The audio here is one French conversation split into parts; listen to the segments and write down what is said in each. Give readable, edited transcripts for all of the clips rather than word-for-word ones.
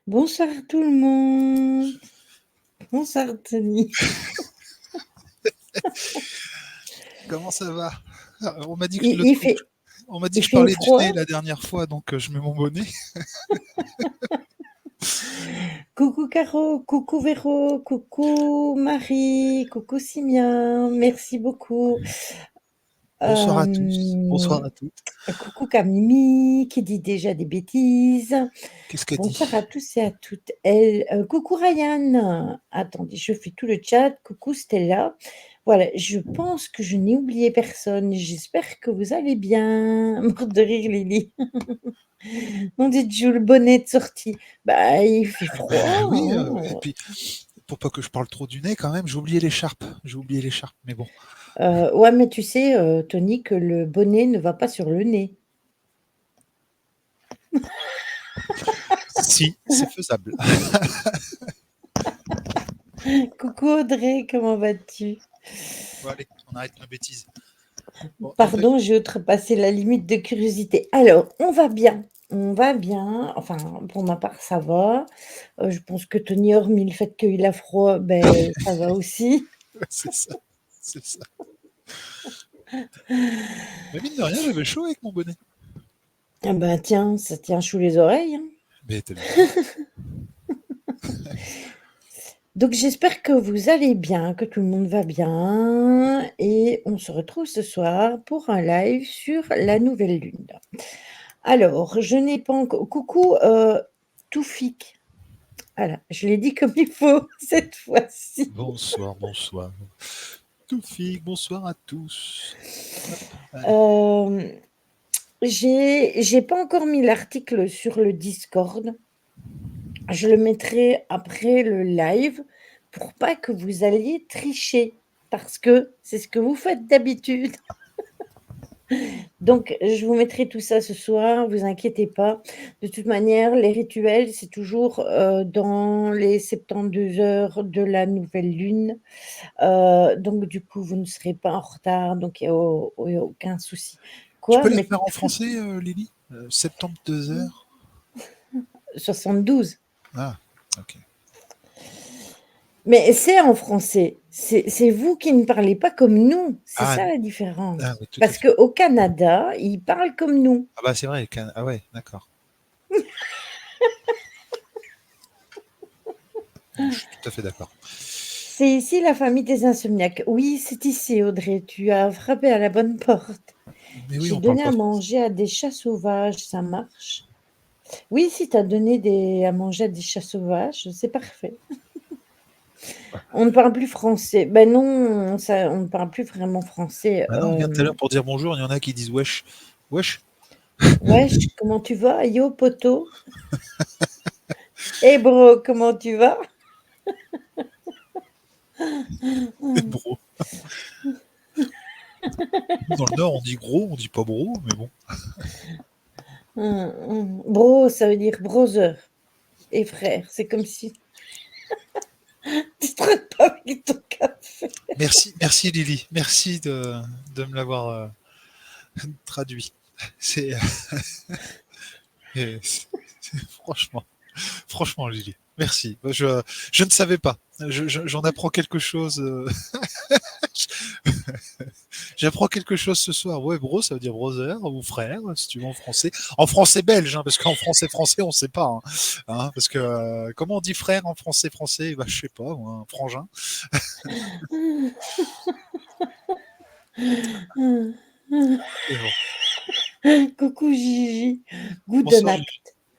Bonsoir tout le monde. Bonsoir Tony. Comment ça va? On m'a dit que Il, il fait, on m'a dit il que je fait parlais du nez froid. la dernière fois, donc je mets mon bonnet. Coucou Caro, coucou Véro, coucou Marie, coucou Simien. Merci beaucoup. Bonsoir à tous. Euh, Bonsoir à toutes. Coucou Camimi qui dit déjà des bêtises. Qu'est-ce qu'elle Bonsoir à dit? tous et à toutes. Coucou Ryan. Attendez, je fais tout le chat. Coucou Stella. Voilà, je pense que je n'ai oublié personne. J'espère que vous allez bien. Mort de rire, Lily. On dit Jules le bonnet de sortie. Bah, il fait froid. Ben oui, et Hein. puis pour pas que je parle trop du nez quand même, j'ai oublié l'écharpe. J'ai oublié l'écharpe, mais bon. Ouais, mais tu sais, Tony, que le bonnet ne va pas sur le nez. Si, c'est faisable. Coucou Audrey, comment vas-tu? Bon, allez, on arrête nos bêtises. Bon, donc, Pardon, j'ai outrepassé la limite de curiosité. Alors, on va bien. On va bien. Enfin, pour ma part, ça va. Je pense que Tony, hormis le fait qu'il a froid, ben, ça va aussi. c'est ça. C'est ça. Mais mine de rien, j'avais chaud avec mon bonnet. Ah ben, tiens, ça tient sous les oreilles. Hein. Mais t'as vu ça? Donc, j'espère que vous allez bien, que tout le monde va bien. Et on se retrouve ce soir pour un live sur la nouvelle lune. Alors, je n'ai pas encore... Coucou, Toufik. Voilà, je l'ai dit comme il faut cette fois-ci. Bonsoir, bonsoir. Toufik, bonsoir à tous. Allez. J'ai pas encore mis l'article sur le Discord. Je le mettrai après le live pour pas que vous alliez tricher parce que c'est ce que vous faites d'habitude. Donc, je vous mettrai tout ça ce soir, vous inquiétez pas. De toute manière, les rituels, c'est toujours dans les 72 heures de la nouvelle lune. Donc, du coup, vous ne serez pas en retard, donc il n'y a aucun souci. Tu Quoi? peux la Mais faire en français, Lily? 72 heures? 72. Ah, ok. Mais c'est en français. C'est vous qui ne parlez pas comme nous. C'est Ah, ça la oui, différence. tout à Parce fait. qu'au Canada, ils parlent comme nous. Ah bah c'est vrai, ah ouais, d'accord. Je suis tout à fait d'accord. C'est ici la famille des insomniaques. Oui, c'est ici, Audrey. Tu as frappé à la bonne porte. Mais oui, J'ai on parle donné pas à français. manger à des chats sauvages. Ça marche. Oui, si tu as donné à manger à des chats sauvages, c'est parfait. On ne parle plus français. Ben non, on ne parle plus vraiment français. Ah non, regarde tout à l'heure pour dire bonjour, il y en a qui disent wesh. Wesh. Wesh, comment tu vas? Yo, poto. Hey bro, comment tu vas? Bro. Dans le Nord, on dit gros, on dit pas bro, mais bon. Bro, ça veut dire brother et frère. C'est comme si tu te traites pas avec ton café. Merci Lily, merci de me l'avoir traduit. C'est, franchement, franchement Lily, merci. Je ne savais pas. J'en apprends quelque chose. J'apprends quelque chose ce soir. Ouais, bro, ça veut dire brother ou frère, si tu veux en français. En français belge, hein, parce qu'en français français, on sait pas. Hein, parce que comment on dit frère en français français? Bah, je sais pas, moi, un frangin. Et bon. Coucou Gigi. Guten Bonsoir Nacht.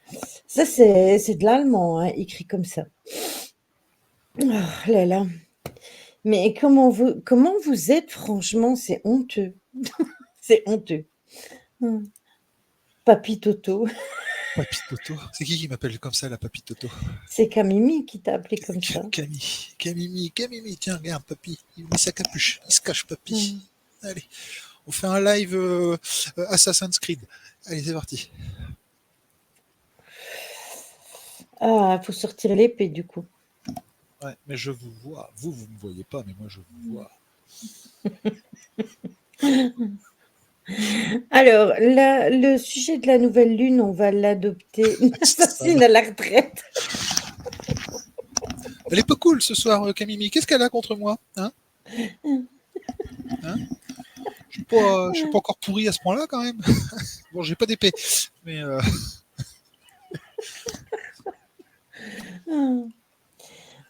Gigi. Ça, c'est de l'allemand, hein, écrit comme ça. Oh là là. Mais comment vous êtes, franchement, c'est honteux. C'est honteux. Papy Toto. Papy Toto. C'est qui m'appelle comme ça, la Papy Toto? C'est Camimi qui t'a appelé comme ça. Camille, tiens, regarde, papy. Il met sa capuche. Il se cache, papy. Allez, on fait un live Assassin's Creed. Allez, c'est parti. Ah, faut sortir l'épée du coup. Ouais, mais je vous vois. Vous me voyez pas, mais moi, je vous vois. Alors, le sujet de la nouvelle lune, on va l'adopter. Sale. Assassine à la retraite. Elle est pas cool ce soir, Camille. Qu'est-ce qu'elle a contre moi, hein? Hein? Je suis pas encore pourri à ce point-là quand même. Bon, j'ai pas d'épée, mais Ah.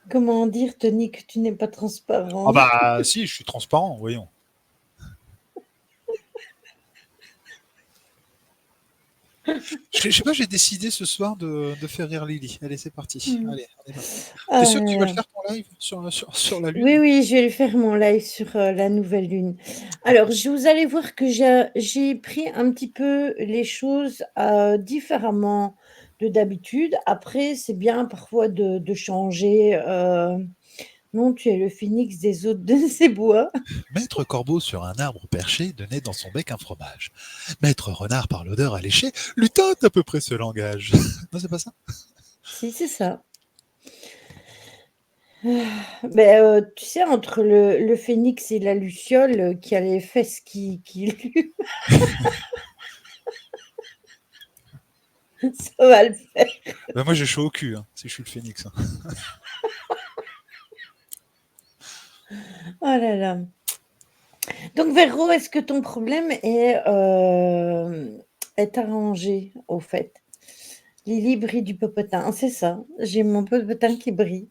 Comment dire, Tony, que tu n'es pas ah transparent? bah si, je suis transparent, voyons. Je sais pas, j'ai décidé ce soir de faire rire Lily. Allez, c'est parti. Hmm. Allez, on est parti. T'es sûr que tu vas le Ah, faire ton live sur la oui, lune? oui, je vais faire mon live sur la nouvelle lune. Alors, vous allez voir que j'ai pris un petit peu les choses différemment de d'habitude. Après, c'est bien parfois de changer. Non, tu es le phénix des autres de ces bois. Maître corbeau sur un arbre perché donnait dans son bec un fromage. Maître renard par l'odeur alléchée lutin à peu près ce langage. Non, c'est pas ça? Si, c'est ça. Ben, tu sais, entre le phénix et la luciole qui a les fesses qui luent, ça va le faire. Bah, moi j'ai chaud au cul, hein, si je suis le phénix, hein. Oh là là. Donc, Véro, est-ce que ton problème est arrangé, au fait? Lily brille du popotin, c'est ça. J'ai mon popotin qui brille.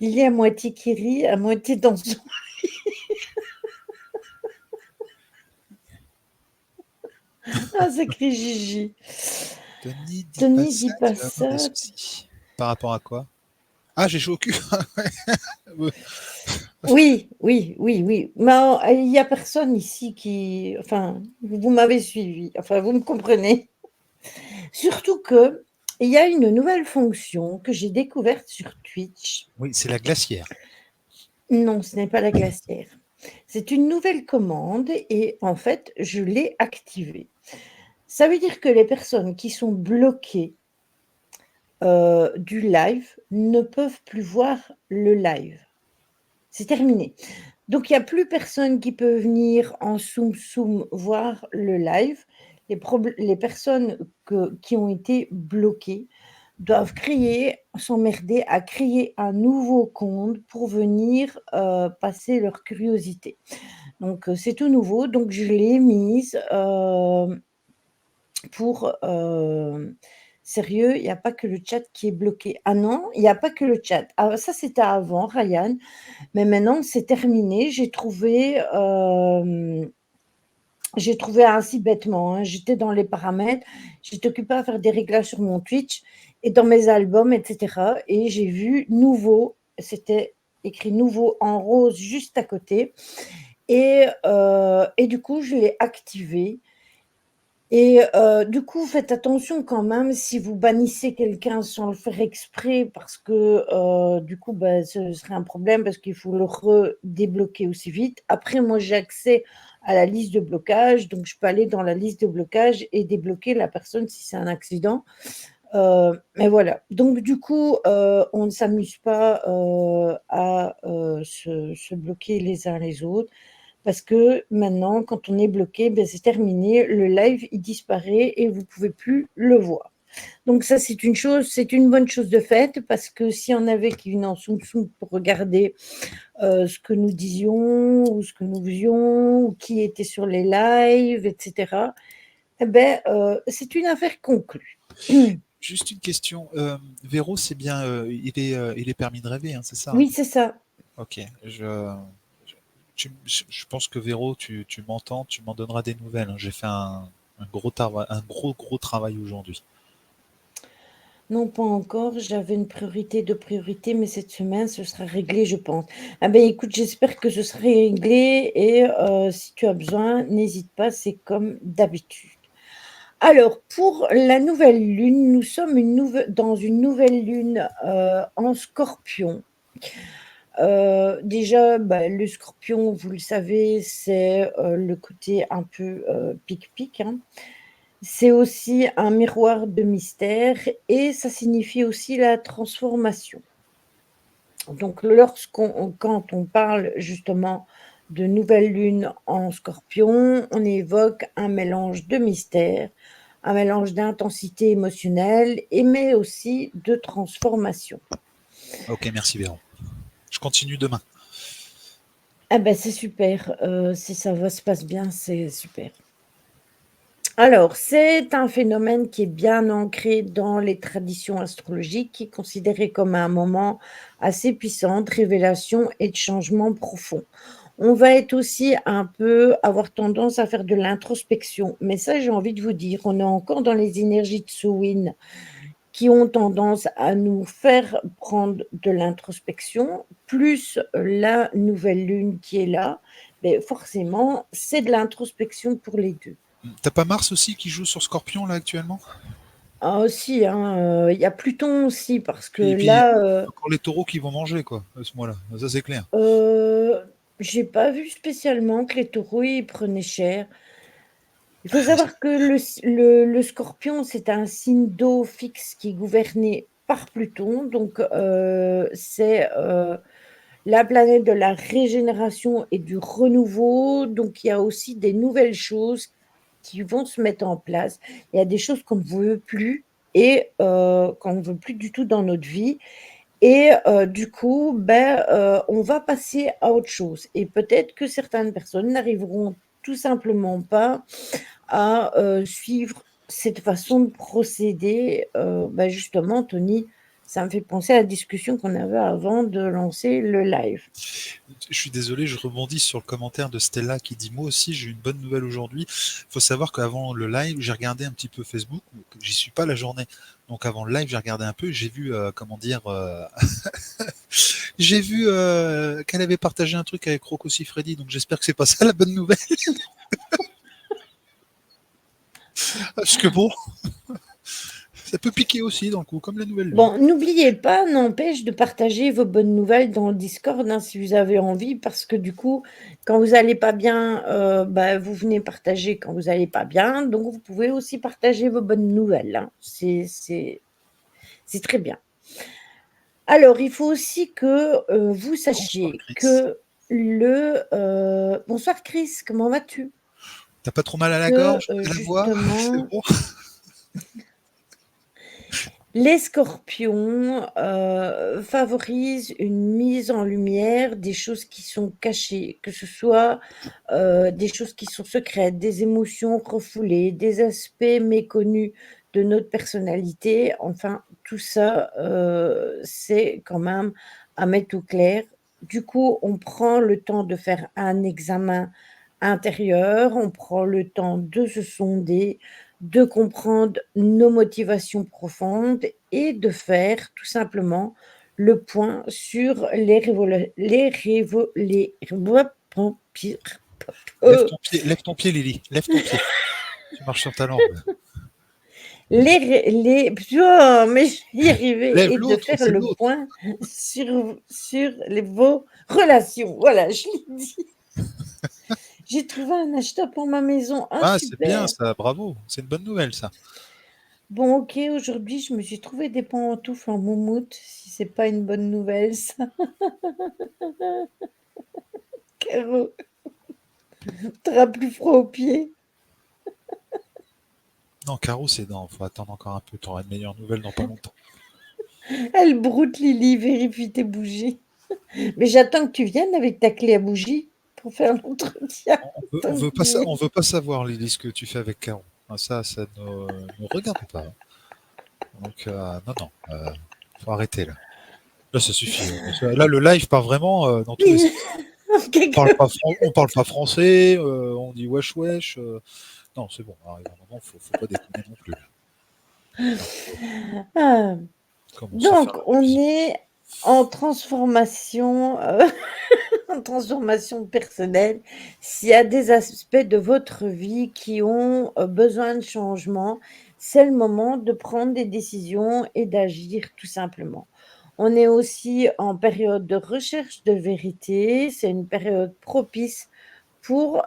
Lily à moitié qui rit, à moitié dans son... Ah, sacré Gigi. Tony, dis pas Tony, ça, dis pas tu vas avoir des ça. soucis. Par rapport à quoi? Ah, j'ai chaud au cul. Ouais. Oui, oui, oui, oui. Mais il y a personne ici qui... Enfin, vous m'avez suivi. Enfin, vous me comprenez. Surtout que il y a une nouvelle fonction que j'ai découverte sur Twitch. Oui, c'est la glacière. Non, ce n'est pas la glacière. C'est une nouvelle commande et en fait, je l'ai activée. Ça veut dire que les personnes qui sont bloquées du live ne peuvent plus voir le live. C'est terminé. Donc il n'y a plus personne qui peut venir en soum voir le live. Les personnes qui ont été bloquées doivent s'emmerder à créer un nouveau compte pour venir passer leur curiosité. Donc c'est tout nouveau, donc je l'ai mise pour sérieux, il n'y a pas que le chat qui est bloqué. Ah non, il n'y a pas que le chat. Ah, ça c'était avant, Ryan, mais maintenant c'est terminé. J'ai trouvé ainsi bêtement, hein. J'étais dans les paramètres, j'étais occupée à faire des réglages sur mon Twitch et dans mes albums, etc. Et j'ai vu nouveau, c'était écrit nouveau en rose juste à côté. Et du coup, je l'ai activé. Et du coup, faites attention quand même si vous bannissez quelqu'un sans le faire exprès, parce que du coup, bah, ce serait un problème parce qu'il faut le redébloquer aussi vite. Après, moi, j'ai accès à la liste de blocage, donc je peux aller dans la liste de blocage et débloquer la personne si c'est un accident. Mais voilà. Donc du coup, on ne s'amuse pas à se bloquer les uns les autres. Parce que maintenant, quand on est bloqué, ben, c'est terminé, le live, il disparaît et vous ne pouvez plus le voir. Donc ça, c'est une bonne chose de faite, parce que s'il y en avait qui venaient en soum-soum pour regarder ce que nous disions, ou ce que nous faisions, ou qui était sur les lives, etc., eh ben, c'est une affaire conclue. Juste une question. Véro, c'est bien, il est permis de rêver, hein, c'est ça, hein? Oui, c'est ça. Ok. Je pense que Véro, tu m'entends, tu m'en donneras des nouvelles, hein. J'ai fait un gros travail aujourd'hui. Non, pas encore. J'avais une priorité de priorité, mais cette semaine, ce sera réglé, je pense. Ah ben, écoute, j'espère que ce sera réglé et si tu as besoin, n'hésite pas, c'est comme d'habitude. Alors, pour la nouvelle lune, nous sommes dans une nouvelle lune en Scorpion. Déjà, bah, le Scorpion, vous le savez, c'est le côté un peu pic-pic, hein. C'est aussi un miroir de mystère et ça signifie aussi la transformation. Donc quand on parle justement de nouvelle lune en Scorpion, on évoque un mélange de mystère, un mélange d'intensité émotionnelle, mais aussi de transformation. Ok, merci Véron. Je continue demain. Ah ben c'est super, si ça va se passe bien, c'est super. Alors, c'est un phénomène qui est bien ancré dans les traditions astrologiques, qui est considéré comme un moment assez puissant de révélation et de changement profond. On va être aussi un peu avoir tendance à faire de l'introspection, mais ça, j'ai envie de vous dire, on est encore dans les énergies de Samhain qui ont tendance à nous faire prendre de l'introspection, plus la nouvelle lune qui est là, beh, forcément, c'est de l'introspection pour les 2. T'as pas Mars aussi qui joue sur Scorpion là actuellement? Ah aussi, hein, il y a Pluton aussi parce que Puis là, encore les taureaux qui vont manger quoi à ce mois-là. Ça c'est clair. j'ai pas vu spécialement que les taureaux, ils prenaient cher. Il faut Ah, savoir que le Scorpion, c'est un signe d'eau fixe qui est gouverné par Pluton, donc c'est, la planète de la régénération et du renouveau, donc il y a aussi des nouvelles choses qui vont se mettre en place. Il y a des choses qu'on ne veut plus et qu'on ne veut plus du tout dans notre vie et du coup, ben, on va passer à autre chose et peut-être que certaines personnes n'arriveront tout simplement pas à, suivre cette façon de procéder. Bah, justement, Tony, ça me fait penser à la discussion qu'on avait avant de lancer le live. je suis désolé, je rebondis sur le commentaire de Stella qui dit moi aussi j'ai eu une bonne nouvelle aujourd'hui. Il faut savoir qu'avant le live, j'ai regardé un petit peu Facebook, j'y suis pas la journée. Donc avant le live, j'ai regardé un peu, j'ai vu comment dire j'ai vu qu'elle avait partagé un truc avec Rocco Siffredi, donc j'espère que c'est pas ça la bonne nouvelle. Parce que bon, ça peut piquer aussi dans le coup, comme la nouvelle lune. Bon, n'oubliez pas, n'empêche de partager vos bonnes nouvelles dans le Discord, hein, si vous avez envie, parce que du coup, quand vous allez pas bien, bah, vous venez partager quand vous allez pas bien, donc vous pouvez aussi partager vos bonnes nouvelles, hein. C'est très bien. Alors, il faut aussi que, vous Bonsoir sachiez Chris. que bonsoir Chris, comment vas-tu? T'as pas trop mal à la Que, gorge, à la voix, c'est justement, bon. les scorpions, favorisent une mise en lumière des choses qui sont cachées, que ce soit, des choses qui sont secrètes, des émotions refoulées, des aspects méconnus de notre personnalité. Enfin, tout ça, c'est quand même à mettre au clair. Du coup, on prend le temps de faire un examen intérieur, on prend le temps de se sonder, de comprendre nos motivations profondes et de faire tout simplement le point sur Lève ton pied, Lily. Lève ton pied. Tu marches sur ta langue. mais je vais y arriver Lève et de l'autre, faire c'est le l'autre. point sur vos relations. Voilà, je l'ai dit. J'ai trouvé un acheteur pour ma maison. Ah, Ah, c'est bien super. ça, bravo. C'est une bonne nouvelle ça. Bon, ok, aujourd'hui, je me suis trouvé des pantoufles en moumoute, si c'est pas une bonne nouvelle, ça. Caro, t'auras plus froid aux pieds. Non, Caro, c'est non, faut attendre encore un peu. T'auras une meilleure nouvelle dans pas longtemps. Elle broute, Lily, vérifie tes bougies. Mais j'attends que tu viennes avec ta clé à bougie pour faire l'entretien. On T'inquiète. veut pas savoir, Lily, ce que tu fais avec Caro. Ah, ça ne nous regarde pas. Donc, non, non, faut arrêter là. Là, ça suffit. Là, le live part vraiment dans tous les sens. On parle pas français, on dit wesh wesh. Non, c'est bon. Arrive un moment, faut pas déconner non plus. Là, faut Ah. commencer à faire Donc, la on musique. est en transformation, en transformation personnelle. S'il y a des aspects de votre vie qui ont besoin de changement, c'est le moment de prendre des décisions et d'agir tout simplement. On est aussi en période de recherche de vérité. C'est une période propice pour,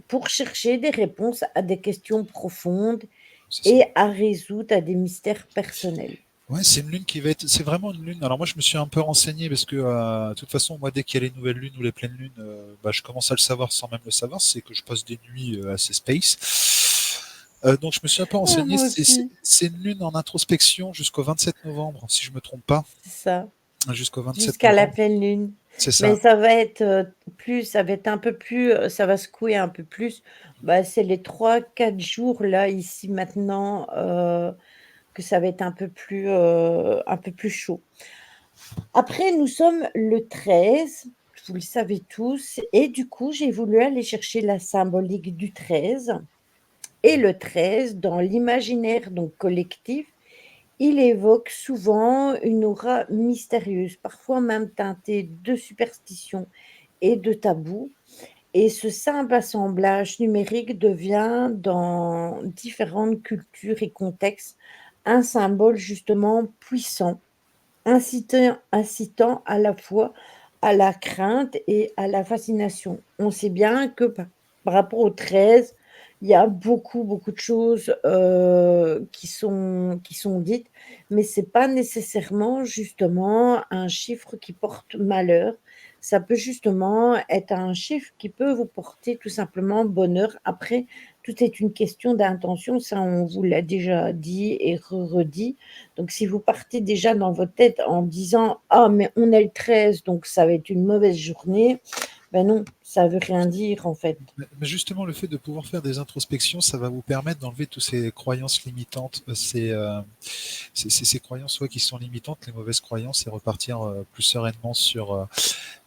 pour chercher des réponses à des questions profondes C'est ça. et à résoudre à des mystères personnels. Ouais, c'est une lune qui va être. C'est vraiment une lune. Alors moi, je me suis un peu renseigné parce que, de toute façon, moi, dès qu'il y a les nouvelles lunes ou les pleines lunes, bah, je commence à le savoir sans même le savoir. C'est que je passe des nuits assez space. Donc je me suis un peu Ah, renseigné. moi aussi, C'est une lune en introspection jusqu'au 27 novembre, si je me trompe pas. c'est ça. Jusqu'au 27 Jusqu'à la novembre. pleine lune. C'est Mais ça. ça va être ça va être un peu plus, ça va secouer un peu plus. Bah, c'est les 3, 4 jours là, ici maintenant, que ça va être un peu plus chaud. Après, nous sommes le 13, vous le savez tous, et du coup, j'ai voulu aller chercher la symbolique du 13. Et le 13, dans l'imaginaire donc collectif, il évoque souvent une aura mystérieuse, parfois même teintée de superstition et de tabou. Et ce simple assemblage numérique devient, dans différentes cultures et contextes, un symbole justement puissant, incitant à la fois à la crainte et à la fascination. On sait bien que par rapport au 13, il y a beaucoup, beaucoup de choses qui sont dites, mais c'est pas nécessairement justement un chiffre qui porte malheur. Ça peut justement être un chiffre qui peut vous porter tout simplement bonheur. Après, tout est une question d'intention, ça on vous l'a déjà dit et redit. Donc, si vous partez déjà dans votre tête en disant: «Ah, mais on est le 13, donc ça va être une mauvaise journée», ben non, ça veut rien dire en fait. Mais justement, le fait de pouvoir faire des introspections, ça va vous permettre d'enlever toutes ces croyances limitantes, ces croyances ouais, qui sont limitantes, les mauvaises croyances, et repartir plus sereinement sur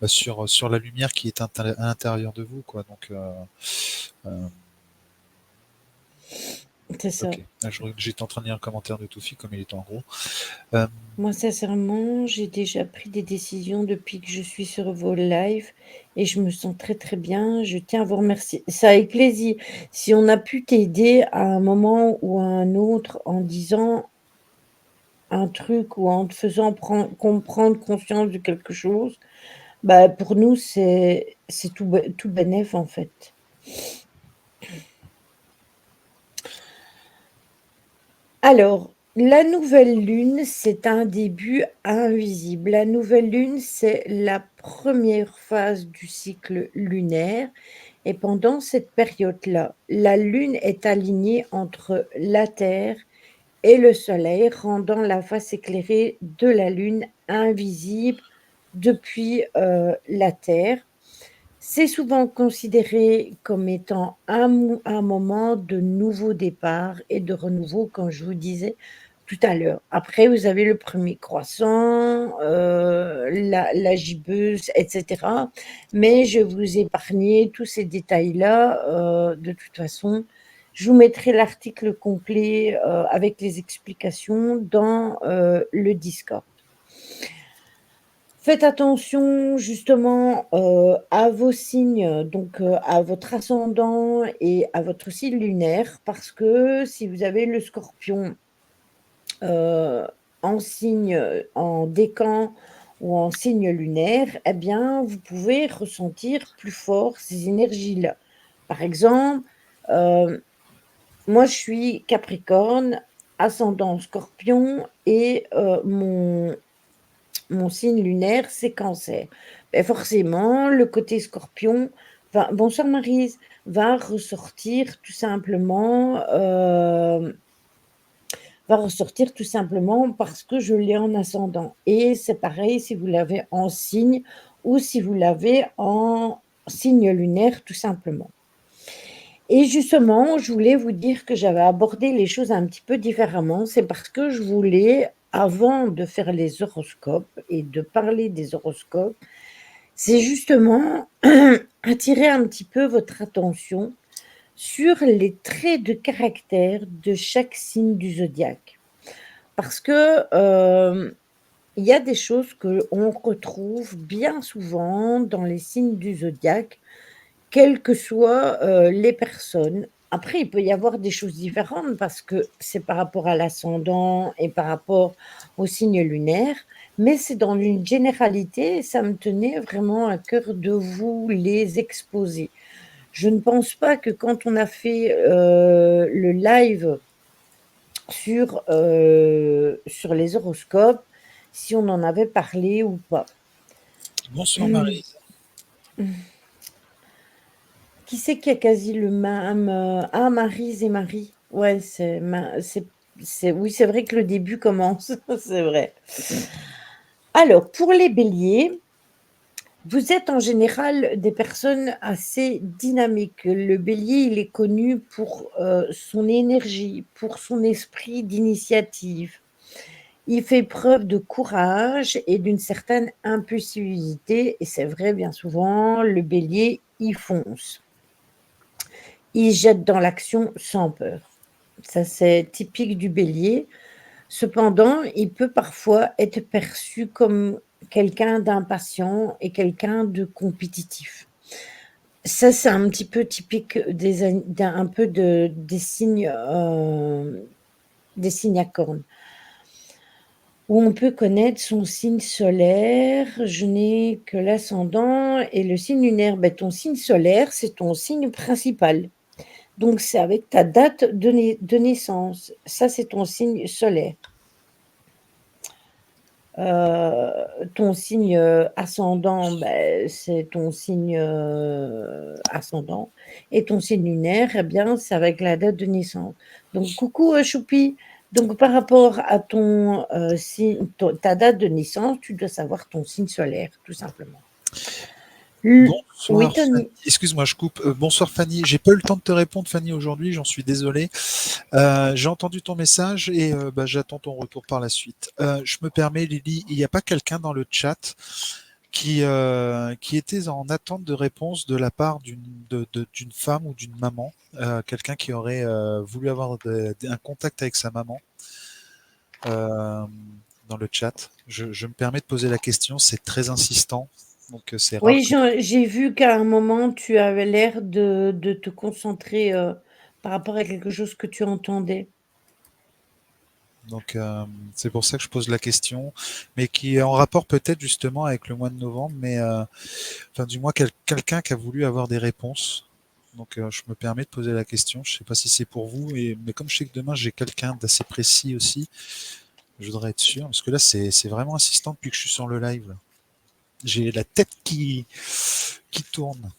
la lumière qui est à l'intérieur de vous, quoi. Donc, euh, C'est ça. ok. J'étais en train de lire un commentaire de Toufi comme il était en gros. Euh, Moi, sincèrement, j'ai déjà pris des décisions depuis que je suis sur vos lives et je me sens très, très bien. Je tiens à vous remercier. Ça avec plaisir. Si on a pu t'aider à un moment ou à un autre en disant un truc ou en te faisant prendre conscience de quelque chose, bah, pour nous, c'est tout bénef, en fait. Alors, la nouvelle lune, c'est un début invisible. La nouvelle lune, c'est la première phase du cycle lunaire et pendant cette période-là, la lune est alignée entre la Terre et le soleil, rendant la face éclairée de la lune invisible depuis, la Terre. C'est souvent considéré comme étant un moment de nouveau départ et de renouveau, comme je vous disais tout à l'heure. Après, vous avez le premier croissant, la gibbeuse, et cetera. Mais je vais vous épargner tous ces détails-là, de toute façon. Je vous mettrai l'article complet, avec les explications dans, le Discord. Faites attention justement, à vos signes, donc à votre ascendant et à votre signe lunaire parce que si vous avez le Scorpion, heu, en signe, en décan ou en signe lunaire, eh bien, vous pouvez ressentir plus fort ces énergies-là. Par exemple, hem, moi je suis Capricorne, ascendant Scorpion et mon signe lunaire, c'est Cancer. Beh, forcément, le côté Scorpion va bonsoir Maryse, va ressortir tout simplement, parce que je l'ai en ascendant et c'est pareil si vous l'avez en signe ou si vous l'avez en signe lunaire, tout simplement. Et justement, je voulais vous dire que j'avais abordé les choses un petit peu différemment. C'est parce que je voulais, avant de faire les horoscopes et de parler des horoscopes, c'est justement attirer un petit peu votre attention sur les traits de caractère de chaque signe du zodiaque. Parce que il y a des choses qu'on retrouve bien souvent dans les signes du zodiaque, quelles que soient, les personnes. Après, il peut y avoir des choses différentes parce que c'est par rapport à l'ascendant et par rapport au signe lunaire, mais c'est dans une généralité et ça me tenait vraiment à cœur de vous les exposer. Je ne pense pas que quand on a fait, le live sur les horoscopes, si on en avait parlé ou pas. Bonsoir Maryse. Qui c'est qui a quasi le même ah, Maryse et Marie. Ouais, oui, c'est vrai que le début commence, c'est vrai. Alors, pour les béliers, vous êtes en général des personnes assez dynamiques. Le bélier, il est connu pour, son énergie, pour son esprit d'initiative. Il fait preuve de courage et d'une certaine impulsivité et c'est vrai, bien souvent, le bélier, il fonce. Il jette dans l'action sans peur. Ça, c'est typique du bélier. Cependant, il peut parfois être perçu comme quelqu'un d'impatient et quelqu'un de compétitif. Ça, c'est un petit peu typique des signes à cornes. Où on peut connaître son signe solaire. Je n'ai que l'ascendant et le signe lunaire. Ben, ton signe solaire, c'est ton signe principal. Donc, c'est avec ta date de naissance. Ça, c'est ton signe solaire. Ton signe ascendant, ben, c'est ton signe ascendant. Et ton signe lunaire, eh bien, c'est avec la date de naissance. Donc, coucou Choupi. Donc, par rapport à ta date de naissance, tu dois savoir ton signe solaire, tout simplement. Oui, Bonsoir Fanny. Tony. Excuse-moi, je coupe. Bonsoir Fanny. J'ai pas eu le temps de te répondre Fanny aujourd'hui, j'en suis désolé. J'ai entendu ton message et j'attends ton retour par la suite. Je me permets Lily, il n'y a pas quelqu'un dans le chat qui était en attente de réponse de la part d'une femme ou d'une maman, quelqu'un qui aurait voulu avoir un contact avec sa maman dans le chat. Je me permets de poser la question, c'est très insistant, donc c'est rare. Oui, j'ai vu qu'à un moment, tu avais l'air de te concentrer par rapport à quelque chose que tu entendais. Donc c'est pour ça que je pose la question, mais qui est en rapport peut-être justement avec le mois de novembre, mais enfin du moins quelqu'un qui a voulu avoir des réponses. Donc je me permets de poser la question. Je sais pas si c'est pour vous, mais comme je sais que demain j'ai quelqu'un d'assez précis aussi, je voudrais être sûr, parce que là c'est vraiment insistant depuis que je suis sur le live. Là. J'ai la tête qui tourne.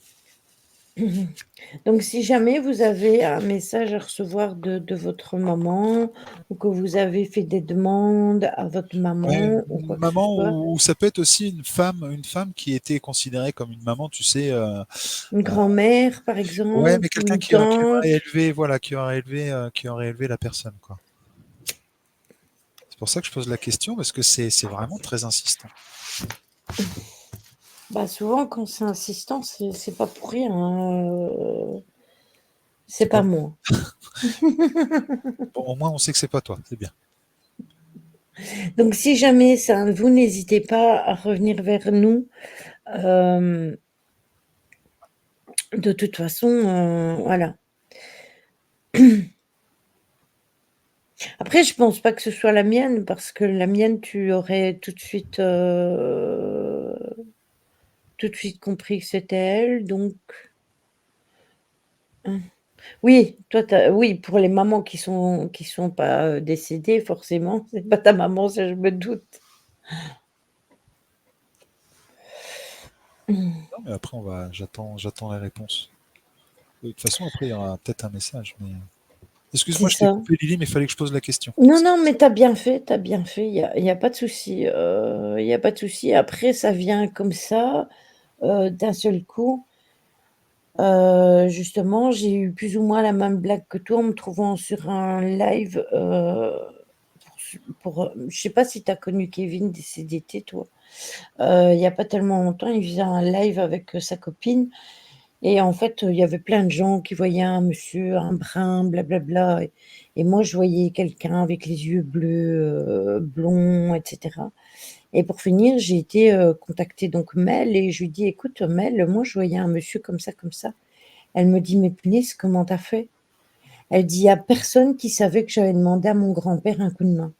Donc, si jamais vous avez un message à recevoir de votre maman ou que vous avez fait des demandes à votre Ouais, maman ou une quoi que ce maman soit, ou ça peut être aussi une femme qui était considérée comme une maman, tu sais. une grand-mère, par Ouais, exemple, mais ou quelqu'un une qui aurait tante. élevé, voilà, qui aurait élevé la personne, quoi. C'est pour ça que je pose la question parce que c'est vraiment très insistant. Bah, souvent, quand c'est insistant, c'est pas pour rien, hein, c'est C'est pas pas moi. bon, au moins on sait que c'est pas toi, c'est bien. Donc, si jamais ça, vous n'hésitez pas à revenir vers nous. De toute façon, voilà. Après, je pense pas que ce soit la mienne, parce que la mienne, tu aurais tout de suite compris que c'était elle, donc oui, toi, oui, pour les mamans qui sont pas, décédées, forcément, c'est pas ta maman, ça, je me doute. Non, mais après j'attends la réponse. De toute façon, après il y aura peut-être un message, mais C'est excuse-moi, je t'ai ça. coupé Lily, mais il fallait que je pose la question. Non, non, mais tu as bien fait, il y a pas de souci, il y a pas de souci. Après, ça vient comme ça, d'un seul coup. Justement, j'ai eu plus ou moins la même blague que toi en me trouvant sur un live, je sais pas si tu as connu Kevin des CDT toi? Il y a pas tellement longtemps, il faisait un live avec, sa copine et en fait, il y avait plein de gens qui voyaient un monsieur, un brun, blablabla et moi je voyais quelqu'un avec les yeux bleus, blonds et cetera et pour finir, j'ai été, contacter donc Mel et je lui dis: «Écoute Mel, moi je voyais un monsieur comme ça, comme ça». Elle me dit: «Mais punaise, comment tu as fait?» Elle dit: «Il y a personne qui savait que j'avais demandé à mon grand-père un coup de main»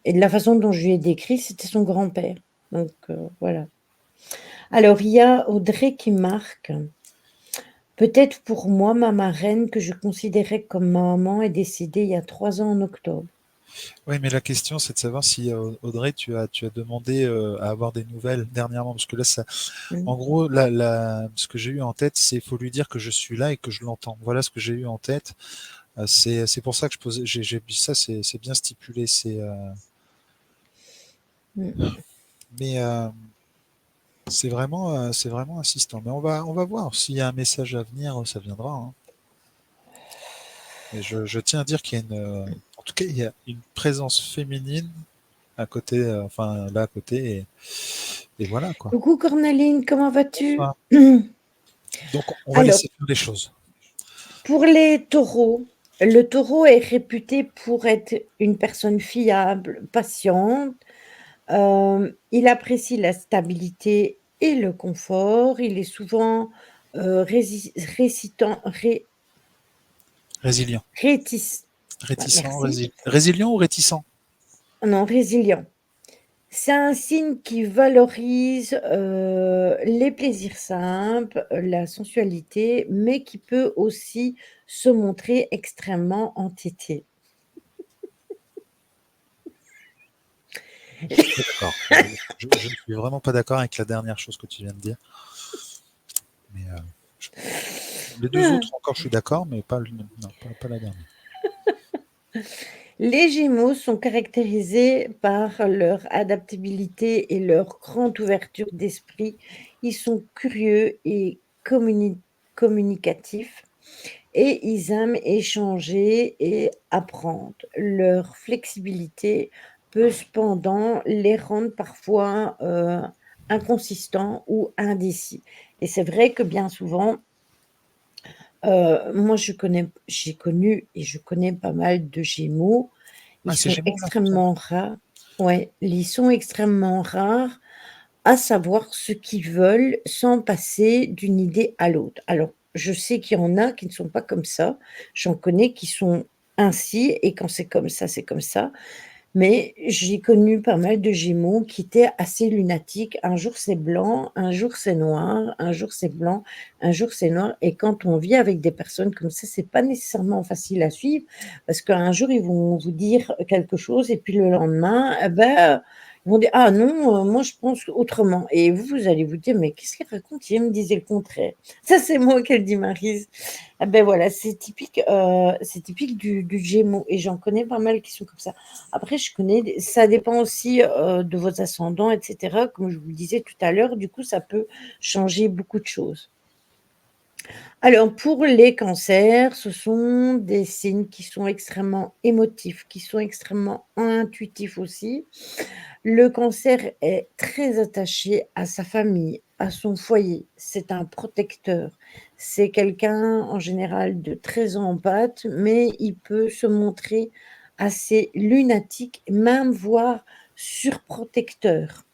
et de la façon dont je lui ai décrit, c'était son grand-père, donc voilà. Alors il y a Audrey qui marque: Peut-être pour moi, ma marraine que je considérais comme ma maman est décédée il y a 3 ans en octobre. Oui, mais la question, c'est de savoir si, Audrey, tu as demandé à avoir des nouvelles dernièrement. Parce que là, ça, Mmh. en gros, ce que j'ai eu en tête, c'est il faut lui dire que je suis là et que je l'entends. Voilà ce que j'ai eu en tête. C'est pour ça que je posais, j'ai ça, c'est bien stipulé. Mmh. Mais c'est vraiment insistant. Mais on va voir. S'il y a un message à venir, ça viendra, hein. Mais je tiens à dire qu'il y a en tout cas, il y a une présence féminine à côté, enfin là à côté, et voilà quoi. Coucou Cornaline, comment vas-tu? Bonsoir. Donc on va Alors, laisser faire les choses. pour les taureaux, le taureau est réputé pour être une personne fiable, patiente. Il apprécie la stabilité et le confort. Il est souvent récitant, Résilient. ah, Réticent, merci. résilient ou réticent? Non, résilient. C'est un signe qui valorise, les plaisirs simples, la sensualité, mais qui peut aussi se montrer extrêmement entêté. Je suis pas d'accord. Je ne suis vraiment pas d'accord avec la dernière chose que tu viens de dire. Mais je- les deux autres encore, je suis d'accord, mais pas, non, pas la dernière. Les Gémeaux sont caractérisés par leur adaptabilité et leur grande ouverture d'esprit. Ils sont curieux et communicatifs et ils aiment échanger et apprendre. Leur flexibilité peut cependant les rendre parfois, inconsistants ou indécis et c'est vrai que bien souvent, moi j'ai connu et je connais pas mal de Gémeaux. Ils Ah, c'est sont Gémeaux là, ton prénom? extrêmement rares, ouais, ils sont extrêmement rares à savoir ce qu'ils veulent sans passer d'une idée à l'autre. Alors, je sais qu'il y en a qui ne sont pas comme ça. J'en connais qui sont ainsi et quand c'est comme ça, c'est comme ça. Mais j'ai connu pas mal de Gémeaux qui étaient assez lunatiques. Un jour c'est blanc, un jour c'est noir, un jour c'est blanc, un jour c'est noir et quand on vit avec des personnes comme ça, c'est pas nécessairement facile à suivre parce qu'un jour ils vont vous dire quelque chose et puis le lendemain, eh ben, ils vont dire: «Ah non, moi je pense autrement» et vous, vous allez vous dire: «Mais qu'est-ce qu'il raconte? Il me disait le contraire». Ça, c'est moi qu'elle dit Maryse. Ah ben voilà, c'est typique du Gémeaux et j'en connais pas mal qui sont comme ça. Après, je connais des ça dépend aussi, de vos ascendants et cetera. Comme je vous le disais tout à l'heure, du coup, ça peut changer beaucoup de choses. Alors pour les cancers, ce sont des signes qui sont extrêmement émotifs, qui sont extrêmement intuitifs aussi. Le cancer est très attaché à sa famille, à son foyer. C'est un protecteur. C'est quelqu'un en général de très empathe, mais il peut se montrer assez lunatique, même voire surprotecteur.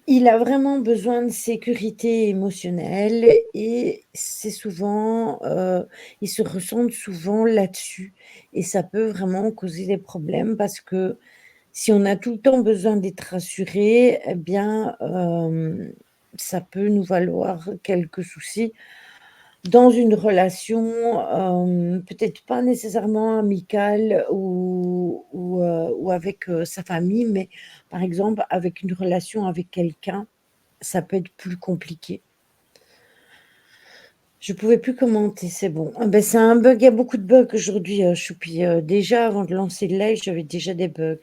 Il a vraiment besoin de sécurité émotionnelle et c'est souvent, il se ressent souvent là-dessus et ça peut vraiment causer des problèmes parce que si on a tout le temps besoin d'être rassuré, eh bien, ça peut nous valoir quelques soucis dans une relation, peut-être pas nécessairement amicale ou avec, sa famille, mais par exemple avec une relation avec quelqu'un, ça peut être plus compliqué. Je pouvais plus commenter, c'est bon. Ah ben, c'est un bug, il y a beaucoup de bugs aujourd'hui, choupi, déjà avant de lancer le live, j'avais déjà des bugs.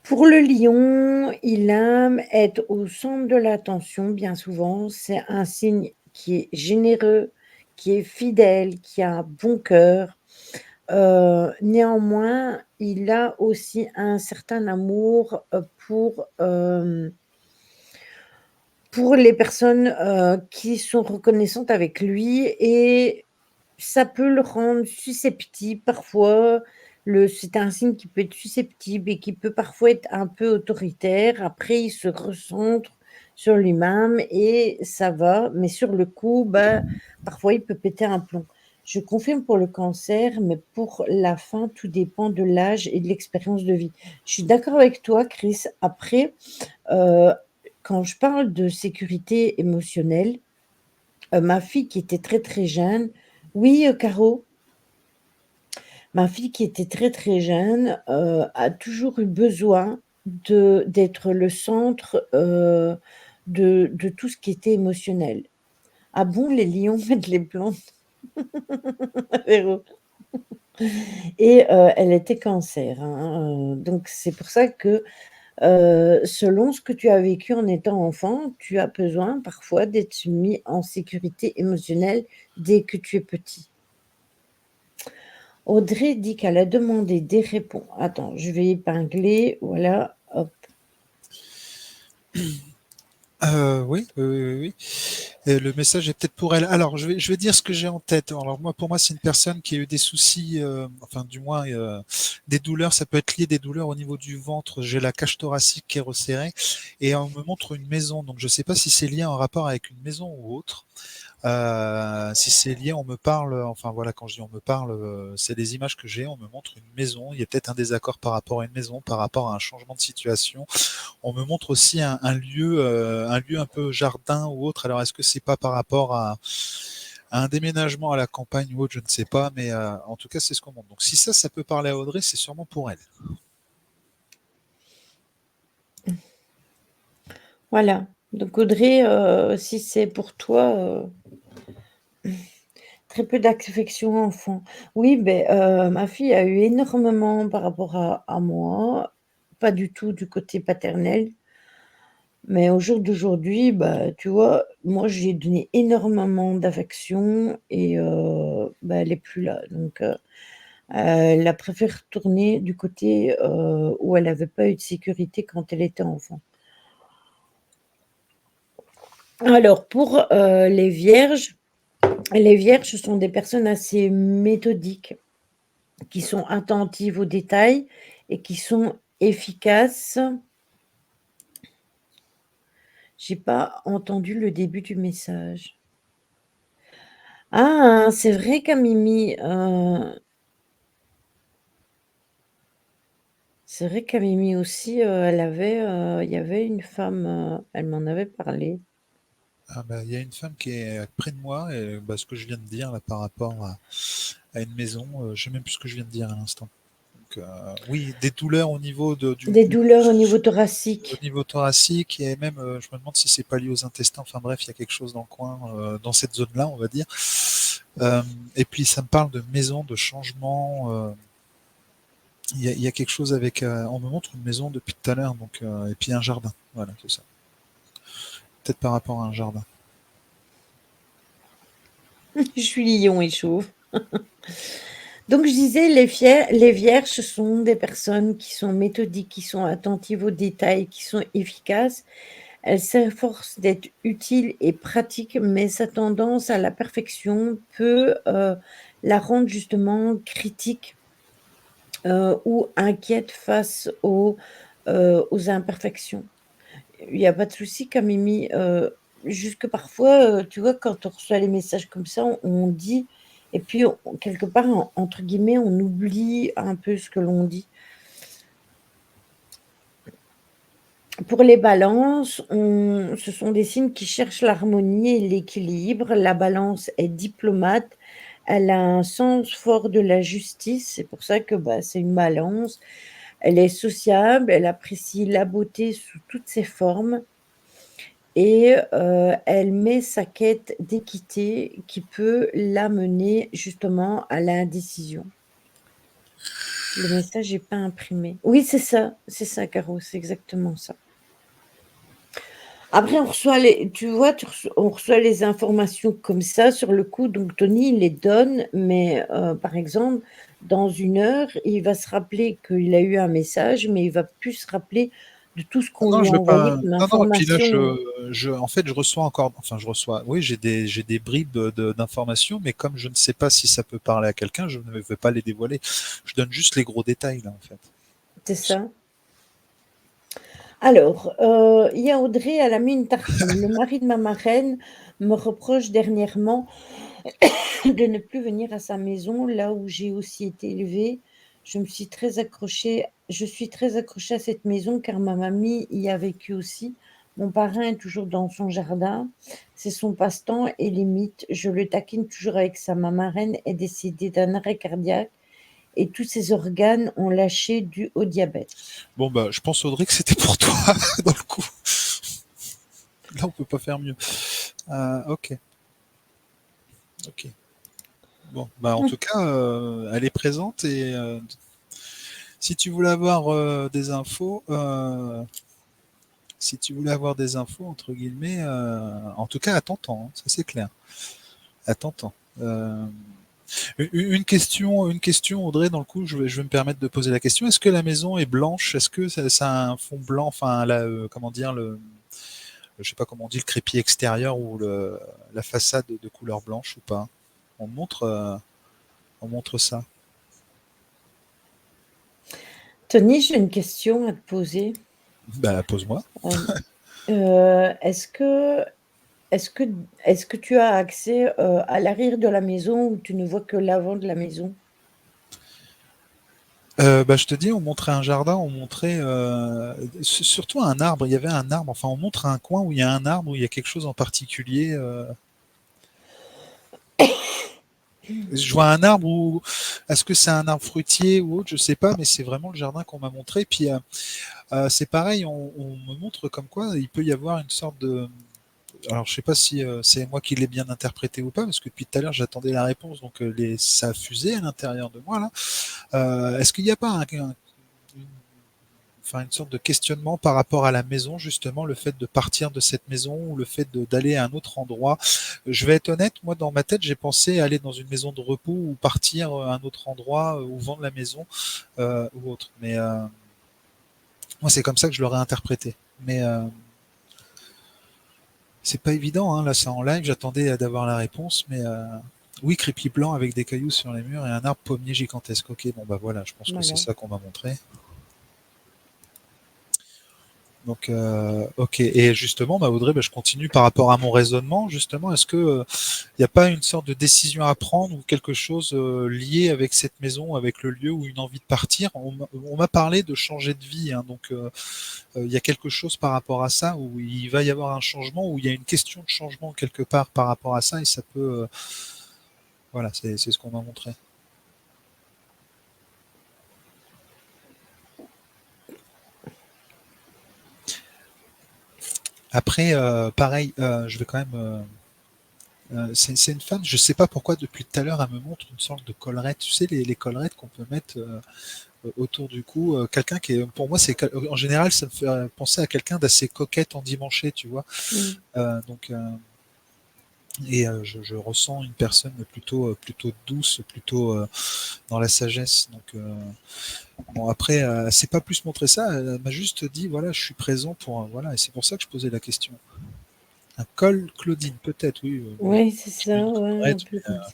Pour le lion, il aime être au centre de l'attention bien souvent. C'est un signe qui est généreux, qui est fidèle, qui a un bon cœur. Néanmoins, il a aussi un certain amour, pour les personnes, qui sont reconnaissantes avec lui et ça peut le rendre susceptible parfois. C'est un signe qui peut être susceptible et qui peut parfois être un peu autoritaire. Après, il se recentre sur lui-même et ça va, mais sur le coup, bah, parfois il peut péter un plomb. Je confirme pour le cancer, mais pour la fin, tout dépend de l'âge et de l'expérience de vie. Je suis d'accord avec toi, Chris. Après, heu quand je parle de sécurité émotionnelle, ma fille qui était très, très jeune oui, Caro? Ma fille qui était très, très jeune, a toujours eu besoin d'être le centre, de tout ce qui était émotionnel. «Ah bon, les lions mettent les plantes?» Véro. Et elle était cancer, hein, donc c'est pour ça que, selon ce que tu as vécu en étant enfant, tu as besoin parfois d'être mis en sécurité émotionnelle dès que tu es petit. Audrey dit qu'elle a demandé des réponses. Attends, je vais épingler, voilà, hop. Oui, oui, oui, oui. Et le message est peut-être pour elle. Alors, je vais dire ce que j'ai en tête. Alors, moi, pour moi, c'est une personne qui a eu des soucis, enfin, du moins, des douleurs. Ça peut être lié des douleurs au niveau du ventre. J'ai la cage thoracique qui est resserrée et on me montre une maison. Donc, je ne sais pas si c'est lié en rapport avec une maison ou autre. Si c'est lié, on me parle, enfin voilà, quand je dis on me parle, c'est des images que j'ai, on me montre une maison, il y a peut-être un désaccord par rapport à une maison, par rapport à un changement de situation. On me montre aussi un lieu un peu jardin ou autre. Alors est-ce que c'est pas par rapport à un déménagement à la campagne ou autre, je ne sais pas, mais en tout cas c'est ce qu'on montre. Donc si ça peut parler à Audrey, c'est sûrement pour elle. Voilà, donc Audrey, si c'est pour toi, très peu d'affection enfant. Oui, beh, ma fille a eu énormément par rapport à moi, pas du tout du côté paternel, mais au jour d'aujourd'hui, bah, tu vois, moi, je lui ai donné énormément d'affection et bah, elle est plus là, donc elle a préféré retourner du côté, où elle avait pas eu de sécurité quand elle était enfant. Alors pour, les vierges, ce sont des personnes assez méthodiques, qui sont attentives aux détails et qui sont efficaces. J'ai pas entendu le début du message. Ah! C'est vrai Camimi, c'est vrai Camimi aussi, elle avait, il y avait une femme, elle m'en avait parlé. Ah bah, il y a une femme qui est près de moi et bah, ce que je viens de dire là par rapport à une maison, je sais même plus ce que je viens de dire à l'instant. Donc, oui, des douleurs au niveau Des douleurs au niveau thoracique. thoracique et même, je me demande si c'est pas lié aux intestins. Enfin bref, il y a quelque chose dans le coin, dans cette zone-là, on va dire. Et puis ça me parle de maison, de changement. Il y a quelque chose avec. On me montre une maison depuis tout à l'heure, donc et puis un jardin. Voilà, c'est ça. Peut-être par rapport à un jardin. Je suis lion et chauve. Donc je disais les vierges, ce sont des personnes qui sont méthodiques, qui sont attentives aux détails, qui sont efficaces. Elles s'efforcent d'être utiles et pratiques, mais sa tendance à la perfection peut, la rendre justement critique, ou inquiète face aux imperfections. Il y a pas de souci Camimi, juste que parfois, tu vois, quand on reçoit les messages comme ça, on dit et puis on quelque part, entre guillemets, «on oublie un peu ce que l'on dit». Pour les balances, ce sont des signes qui cherchent l'harmonie et l'équilibre. La balance est diplomate, elle a un sens fort de la justice, c'est pour ça que, bah, c'est une balance. Elle est sociable, elle apprécie la beauté sous toutes ses formes et elle met sa quête d'équité qui peut l'amener justement à l'indécision. Le message est pas imprimé. Oui, c'est ça Caro, c'est exactement ça. Après on reçoit les tu vois, on reçoit les informations comme ça sur le coup, donc Tony, il les donne, mais par exemple, dans 1 heure, il va se rappeler qu'il a eu un message, mais il va plus se rappeler de tout ce Ah qu'on non, lui je a veux envoyé pas. comme Non, non. Et puis là, information. en fait, je reçois encore. Enfin, je reçois. Oui, j'ai des bribes d'informations, mais comme je ne sais pas si ça peut parler à quelqu'un, je ne vais pas les dévoiler. Je donne juste les gros détails là, en fait. C'est ça. Alors, il y a Audrey, elle a mis une tartine. Le mari de ma marraine me reproche dernièrement de ne plus venir à sa maison, là où j'ai aussi été élevée. Je suis très accrochée à cette maison car ma mamie y a vécu aussi. Mon parrain est toujours dans son jardin. C'est son passe-temps et limite. Je le taquine toujours avec ça. Ma marraine est décédée d'un arrêt cardiaque et tous ses organes ont lâché dû au diabète. Bon, bah, je pense, Audrey, que c'était pour toi, dans le coup. Là, on peut pas faire mieux. Ok. Ok. Bon, bah, en tout cas, elle est présente et si tu voulais avoir des infos, si tu voulais avoir des infos, entre guillemets, en tout cas, à ton temps, hein, ça c'est clair. À ton temps. Une question, Audrey, dans le coup, je vais me permettre de poser la question. Est-ce que la maison est blanche? Est-ce que ça a un fond blanc? Enfin, comment dire, je sais pas comment on dit, le crépi extérieur ou la façade de couleur blanche ou pas? On montre, euh, on montre ça. Tony, j'ai une question à te poser. Bah, pose-moi. Euh, euh, est-ce que, est-ce que, est-ce que tu as accès à l'arrière de la maison ou tu ne vois que l'avant de la maison? Bah, je te dis, on montrait un jardin, on montrait surtout un arbre. Il y avait un arbre. Enfin, on montre un coin où il y a un arbre, où il y a quelque chose en particulier. Je vois un arbre où est-ce que c'est un arbre fruitier ou autre, je sais pas, mais c'est vraiment le jardin qu'on m'a montré. Puis c'est pareil, on me montre comme quoi il peut y avoir une sorte de. Alors je sais pas si c'est moi qui l'ai bien interprété ou pas, parce que depuis tout à l'heure j'attendais la réponse, donc ça a fusé à l'intérieur de moi là. Est-ce qu'il n'y a pas une enfin une sorte de questionnement par rapport à la maison, justement, le fait de partir de cette maison ou le fait d'aller à un autre endroit. Je vais être honnête, moi dans ma tête, j'ai pensé aller dans une maison de repos ou partir à un autre endroit ou vendre la maison ou autre. Mais moi, c'est comme ça que je l'aurais interprété. Mais c'est pas évident, hein, là, c'est en live. J'attendais d'avoir la réponse, mais oui, crépi blanc avec des cailloux sur les murs et un arbre pommier gigantesque. Ok, bon bah voilà, je pense que c'est Voilà. ça qu'on m'a montré. Donc, ok. Et justement, bah, Audrey, bah, je continue par rapport à mon raisonnement. Justement, est-ce que il n'y a pas une sorte de décision à prendre ou quelque chose lié avec cette maison, avec le lieu ou une envie de partir? On m'a parlé de changer de vie, hein, donc il y a quelque chose par rapport à ça où il va y avoir un changement, où il y a une question de changement quelque part par rapport à ça, et ça peut, voilà, c'est ce qu'on m'a montré. Après, pareil, je vais quand même c'est une femme, je sais pas pourquoi depuis tout à l'heure elle me montre une sorte de collerette, tu sais les collerettes qu'on peut mettre autour du cou, quelqu'un qui est, pour moi c'est en général ça me fait penser à quelqu'un d'assez coquette endimanché, tu vois. Mm. Donc et je ressens une personne plutôt douce, plutôt dans la sagesse. Donc bon après c'est pas plus montrer ça, elle m'a juste dit voilà je suis présent pour voilà, et c'est pour ça que je posais la question. Un col Claudine peut-être, oui, bon, Oui, c'est ça, une ouais, un collerette, peu comme ça.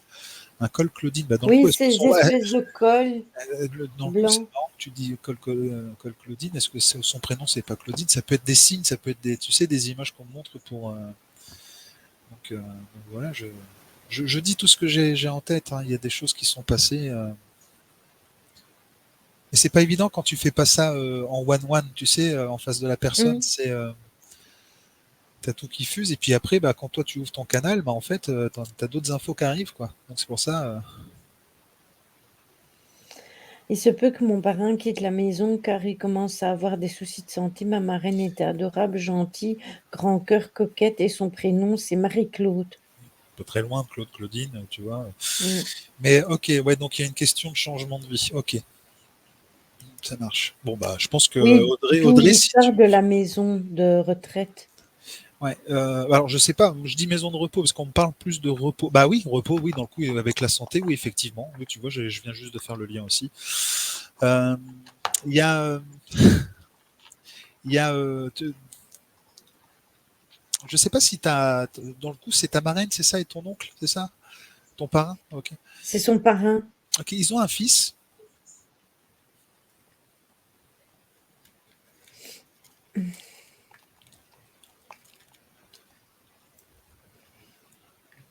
un col Claudine, bah dans le coup, Oui, est-ce que ces espèces de cols dans le coup, c'est blancs. marrant que tu dis col Claudine, est-ce que son prénom c'est pas Claudine? Ça peut être des signes, ça peut être des, tu sais, des images qu'on montre pour. Donc voilà, je dis tout ce que j'ai en tête, hein. Il y a des choses qui sont passées. Mais c'est pas évident quand tu fais pas ça en one-one, tu sais, en face de la personne. Mm. C'est t'as tout qui fuse, et puis après, bah, quand toi tu ouvres ton canal, bah en fait, t'as d'autres infos qui arrivent, quoi. Donc c'est pour ça. Il se peut que mon parrain quitte la maison car il commence à avoir des soucis de santé. Ma marraine était adorable, gentille, grand cœur, coquette et son prénom c'est Marie-Claude. Pas très loin de Claude Claudine, tu vois. Mm. Mais ok, ouais, donc il y a une question de changement de vie. Ok, ça marche. Bon bah, je pense que Oui, d'où Audrey, si l'histoire tu, de la maison de retraite. ouais, alors je sais pas, je dis maison de repos parce qu'on me parle plus de repos. Bah oui, repos, oui, dans le coup avec la santé, oui, effectivement. Oui, tu vois, je viens juste de faire le lien aussi. Euh, Il y a, il y a, je sais pas si dans le coup, c'est ta marraine, c'est ça, et ton oncle, c'est ça, ton parrain. Ok, C'est son parrain. ok, ils ont un fils.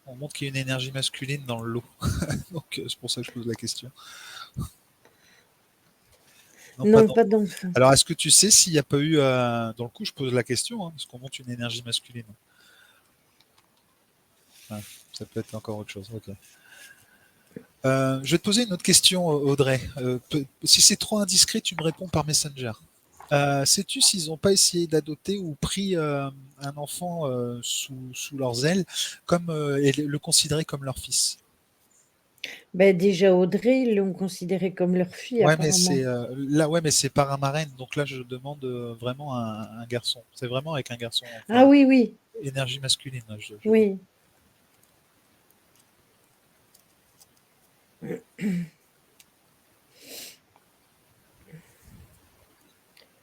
On montre qu'il y a une énergie masculine dans le lot. Donc c'est pour ça que je pose la question. Non, pas Non, d'enfant. pas d'enfant. Alors, est-ce que tu sais s'il n'y a pas eu, dans le coup, je pose la question, hein, parce qu'on monte une énergie masculine. Ouais, ça peut être encore autre chose. Ok. Je vais te poser une autre question, Audrey. Si c'est trop indiscret, tu me réponds par Messenger. Sais-tu s'ils n'ont pas essayé d'adopter ou pris un enfant sous leurs ailes et le considérer comme leur fils? Ben, déjà Audrey, ils l'ont considéré comme leur fille Ouais, mais apparemment. c'est là, ouais, mais c'est par un marraine. Donc là, je demande vraiment un garçon. C'est vraiment avec un garçon. Ah Enfin, oui, oui, énergie masculine, là, je demande. oui.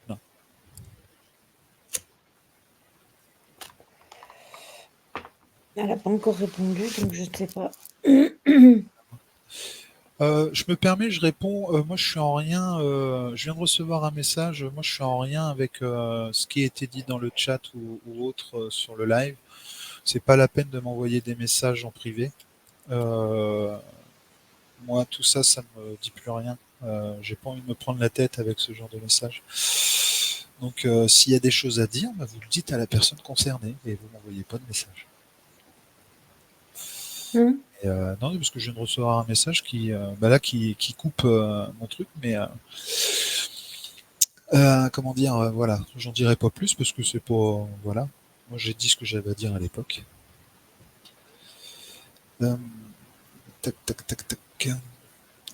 Non. Elle n'a pas encore répondu, donc je ne sais pas. Je me permets, je réponds. Moi, je suis en rien. Je viens de recevoir un message. Moi, je suis en rien avec ce qui a été dit dans le chat ou autre sur le live. C'est pas la peine de m'envoyer des messages en privé. Euh, Moi, tout ça, ça me dit plus rien. J'ai pas envie de me prendre la tête avec ce genre de message. Donc, s'il y a des choses à dire, bah, vous le dites à la personne concernée et vous m'envoyez pas de message. Hein. Et, non, parce que je viens de recevoir un message qui coupe mon truc, mais comment dire, voilà, j'en dirai pas plus parce que c'est pas, voilà. Moi, j'ai dit ce que j'avais à dire à l'époque. Euh, tac, tac, tac, tac.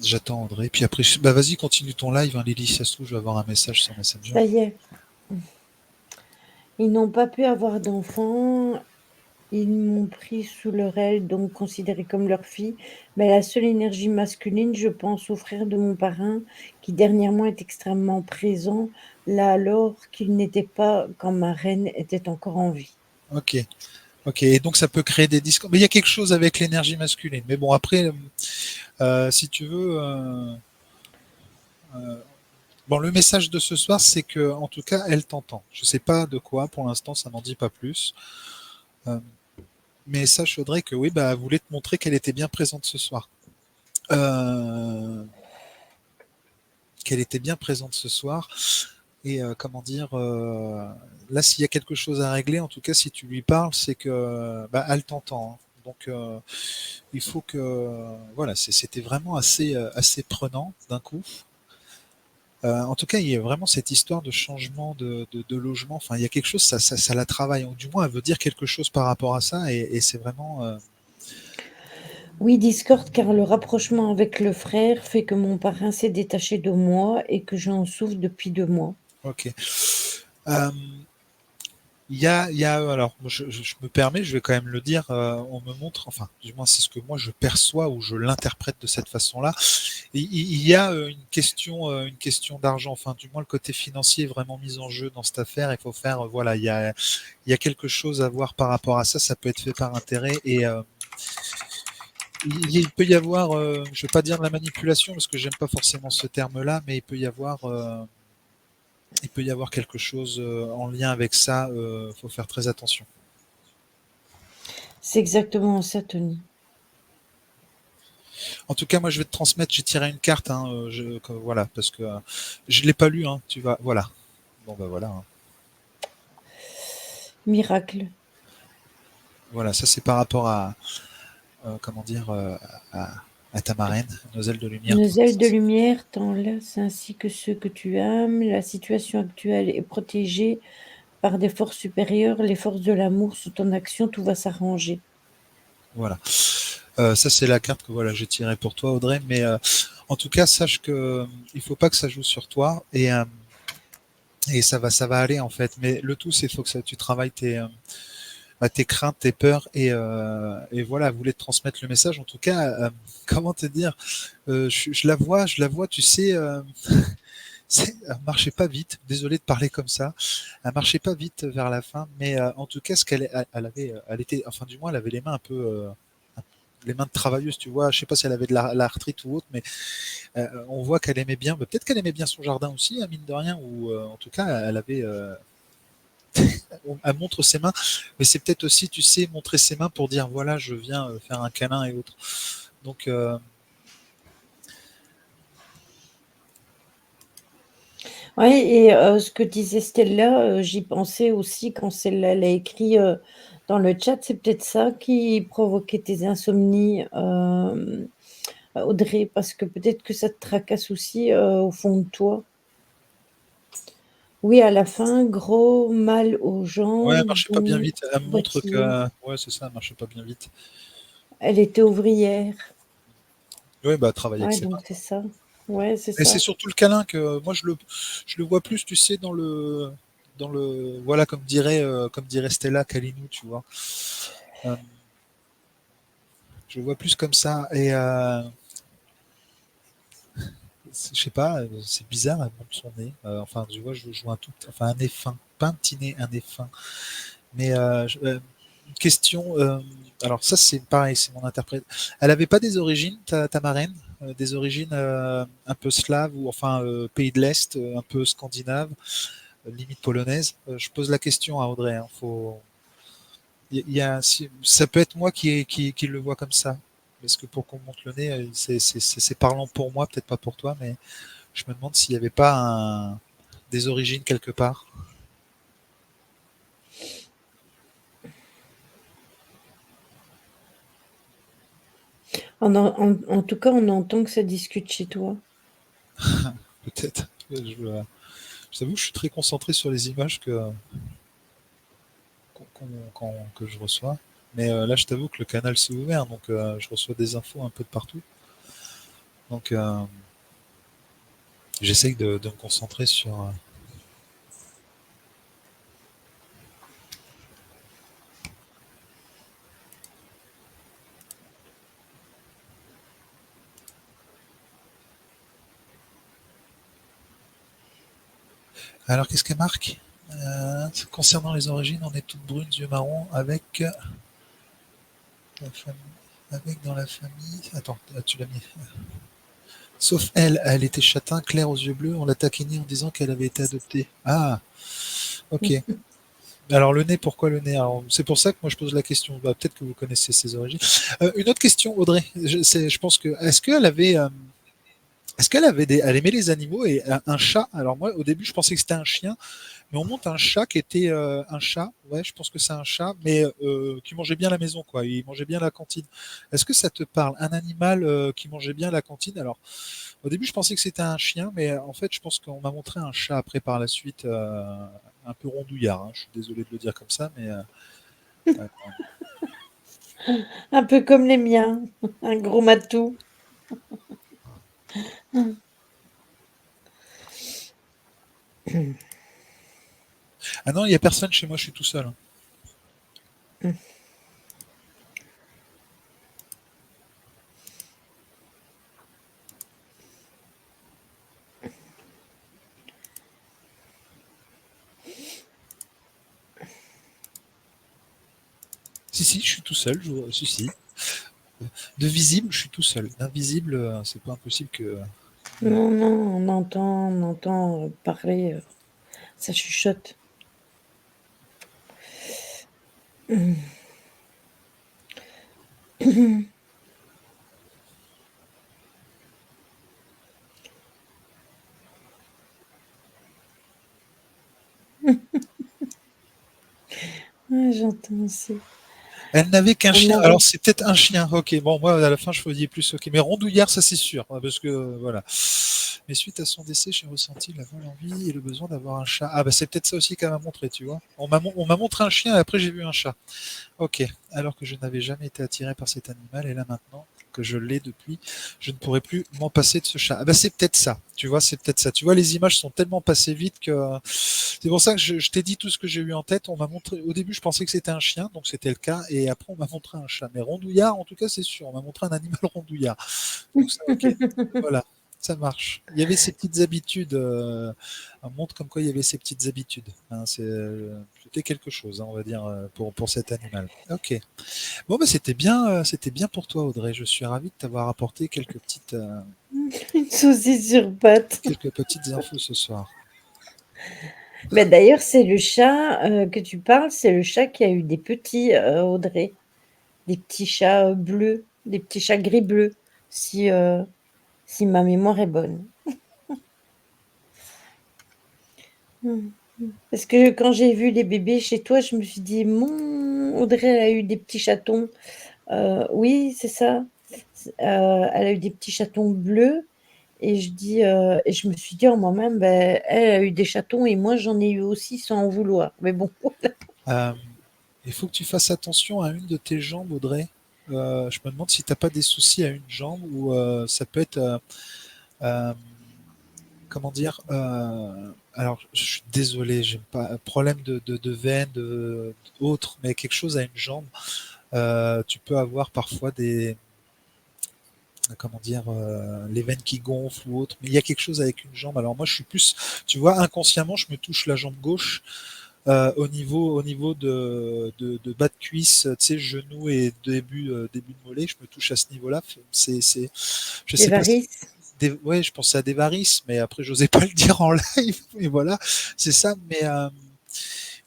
J'attends André. Puis après, bah vas-y, continue ton live, hein, Lily. Si ça se trouve, je vais avoir un message sur Messenger. Ça y est. Ils n'ont pas pu avoir d'enfants. Ils m'ont pris sous leur aile, donc considérée comme leur fille. Mais la seule énergie masculine, je pense au frère de mon parrain, qui dernièrement est extrêmement présent, là alors qu'il n'était pas quand ma reine était encore en vie. Ok. Ok. Et donc, ça peut créer des discours. Mais il y a quelque chose avec l'énergie masculine. Mais bon, après, si tu veux, euh, bon, le message de ce soir, c'est que, en tout cas, elle t'entend. Je sais pas de quoi. Pour l'instant, ça n'en dit pas plus. Euh, mais sache, Audrey, que oui, bah, elle voulait te montrer qu'elle était bien présente ce soir. Euh, Qu'elle était bien présente ce soir. Et comment dire, là, s'il y a quelque chose à régler, en tout cas, si tu lui parles, c'est que bah, elle t'entend. Hein. Donc, il faut que, voilà, c'était vraiment assez prenant d'un coup. En tout cas, il y a vraiment cette histoire de changement de logement. Enfin, il y a quelque chose, ça la travaille. Ou du moins, elle veut dire quelque chose par rapport à ça, et c'est vraiment Oui, Discord, car le rapprochement avec le frère fait que mon parrain s'est détaché de moi et que j'en souffre depuis 2 mois. ok. Euh, alors, je me permets, je vais quand même le dire, on me montre, enfin, du moins c'est ce que moi je perçois ou je l'interprète de cette façon-là. Il y a une question d'argent, enfin, du moins le côté financier est vraiment mis en jeu dans cette affaire. Il faut faire, voilà, il y a quelque chose à voir par rapport à ça. Ça peut être fait par intérêt et il peut y avoir, je ne vais pas dire de la manipulation parce que j'aime pas forcément ce terme-là, mais il peut y avoir quelque chose en lien avec ça. Faut faire très attention. C'est exactement ça, Tony. En tout cas, moi, je vais te transmettre. J'ai tiré une carte, hein, voilà, parce que je l'ai pas lu. Hein, tu vas, voilà. Bon, bah voilà. Hein. Miracle. Voilà, ça c'est par rapport à, comment dire, à, à ta marraine, nos ailes de lumière. Nos ailes de lumière t'enlacent ainsi que ceux que tu aimes. La situation actuelle est protégée par des forces supérieures. Les forces de l'amour sont en action. Tout va s'arranger. Voilà. Ça c'est la carte que voilà j'ai tirée pour toi, Audrey. Mais en tout cas, sache que il faut pas que ça joue sur toi et ça va aller en fait. Mais le tout, c'est faut que tu travailles tes craintes, tes peurs et voilà, voulez te transmettre le message. En tout cas, comment te dire, je la vois, tu sais. Elle marchait pas vite. Désolé de parler comme ça. Elle marchait pas vite vers la fin, mais en tout cas, ce elle avait, elle était, enfin du moins, elle avait les mains un peu, les mains de travailleuse, tu vois. Je sais pas si elle avait de l'arthrite ou autre, mais on voit qu'elle aimait bien. Peut-être qu'elle aimait bien son jardin aussi, hein, mine de rien, ou en tout cas, elle avait. Elle montre ses mains, mais c'est peut-être aussi, tu sais, montrer ses mains pour dire voilà, je viens faire un câlin et autres. Donc Ouais et ce que disait Stella, j'y pensais aussi quand celle-là elle a écrit, dans le chat, c'est peut-être ça qui provoquait tes insomnies, Audrey, parce que peut-être que ça te tracasse aussi, au fond de toi. Oui, à la fin, gros mal aux Ouais, elle jambes, marchait pas bien boum, vite. Elle me montre boitiller. que ouais, c'est ça, elle marchait pas bien vite. Elle était ouvrière. Ouais, bah, elle travaille avec Ouais, ses donc mains. c'est ça. Ouais, c'est Mais c'est ça. surtout le câlin que moi je le vois plus, tu sais, dans le voilà comme dirait Stella Kalinou, tu vois. Euh, je le vois plus comme ça et je sais pas, c'est bizarre, elle monte son nez. Enfin, tu vois, je vois un tout, enfin un nez fin, pas un petit nez, un nez fin. Mais une question. Alors ça c'est pareil, c'est mon interprète. Elle avait pas des origines, ta marraine, des origines un peu slaves ou enfin pays de l'Est, un peu scandinave, limite polonaise. Je pose la question à Audrey. Hein, faut, il y a, ça peut être moi qui le vois comme ça. Parce que pour qu'on monte le nez, c'est parlant pour moi, peut-être pas pour toi, mais je me demande s'il n'y avait pas des origines quelque part. En tout cas, on entend que ça discute chez toi. Peut-être. Je t'avoue que je suis très concentré sur les images que je reçois. Mais là, je t'avoue que le canal s'est ouvert, donc je reçois des infos un peu de partout. Donc j'essaye de me concentrer sur. Alors, qu'est-ce qu'elle marque concernant les origines, on est toutes brunes, yeux marrons, la famille, avec dans la famille. Attends, tu l'as mis. Sauf elle, elle était châtain, claire aux yeux bleus. On l'a taquinée en disant qu'elle avait été adoptée. Ah, ok. Alors le nez, pourquoi le nez? C'est pour ça que moi je pose la question. Bah, peut-être que vous connaissez ses origines. Une autre question, Audrey. Je pense que est-ce qu'elle avait elle aimait les animaux et un chat? Alors moi au début je pensais que c'était un chien, mais on monte un chat qui était un chat. Ouais, je pense que c'est un chat, mais qui mangeait bien la maison, quoi. Il mangeait bien la cantine. Est-ce que ça te parle? Un animal qui mangeait bien la cantine? Alors au début je pensais que c'était un chien, mais en fait je pense qu'on m'a montré un chat après par la suite. Un peu rondouillard, hein. Je suis désolé de le dire comme ça, mais euh, Un peu comme les miens, un gros matou. ah non, il n'y a personne chez moi, je suis tout seul. Hein. Si, si, je suis tout seul. Si, si. De visible, je suis tout seul. D'invisible, c'est pas impossible que. Non, non, on entend, parler, ça chuchote. Ouais, j'entends aussi. Elle n'avait qu'un On chien. a Alors, c'est peut-être un chien. Ok, bon, moi, à la fin, je voyais plus. Ok, mais rondouillard, ça, c'est sûr. Parce que, voilà. Mais suite à son décès, j'ai ressenti la folle envie et le besoin d'avoir un chat. Ah, bah, c'est peut-être ça aussi qu'elle m'a montré, tu vois. On m'a montré un chien et après, j'ai vu un chat. Ok, alors que je n'avais jamais été attiré par cet animal, et là maintenant que je l'ai depuis, je ne pourrais plus m'en passer de ce chat. Ah bah c'est peut-être ça, tu vois, c'est peut-être ça. Tu vois, les images sont tellement passées vite que c'est pour ça que je t'ai dit tout ce que j'ai eu en tête. On m'a montré, au début, je pensais que c'était un chien, donc c'était le cas, et après on m'a montré un chat. Mais rondouillard, en tout cas, c'est sûr, on m'a montré un animal rondouillard. Donc ça, ok, voilà. Ça marche. Il y avait ces petites habitudes. On montre comme quoi il y avait ces petites habitudes. Hein, c'était quelque chose, hein, on va dire, pour cet animal. Ok. Bon, bah, c'était bien pour toi, Audrey. Je suis ravi de t'avoir apporté une saucisse sur pattes. quelques petites infos ce soir. Bah, d'ailleurs, c'est le chat, que tu parles, c'est le chat qui a eu des petits, Audrey. Des petits chats, bleus, des petits chats gris-bleu, si ma mémoire est bonne. Mmh. Parce que quand j'ai vu les bébés chez toi, je me suis dit: «Mon Audrey, elle a eu des petits chatons». Oui, c'est ça. Elle a eu des petits chatons bleus et et je me suis dit en moi-même: «Beh, elle a eu des chatons et moi j'en ai eu aussi sans en vouloir». Mais bon, Euh, il faut que tu fasses attention à une de tes jambes, Audrey. Je me demande si t'as pas des soucis à une jambe ou ça peut être euh, comment dire alors je suis désolé, j'aime pas problème de veine, autre, mais quelque chose à une jambe. Tu peux avoir parfois des comment dire les veines qui gonflent ou autre, mais il y a quelque chose avec une jambe. Alors moi je suis plus, tu vois, inconsciemment je me touche la jambe gauche au niveau de bas de cuisse, tu sais, genou et début de mollet, je me touche à ce niveau-là. Je des sais pas si varices. ouais, je pensais à des varices, mais après, j'osais pas le dire en live. Et voilà, c'est ça. Mais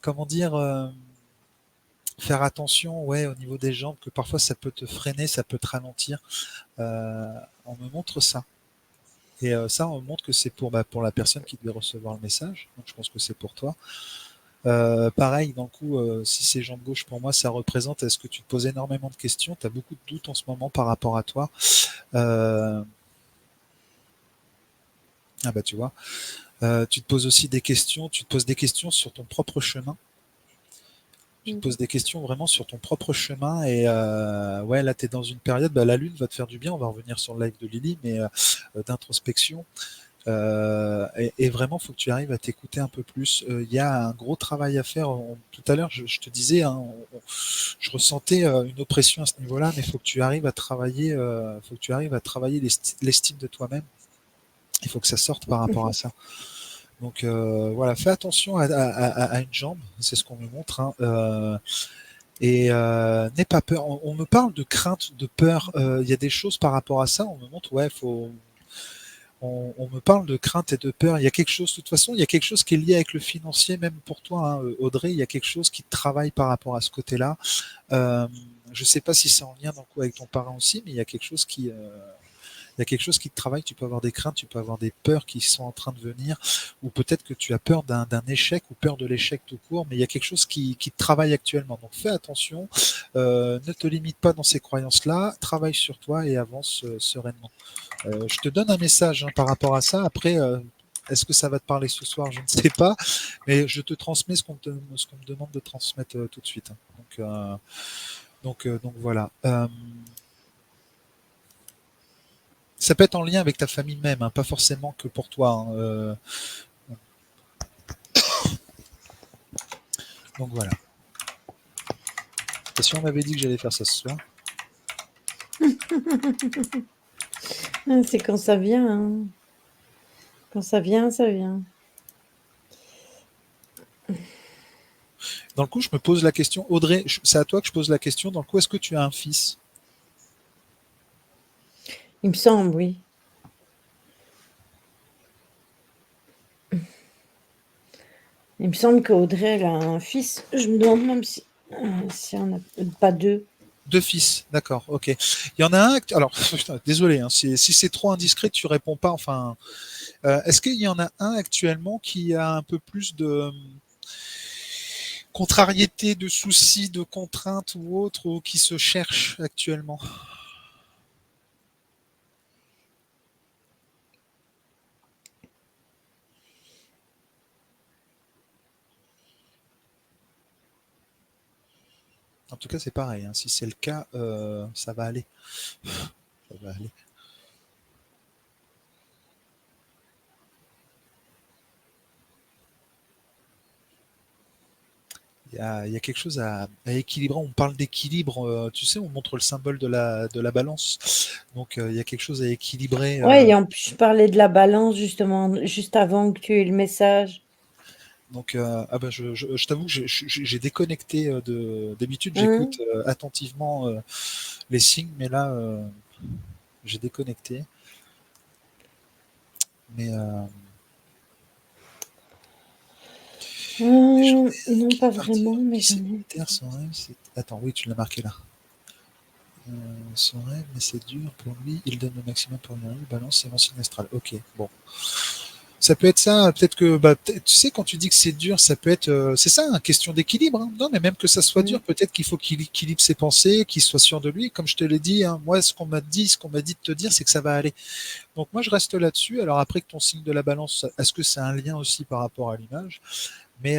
comment dire, faire attention, ouais, au niveau des jambes, que parfois ça peut te freiner, ça peut te ralentir. On me montre ça. Et ça, on me montre que c'est pour la personne qui devait recevoir le message. Donc, je pense que c'est pour toi. Pareil, d'un coup, si c'est jambe gauche pour moi, ça représente, est-ce que tu te poses énormément de questions? Tu as beaucoup de doutes en ce moment par rapport à toi. Euh, ah bah tu vois. Tu te poses aussi des questions, tu te poses des questions sur ton propre chemin. Tu te Mmh. poses des questions vraiment sur ton propre chemin et ouais, là tu es dans une période, bah, la lune va te faire du bien, on va revenir sur le live de Lily, mais d'introspection. Et vraiment, il faut que tu arrives à t'écouter un peu plus. Il y a un gros travail à faire. Tout à l'heure, je te disais, hein, je ressentais une oppression à ce niveau-là, mais il faut que tu arrives à travailler, faut que tu arrives à travailler l'estime de toi-même. Il faut que ça sorte par rapport à ça. Donc voilà, fais attention à une jambe, c'est ce qu'on me montre. Hein. Et n'aie pas peur. On me parle de crainte, de peur. Il y a des choses par rapport à ça. On me montre, ouais, on me parle de crainte et de peur. Il y a quelque chose, de toute façon, il y a quelque chose qui est lié avec le financier, même pour toi, hein, Audrey. Il y a quelque chose qui travaille par rapport à ce côté-là. Euh, je ne sais pas si c'est en lien donc, avec ton parent aussi, mais il y a quelque chose qui te travaille, tu peux avoir des craintes, tu peux avoir des peurs qui sont en train de venir, ou peut-être que tu as peur d'un échec ou peur de l'échec tout court, mais il y a quelque chose qui te travaille actuellement. Donc fais attention, ne te limite pas dans ces croyances-là, travaille sur toi et avance sereinement. Je te donne un message hein, par rapport à ça. Après, est-ce que ça va te parler ce soir? Je ne sais pas, mais je te transmets ce qu'on me demande de transmettre tout de suite. Hein. Donc voilà. Ça peut être en lien avec ta famille même, hein, pas forcément que pour toi. Hein, donc voilà. Et si on m'avait dit que j'allais faire ça ce soir, Ah, c'est quand ça vient, hein. Quand ça vient, ça vient. dans le coup, je me pose la question, Audrey, c'est à toi que je pose la question. Dans le coup, est-ce que tu as un fils? Il me semble, oui. Il me semble qu'Audrey, elle a un fils. Je me demande même si on a pas 2. Deux fils, d'accord, ok. Il y en a un. Alors, putain, désolé, hein, si c'est trop indiscret, tu réponds pas. Enfin, est-ce qu'il y en a un actuellement qui a un peu plus de contrariété, de soucis, de contraintes ou autre, ou qui se cherche actuellement? En tout cas, c'est pareil. Hein. Si c'est le cas, ça va aller. Ça va aller. Il y a quelque chose à équilibrer. On parle d'équilibre. Tu sais, on montre le symbole de la balance. Donc, il y a quelque chose à équilibrer. Ouais, et en plus, je parlais de la balance justement, juste avant que tu aies le message. Donc, ah bah, je t'avoue que j'ai déconnecté d'habitude, Hein? j'écoute attentivement les signes, mais là, j'ai déconnecté. Mais les journées Non, qui pas partent vraiment, mais remplissent j'en ses ai. militaires, son rêve, c'est. Attends, oui, tu l'as marqué là. Son rêve, mais c'est dur pour lui. Il donne le maximum pour y arriver. Balance, c'est l'ancien astral. Ok, bon. Ça peut être ça, peut-être que, bah, tu sais, quand tu dis que c'est dur, ça peut être, c'est ça, une question d'équilibre. Hein. Non, mais même que ça soit dur, Mmh. peut-être qu'il faut qu'il équilibre ses pensées, qu'il soit sûr de lui. Comme je te l'ai dit, hein, moi, ce qu'on m'a dit de te dire, c'est que ça va aller. Donc moi, je reste là-dessus. Alors après que ton signe de la balance, est-ce que c'est un lien aussi par rapport à l'image? Mais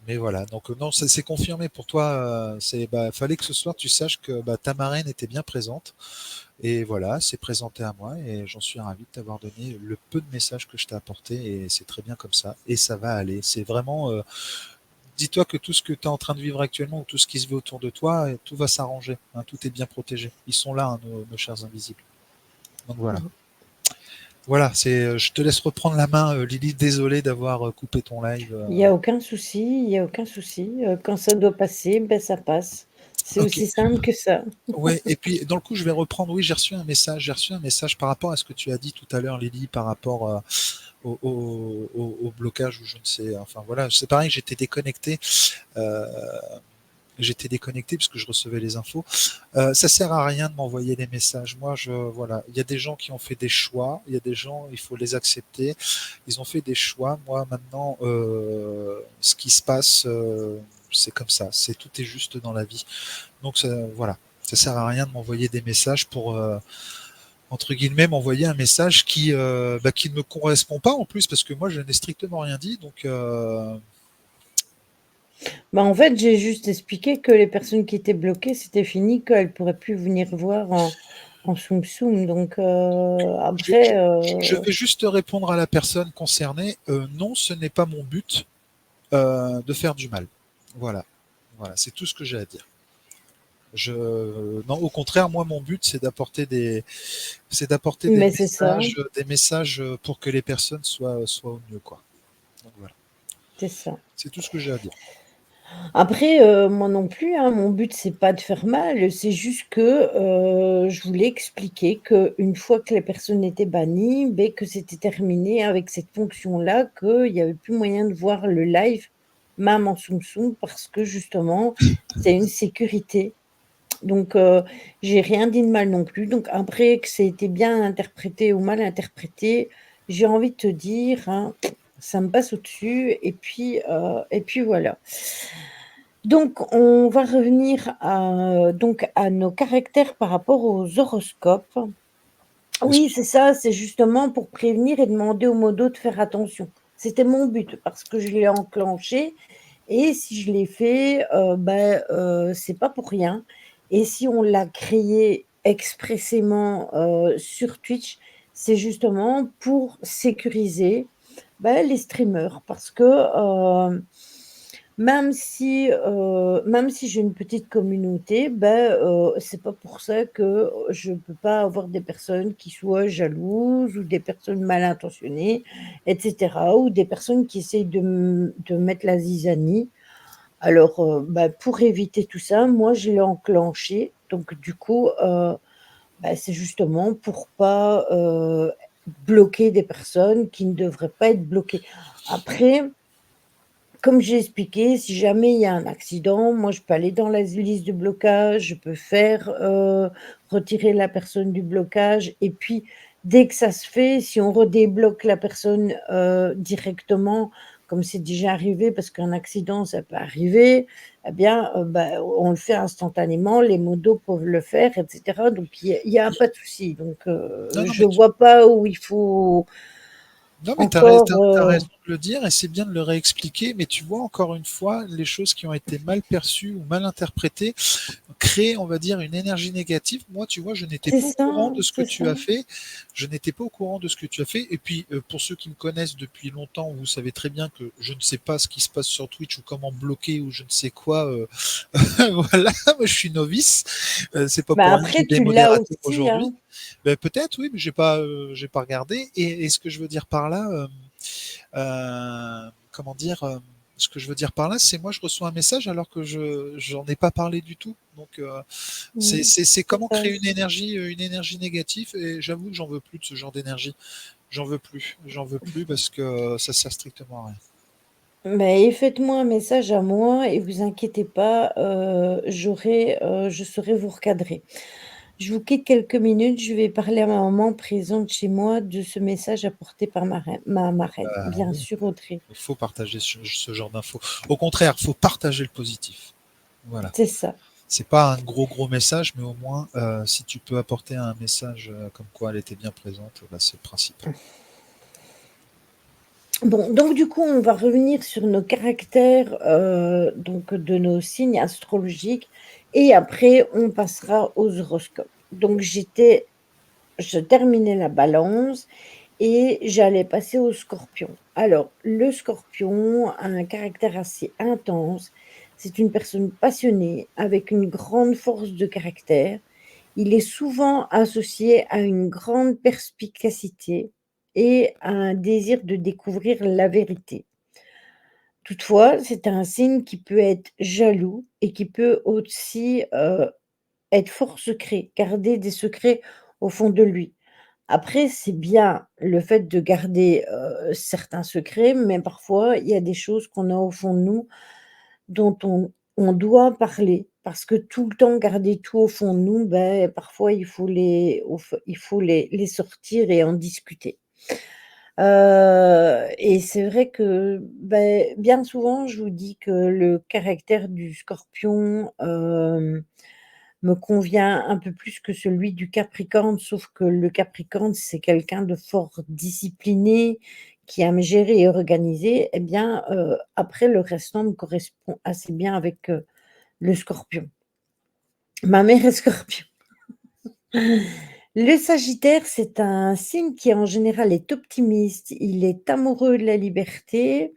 mais voilà. Donc non, c'est confirmé pour toi. C'est bah, fallait que ce soir tu saches que bah, ta marraine était bien présente. Et voilà, c'est présenté à moi et j'en suis ravi de t'avoir donné le peu de messages que je t'ai apporté et c'est très bien comme ça et ça va aller. C'est vraiment, dis-toi que tout ce que tu es en train de vivre actuellement ou tout ce qui se vit autour de toi, tout va s'arranger. Hein, tout est bien protégé. Ils sont là, hein, nos chers invisibles. Donc voilà. Mmh. Voilà, je te laisse reprendre la main, Lily. Désolé d'avoir coupé ton live. Il y a aucun souci, il y a aucun souci, quand ça doit passer, ben ça passe. C'est Ok. aussi simple que ça. Ouais, et puis dans le coup, je vais reprendre. Oui, j'ai reçu un message par rapport à ce que tu as dit tout à l'heure, Lily, par rapport au blocage ou je ne sais. Enfin voilà, c'est pareil, euh, j'étais déconnecté parce que je recevais les infos. Ça sert à rien de m'envoyer des messages. Moi, voilà, il y a des gens qui ont fait des choix, il y a des gens, il faut les accepter. Ils ont fait des choix. Moi, maintenant, ce qui se passe, c'est comme ça. C'est tout est juste dans la vie. Donc voilà, ça sert à rien de m'envoyer des messages pour entre guillemets m'envoyer un message qui ne me correspond pas en plus parce que moi je n'ai strictement rien dit. Donc Bah, en fait, j'ai juste expliqué que les personnes qui étaient bloquées, c'était fini, qu'elles pourraient plus venir voir en Soum Soum. Donc je, après, je vais juste répondre à la personne concernée. Non, ce n'est pas mon but de faire du mal. Voilà, voilà, c'est tout ce que j'ai à dire. Non, au contraire, moi, mon but, c'est d'apporter mais c'est ça, des messages pour que les personnes soient au mieux, quoi. Donc voilà, c'est ça. c'est tout ce que j'ai à dire. Après, moi non plus, hein, mon but c'est pas de faire mal, c'est juste que, je voulais expliquer qu'une fois que les personnes étaient bannies, beh, que c'était terminé avec cette fonction-là, qu'il y avait plus moyen de voir le live, même en Soum Soum parce que justement, c'est une sécurité. Donc j'ai rien dit de mal non plus. Donc après que ça ait été bien interprété ou mal interprété, j'ai envie de te dire, hein, ça me passe au-dessus et puis voilà. Donc on va revenir à nos caractères par rapport aux horoscopes. Oui, Excuse. c'est ça, c'est justement pour prévenir et demander au modo de faire attention. C'était mon but parce que je l'ai enclenché et si je l'ai fait, c'est pas pour rien et si on l'a créé expressément, sur Twitch, c'est justement pour sécuriser, les streamers parce que, même si j'ai une petite communauté, c'est pas pour ça que je peux pas avoir des personnes qui soient jalouses ou des personnes mal intentionnées et cetera ou des personnes qui essayent de mettre la zizanie. Alors, pour éviter tout ça, moi, je l'ai enclenché donc du coup, c'est justement pour pas, bloquer des personnes qui ne devraient pas être bloquées. Après comme j'ai expliqué, si jamais il y a un accident, moi je peux aller dans la liste de blocage, je peux faire, retirer la personne du blocage et puis dès que ça se fait, si on redébloque la personne, directement, comme c'est déjà arrivé parce qu'un accident ça peut arriver, eh bien, on le fait instantanément, les modos peuvent le faire et cetera donc il y a pas de souci donc Non, non, je mais vois pas où il faut non, mais encore, t'as raison de le dire et c'est bien de le réexpliquer. Mais tu vois, encore une fois, les choses qui ont été mal perçues ou mal interprétées créent, on va dire, une énergie négative. Moi, tu vois, je n'étais c'est pas au ça, courant de ce que c'est ça. tu as fait. Je n'étais pas au courant de ce que tu as fait. Et puis, pour ceux qui me connaissent depuis longtemps, vous savez très bien que je ne sais pas ce qui se passe sur Twitch ou comment bloquer ou je ne sais quoi. Voilà, moi, je suis novice. C'est pas Bah, pour rien qu'il après y a des tu l'as modérateurs aussi, aujourd'hui. hein. Ben, peut-être, oui, mais j'ai pas regardé. Et ce que je veux dire par là, comment dire, ce que je veux dire par là, c'est moi je reçois un message alors que je j'en ai pas parlé du tout. Donc Mmh. c'est C'est comment ça. créer une énergie négative et j'avoue que j'en veux plus de ce genre d'énergie. J'en veux plus parce que ça sert strictement à rien. Mais faites-moi un message à moi et vous inquiétez pas, je saurai vous recadrer. Je vous quitte quelques minutes, je vais parler à ma maman présente chez moi de ce message apporté par ma marraine. Bien Oui, sûr, Audrey, il faut partager ce genre d'infos. Au contraire, il faut partager le positif. Voilà. c'est ça. C'est pas un gros message, mais au moins, si tu peux apporter un message comme quoi elle était bien présente, bah, c'est le principe. Bon, donc du coup, on va revenir sur nos caractères, donc de nos signes astrologiques et après on passera aux horoscopes. Donc je terminais la Balance et j'allais passer au Scorpion. Alors, le Scorpion a un caractère assez intense. C'est une personne passionnée avec une grande force de caractère. Il est souvent associé à une grande perspicacité et à un désir de découvrir la vérité. Toutefois, c'est un signe qui peut être jaloux et qui peut aussi, être fort secret, garder des secrets au fond de lui. Après, c'est bien le fait de garder, certains secrets, mais parfois, il y a des choses qu'on a au fond de nous dont on doit parler. Parce que tout le temps garder tout au fond de nous, ben parfois il faut les sortir et en discuter. Et c'est vrai que, beh, bien souvent, je vous dis que le caractère du Scorpion, me convient un peu plus que celui du Capricorne, sauf que le Capricorne, c'est quelqu'un de fort discipliné, qui aime gérer et organiser. Eh bien, après le restant me correspond assez bien avec, le Scorpion. Ma mère est Scorpion. Le Sagittaire, c'est un signe qui en général est optimiste, il est amoureux de la liberté,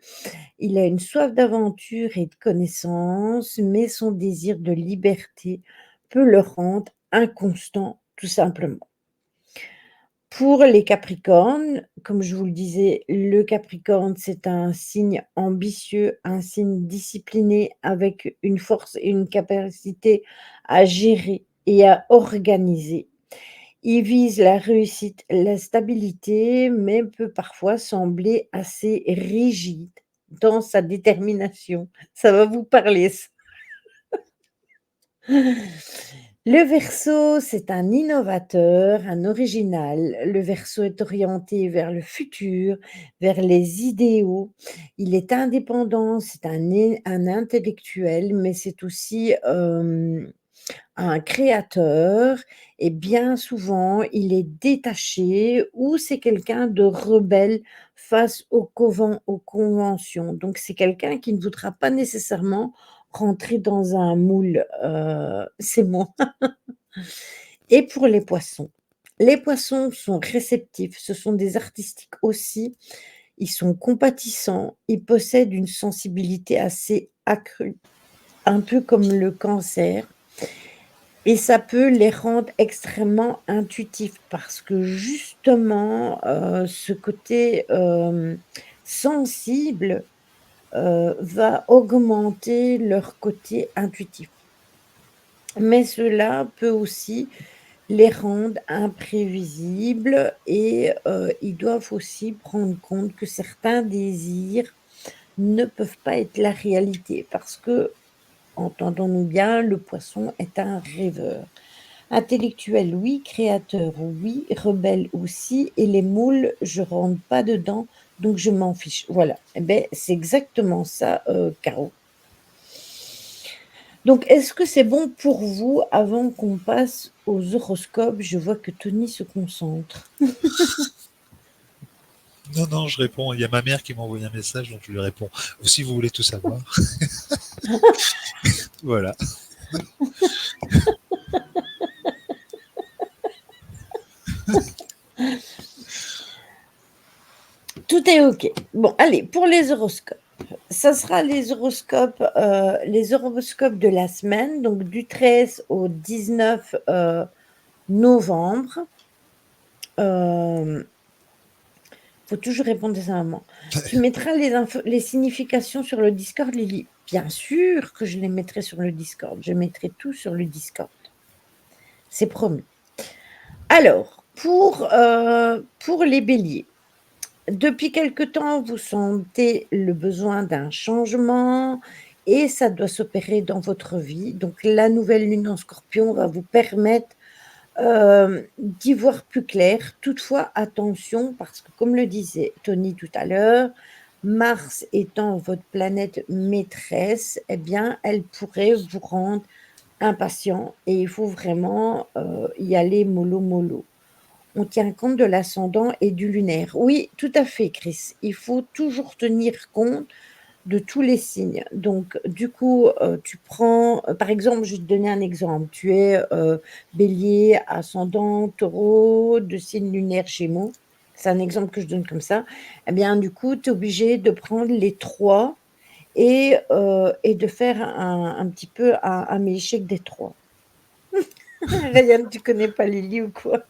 il a une soif d'aventure et de connaissance, mais son désir de liberté peut le rendre inconstant, tout simplement. Pour les Capricornes, comme je vous le disais, le Capricorne, c'est un signe ambitieux, un signe discipliné avec une force et une capacité à gérer et à organiser. Il vise la réussite, la stabilité, mais peut parfois sembler assez rigide dans sa détermination. Ça va vous parler ça. Le Verseau, c'est un innovateur, un original. Le Verseau est orienté vers le futur, vers les idéaux. Il est indépendant, c'est un intellectuel, mais c'est aussi, un créateur et bien souvent, il est détaché ou c'est quelqu'un de rebelle face aux conventions. Donc c'est quelqu'un qui ne voudra pas nécessairement rentrer dans un moule, c'est moi. Et pour les poissons sont réceptifs, ce sont des artistiques aussi, ils sont compatissants, ils possèdent une sensibilité assez accrue, un peu comme le Cancer. Et ça peut les rendre extrêmement intuitifs parce que justement, ce côté, sensible, va augmenter leur côté intuitif. Mais cela peut aussi les rendre imprévisibles et ils doivent aussi prendre compte que certains désirs ne peuvent pas être la réalité parce que, entendons-nous bien, le poisson est un rêveur. Intellectuel, oui, créateur, oui, rebelle aussi et les moules, je rentre pas dedans, donc je m'en fiche. Voilà, et beh, c'est exactement ça, Caro. Donc est-ce que c'est bon pour vous avant qu'on passe aux horoscopes? Je vois que Tony se concentre. Non, je réponds. Il y a ma mère qui m'a envoyé un message, donc je lui réponds. Ou si vous voulez tout savoir. Voilà. Tout est OK. Bon, allez, pour les horoscopes. Ça sera les horoscopes de la semaine, donc du 13 au 19, novembre. Faut toujours répondre à sa maman. Tu mettras les significations sur le Discord, Lily? Bien sûr que je les mettrai sur le Discord. Je mettrai tout sur le Discord. C'est promis. Alors, pour les béliers, depuis quelque temps, vous sentez le besoin d'un changement et ça doit s'opérer dans votre vie. Donc la nouvelle lune en Scorpion va vous permettre d'y voir plus clair. Toutefois, attention, parce que comme le disait Tony tout à l'heure, Mars étant votre planète maîtresse, eh bien, elle pourrait vous rendre impatient et il faut vraiment y aller mollo mollo. On tient compte de l'ascendant et du lunaire. Oui, tout à fait, Chris. Il faut toujours tenir compte de tous les signes. Donc, du coup, tu prends, par exemple, je vais te donner un exemple. Tu es bélier, ascendant, taureau, de signe lunaire, gémeaux. C'est un exemple que je donne comme ça. Eh bien, du coup, tu es obligé de prendre les trois et de faire un petit peu un milkshake des trois. Ryan, tu connais pas Lily ou quoi?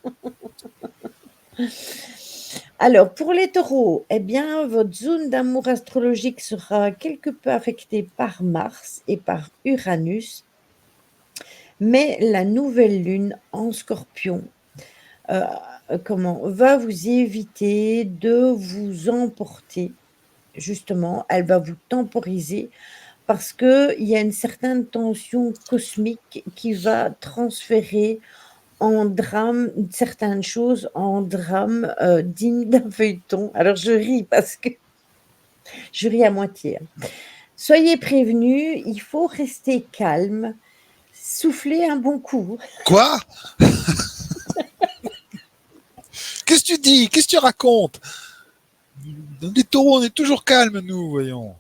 Alors, pour les taureaux, eh bien, votre zone d'amour astrologique sera quelque peu affectée par Mars et par Uranus, mais la nouvelle lune en scorpion euh, va vous éviter de vous emporter. Justement, elle va vous temporiser parce qu'il y a une certaine tension cosmique qui va transférer en drame certaines choses en drame digne d'un feuilleton. Alors je ris parce que je ris à moitié, hein. Soyez prévenus, il faut rester calme, souffler un bon coup. Quoi? Qu'est-ce que tu dis? Qu'est-ce que tu racontes? Dans les taureaux, on est toujours calme, nous, voyons.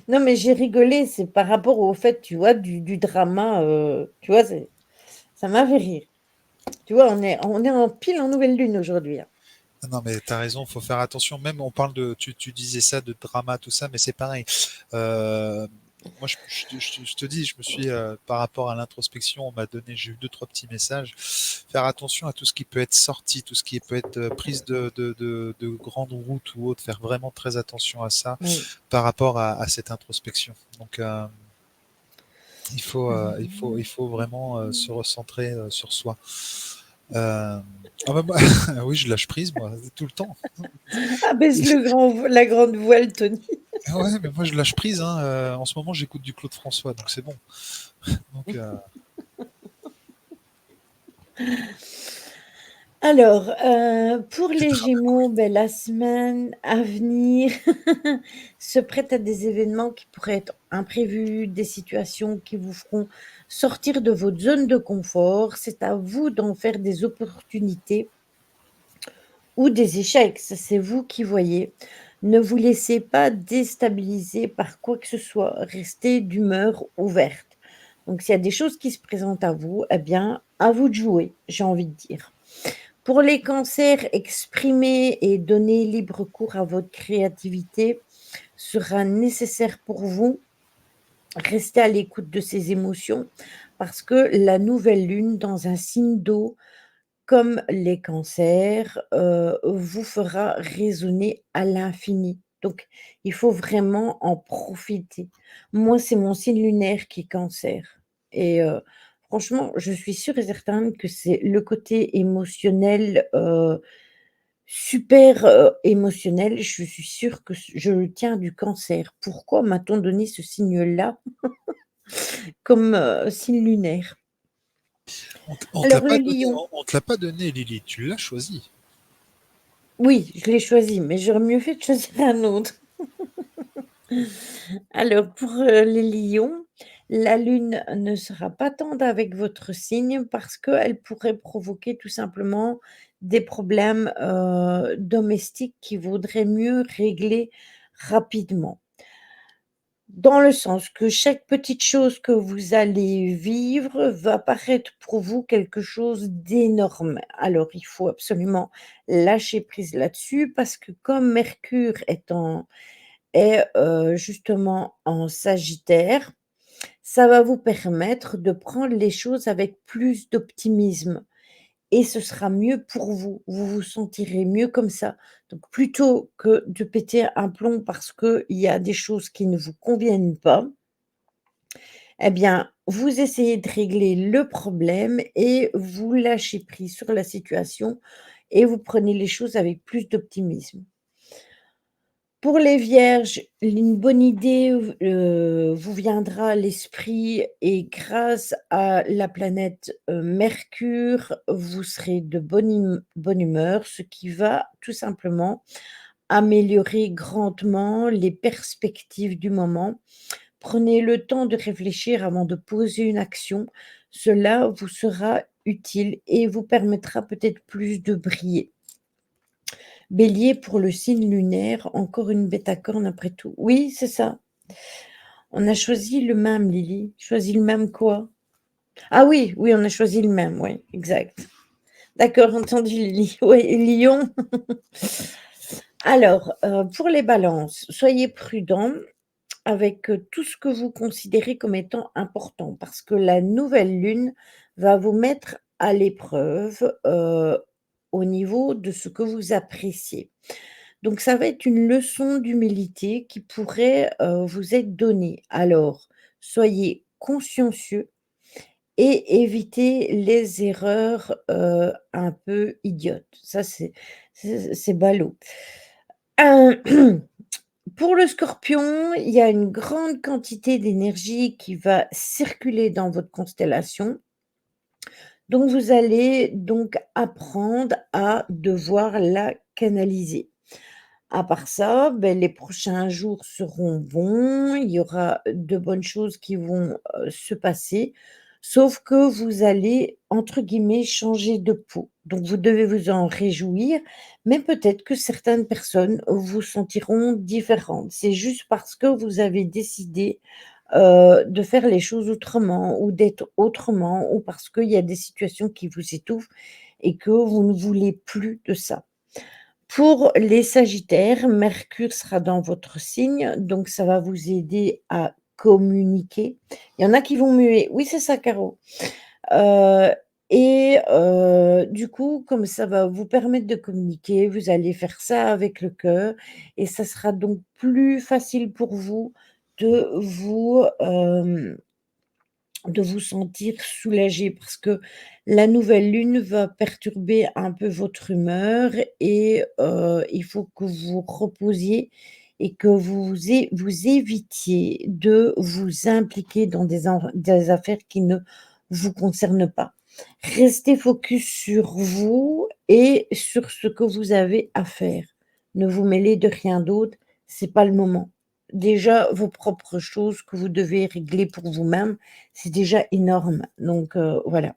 Non, mais j'ai rigolé, c'est par rapport au fait, tu vois, du drama, tu vois, ça m'a fait rire. Tu vois, on est en pile en nouvelle lune aujourd'hui, hein. Non, mais t'as raison, faut faire attention. Même, on parle de, tu disais ça, de drama, tout ça, mais c'est pareil. Euh, moi, je te dis, je me suis, par rapport à l'introspection, on m'a donné, j'ai eu deux, trois petits messages. Faire attention à tout ce qui peut être sorti, tout ce qui peut être prise de grandes routes ou autre. Faire vraiment très attention à ça Oui. par rapport à cette introspection. Donc, il faut vraiment se recentrer sur soi. Ah bah, oui, je lâche prise, moi, tout le temps. Abaisse la grande voile, Tony. Ah ouais, mais moi je lâche prise. Hein. En ce moment, j'écoute du Claude François, donc c'est bon. Donc, Alors, pour c'est les très- Gémeaux, ben, la semaine à venir se prête à des événements qui pourraient être imprévus, des situations qui vous feront sortir de votre zone de confort. C'est à vous d'en faire des opportunités ou des échecs. Ça, c'est vous qui voyez. Ne vous laissez pas déstabiliser par quoi que ce soit. Restez d'humeur ouverte. Donc, s'il y a des choses qui se présentent à vous, eh bien, à vous de jouer, j'ai envie de dire. Pour les cancers, exprimer et donner libre cours à votre créativité sera nécessaire pour vous. Restez à l'écoute de ces émotions parce que la nouvelle lune dans un signe d'eau, comme les cancers, vous fera résonner à l'infini. Donc, il faut vraiment en profiter. Moi, c'est mon signe lunaire qui est cancer et franchement, je suis sûre et certaine que c'est le côté émotionnel, super, émotionnel. Je suis sûre que je tiens du cancer. Pourquoi m'a-t-on donné ce signe-là comme, signe lunaire? on te l'a Alors pas le donné, lion, on te l'a pas donné, Lily. Tu l'as choisi. oui, je l'ai choisi, mais j'aurais mieux fait de choisir un autre. Alors pour, les lions, la lune ne sera pas tendre avec votre signe parce qu'elle pourrait provoquer tout simplement des problèmes, domestiques qu'il vaudrait mieux régler rapidement. Dans le sens que chaque petite chose que vous allez vivre va paraître pour vous quelque chose d'énorme. Alors il faut absolument lâcher prise là-dessus parce que comme Mercure est justement en Sagittaire, ça va vous permettre de prendre les choses avec plus d'optimisme et ce sera mieux pour vous. Vous vous sentirez mieux comme ça. Donc plutôt que de péter un plomb parce qu'il y a des choses qui ne vous conviennent pas, eh bien, vous essayez de régler le problème et vous lâchez prise sur la situation et vous prenez les choses avec plus d'optimisme. Pour les vierges, une bonne idée, vous viendra à l'esprit et grâce à la planète, Mercure, vous serez de bonne humeur, ce qui va tout simplement améliorer grandement les perspectives du moment. Prenez le temps de réfléchir avant de poser une action. Cela vous sera utile et vous permettra peut-être plus de briller. Bélier, pour le signe lunaire, encore une bête à cornes après tout. Oui, c'est ça. On a choisi le même, Lily. Choisi le même quoi? Ah oui, oui, on a choisi le même, oui, exact. D'accord, entendu, Lily. Oui, Lion. Alors, pour les balances, soyez prudents avec tout ce que vous considérez comme étant important, parce que la nouvelle lune va vous mettre à l'épreuve au niveau de ce que vous appréciez. Donc ça va être une leçon d'humilité qui pourrait, vous être donnée. Alors, soyez consciencieux et évitez les erreurs, un peu idiotes. Ça, c'est ballot. Pour le Scorpion, il y a une grande quantité d'énergie qui va circuler dans votre constellation. Donc vous allez donc apprendre à devoir la canaliser. À part ça, beh, les prochains jours seront bons, il y aura de bonnes choses qui vont, se passer, sauf que vous allez, entre guillemets, «changer de peau». Donc vous devez vous en réjouir, mais peut-être que certaines personnes vous sentiront différentes. C'est juste parce que vous avez décidé, de faire les choses autrement ou d'être autrement ou parce qu'il y a des situations qui vous étouffent et que vous ne voulez plus de ça. Pour les sagittaires, Mercure sera dans votre signe, donc ça va vous aider à communiquer. Il y en a qui vont muer. Oui, c'est ça, Caro. Heu du coup, comme ça va vous permettre de communiquer, vous allez faire ça avec le cœur et ça sera donc plus facile pour vous de vous sentir soulagé parce que la nouvelle lune va perturber un peu votre humeur et il faut que vous reposiez et que vous évitiez de vous impliquer dans des affaires qui ne vous concernent pas. Restez focus sur vous et sur ce que vous avez à faire. Ne vous mêlez de rien d'autre, c'est pas le moment. Déjà, vos propres choses que vous devez régler pour vous-même, c'est déjà énorme, donc voilà.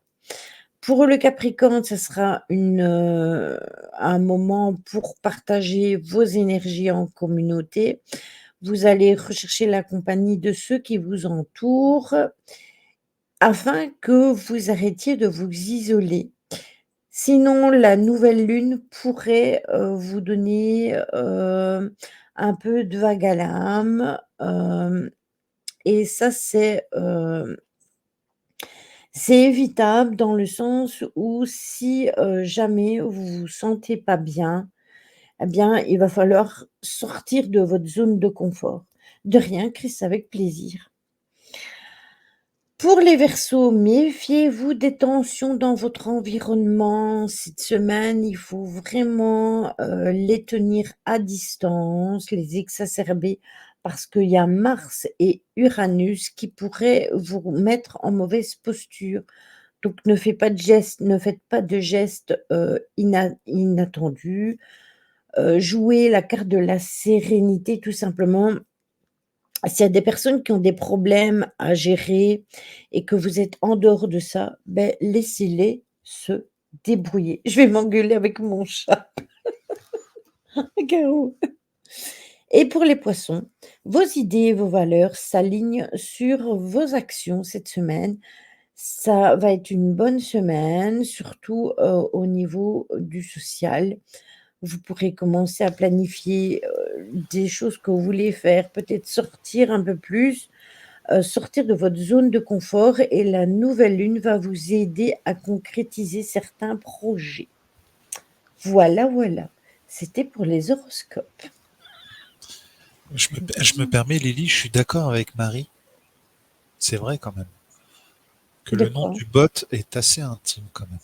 Pour le Capricorne, ce sera un moment pour partager vos énergies en communauté. Vous allez rechercher la compagnie de ceux qui vous entourent, afin que vous arrêtiez de vous isoler. Sinon, la nouvelle lune pourrait, vous donner, un peu de vague à l'âme, et ça, c'est évitable dans le sens où si, jamais vous vous sentez pas bien, eh bien, il va falloir sortir de votre zone de confort. De rien, Chris, avec plaisir. Pour les Verseaux, méfiez-vous des tensions dans votre environnement. Cette semaine, il faut vraiment, les tenir à distance, les exacerber parce qu'il y a Mars et Uranus qui pourraient vous mettre en mauvaise posture. Donc ne faites pas de gestes, inattendus. Jouez la carte de la sérénité tout simplement. S'il y a des personnes qui ont des problèmes à gérer et que vous êtes en dehors de ça, beh, laissez-les se débrouiller. Je vais m'engueuler avec mon chat. Caro. Et pour les poissons, vos idées et vos valeurs s'alignent sur vos actions cette semaine. Ça va être une bonne semaine, surtout, au niveau du social. Vous pourrez commencer à planifier, des choses que vous voulez faire, peut-être sortir un peu plus, sortir de votre zone de confort et la nouvelle lune va vous aider à concrétiser certains projets. Voilà, voilà. C'était pour les horoscopes. Je me permets, Lily, je suis d'accord avec Marie. C'est vrai quand même que De le nom quoi? du bot est assez intime quand même.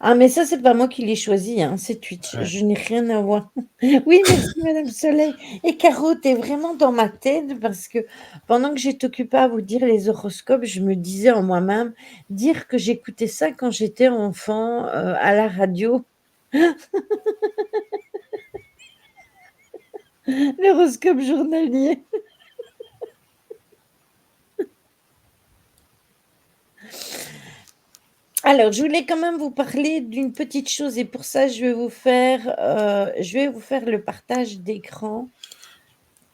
Ah, mais ça, c'est pas moi qui l'ai choisi, hein, c'est Twitch. Ouais. Je n'ai rien à voir. Oui, merci Madame Soleil. Et Caro, tu es vraiment dans ma tête parce que pendant que j'étais occupée à vous dire les horoscopes, je me disais en moi-même, dire que j'écoutais ça quand j'étais enfant à la radio, l'horoscope journalier. Alors, je voulais quand même vous parler d'une petite chose et pour ça, je vais vous faire le partage d'écran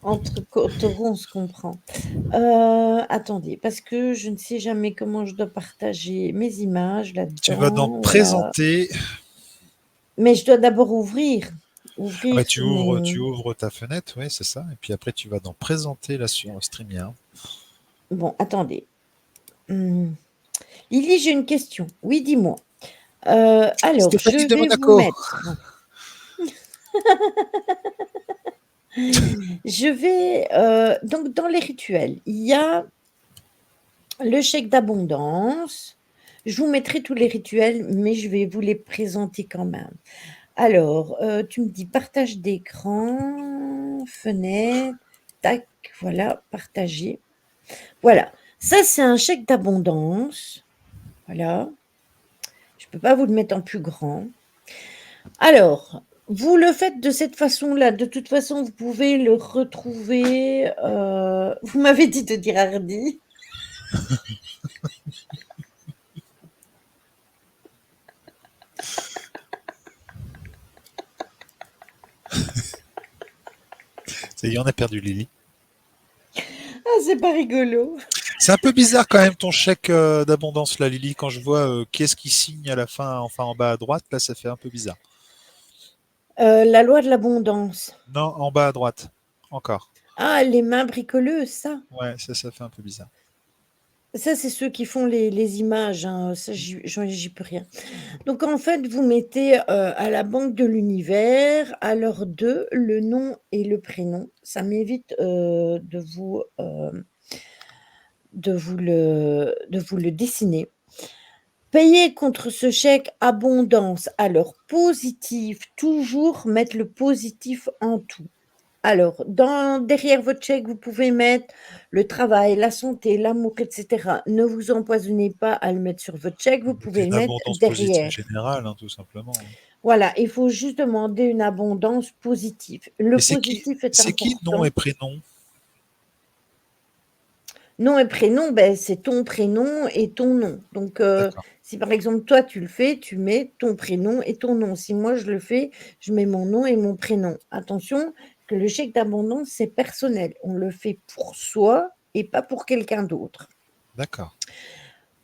entre Taureau, on se comprend. Attendez, parce que je ne sais jamais comment je dois partager mes images Tu vas donc là-dedans, voilà. présenter. Mais je dois d'abord ouvrir Ouais, sur tu mon... ouvres ta fenêtre, ouais, c'est ça. Et puis après, tu vas donc présenter là sur StreamYard. Bon, attendez. Lily, j'ai une question. Oui, dis-moi. Alors, je Stéphanie de vais vous Monaco. mettre... Je vais... donc, dans les rituels, il y a le chèque d'abondance. Je vous mettrai tous les rituels, mais je vais vous les présenter quand même. Alors, tu me dis partage d'écran, fenêtre, tac, voilà, partager. Voilà, ça c'est un chèque d'abondance. Voilà, je ne peux pas vous le mettre en plus grand. Alors, vous le faites de cette façon-là. De toute façon, vous pouvez le retrouver. Vous m'avez dit de dire Hardy. Ça y est, on a perdu Lily. Ah, c'est pas rigolo. C'est un peu bizarre quand même ton chèque d'abondance là, Lily. Quand je vois qui est-ce qui signe à la fin, enfin en bas à droite, là, ça fait un peu bizarre. La loi de l'abondance. Non, en bas à droite. Encore. Ah, les mains bricoleuses, ça. Ouais, ça fait un peu bizarre. Ça, c'est ceux qui font les images, hein, ça, j'y peux rien. Donc, en fait, vous mettez à la Banque de l'Univers, à l'heure 2, le nom et le prénom. Ça m'évite de vous le dessiner. Payez contre ce chèque abondance. Alors, positif, toujours mettre le positif en tout. Alors, derrière votre chèque, vous pouvez mettre le travail, la santé, l'amour, etc. Ne vous empoisonnez pas à le mettre sur votre chèque, vous C'est pouvez le une mettre abondance positive derrière. générale, hein, tout simplement. Voilà, il faut juste demander une abondance positive. Et Le positif est c'est qui nom et important. prénom? Nom et prénom, ben, c'est ton prénom et ton nom. Donc, D'accord. si par exemple, toi, tu le fais, tu mets ton prénom et ton nom. Si moi, je le fais, je mets mon nom et mon prénom. Attention, que le chèque d'abondance, c'est personnel. On le fait pour soi et pas pour quelqu'un d'autre. D'accord.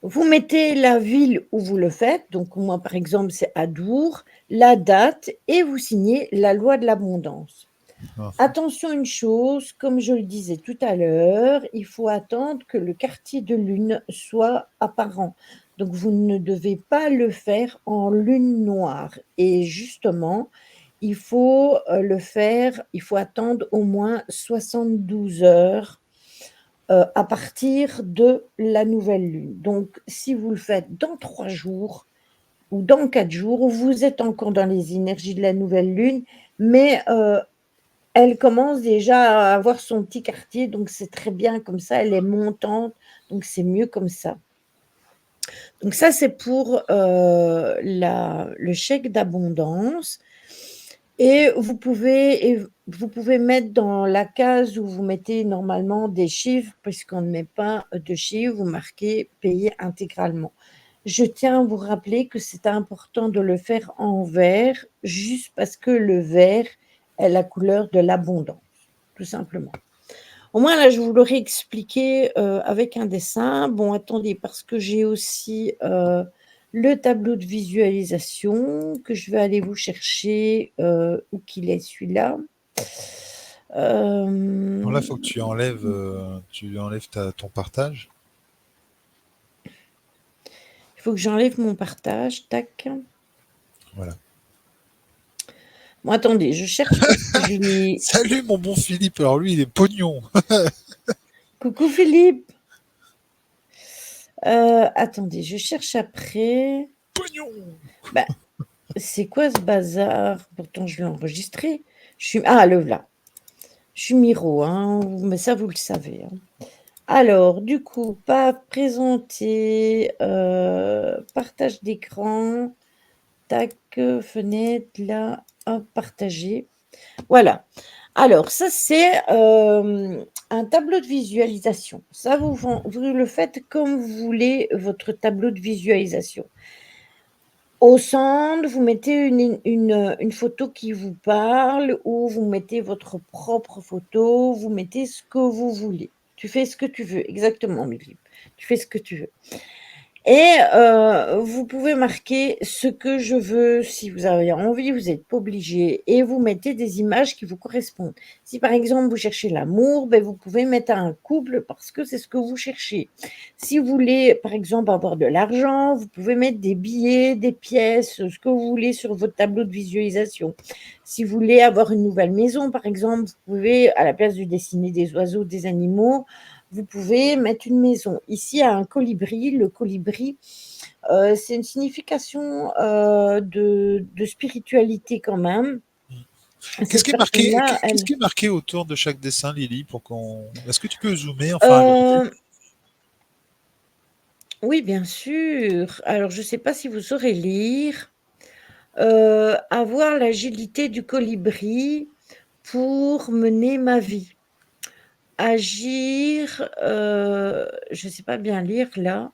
Vous mettez la ville où vous le faites. Donc, moi, par exemple, c'est Adour, la date et vous signez la loi de l'abondance. Ah. Attention une chose, comme je le disais tout à l'heure, il faut attendre que le quartier de lune soit apparent. Donc, vous ne devez pas le faire en lune noire. Et justement, il faut attendre au moins 72 heures à partir de la nouvelle lune. Donc, si vous le faites dans 3 jours ou dans 4 jours, vous êtes encore dans les énergies de la nouvelle lune, mais elle commence déjà à avoir son petit quartier, donc c'est très bien comme ça. Elle est montante, donc c'est mieux comme ça. Donc ça, c'est pour le chèque d'abondance. Et vous pouvez mettre dans la case où vous mettez normalement des chiffres, puisqu'on ne met pas de chiffres, vous marquez payer intégralement. Je tiens à vous rappeler que c'est important de le faire en vert, juste parce que le vert est la couleur de l'abondance, tout simplement. Au moins, là, je vous l'aurais expliqué avec un dessin. Bon, attendez, parce que j'ai aussi le tableau de visualisation que je vais aller vous chercher où qu'il est celui-là. Bon, là, Euh, il faut que tu enlèves ton partage. il faut que j'enlève mon partage. Tac. Voilà. Bon, attendez, je cherche parce que je l'ai. Salut mon bon Philippe. Alors lui, il est pognon. Coucou Philippe. Attendez, je cherche après. Pognon. Bah, c'est quoi ce bazar? Pourtant, je l'ai enregistré. Ah, le voilà. Je suis Miro, hein, mais ça, vous le savez. Hein. Alors, du coup, pas présenter, partage d'écran, tac, fenêtre, là, hop, partager. Voilà. Alors, ça, c'est un tableau de visualisation. Ça, vous le faites comme vous voulez, votre tableau de visualisation. Au centre, vous mettez une photo qui vous parle ou vous mettez votre propre photo, vous mettez ce que vous voulez. Tu fais ce que tu veux, exactement, Milly. Tu fais ce que tu veux. Et vous pouvez marquer ce que je veux si vous avez envie, vous n'êtes pas obligé. Et vous mettez des images qui vous correspondent. Si par exemple vous cherchez l'amour, ben, vous pouvez mettre un couple parce que c'est ce que vous cherchez. Si vous voulez par exemple avoir de l'argent, vous pouvez mettre des billets, des pièces, ce que vous voulez sur votre tableau de visualisation. Si vous voulez avoir une nouvelle maison par exemple, vous pouvez à la place de dessiner des oiseaux, des animaux, vous pouvez mettre une maison. Ici, il y a un colibri. Le colibri, c'est une signification de spiritualité quand même. Qu'est-ce Cette qui est marqué, personne-là, qu'est-ce elle... qui est marqué autour de chaque dessin, Lily, pour qu'on. Est-ce que tu peux zoomer, enfin agrandir? Euh, oui, bien sûr. Alors, je ne sais pas si vous saurez lire. Avoir l'agilité du colibri pour mener ma vie. Agir, je ne sais pas bien lire là.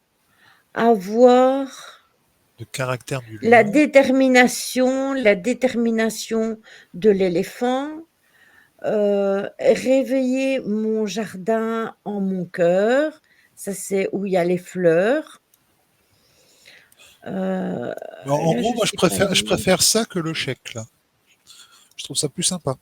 Avoir... Le caractère du lion. La détermination de l'éléphant, réveiller mon jardin en mon cœur, ça c'est où il y a les fleurs. En Là, gros, je moi, sais pas je lire. préfère ça que le chèque, là. Je trouve ça plus sympa.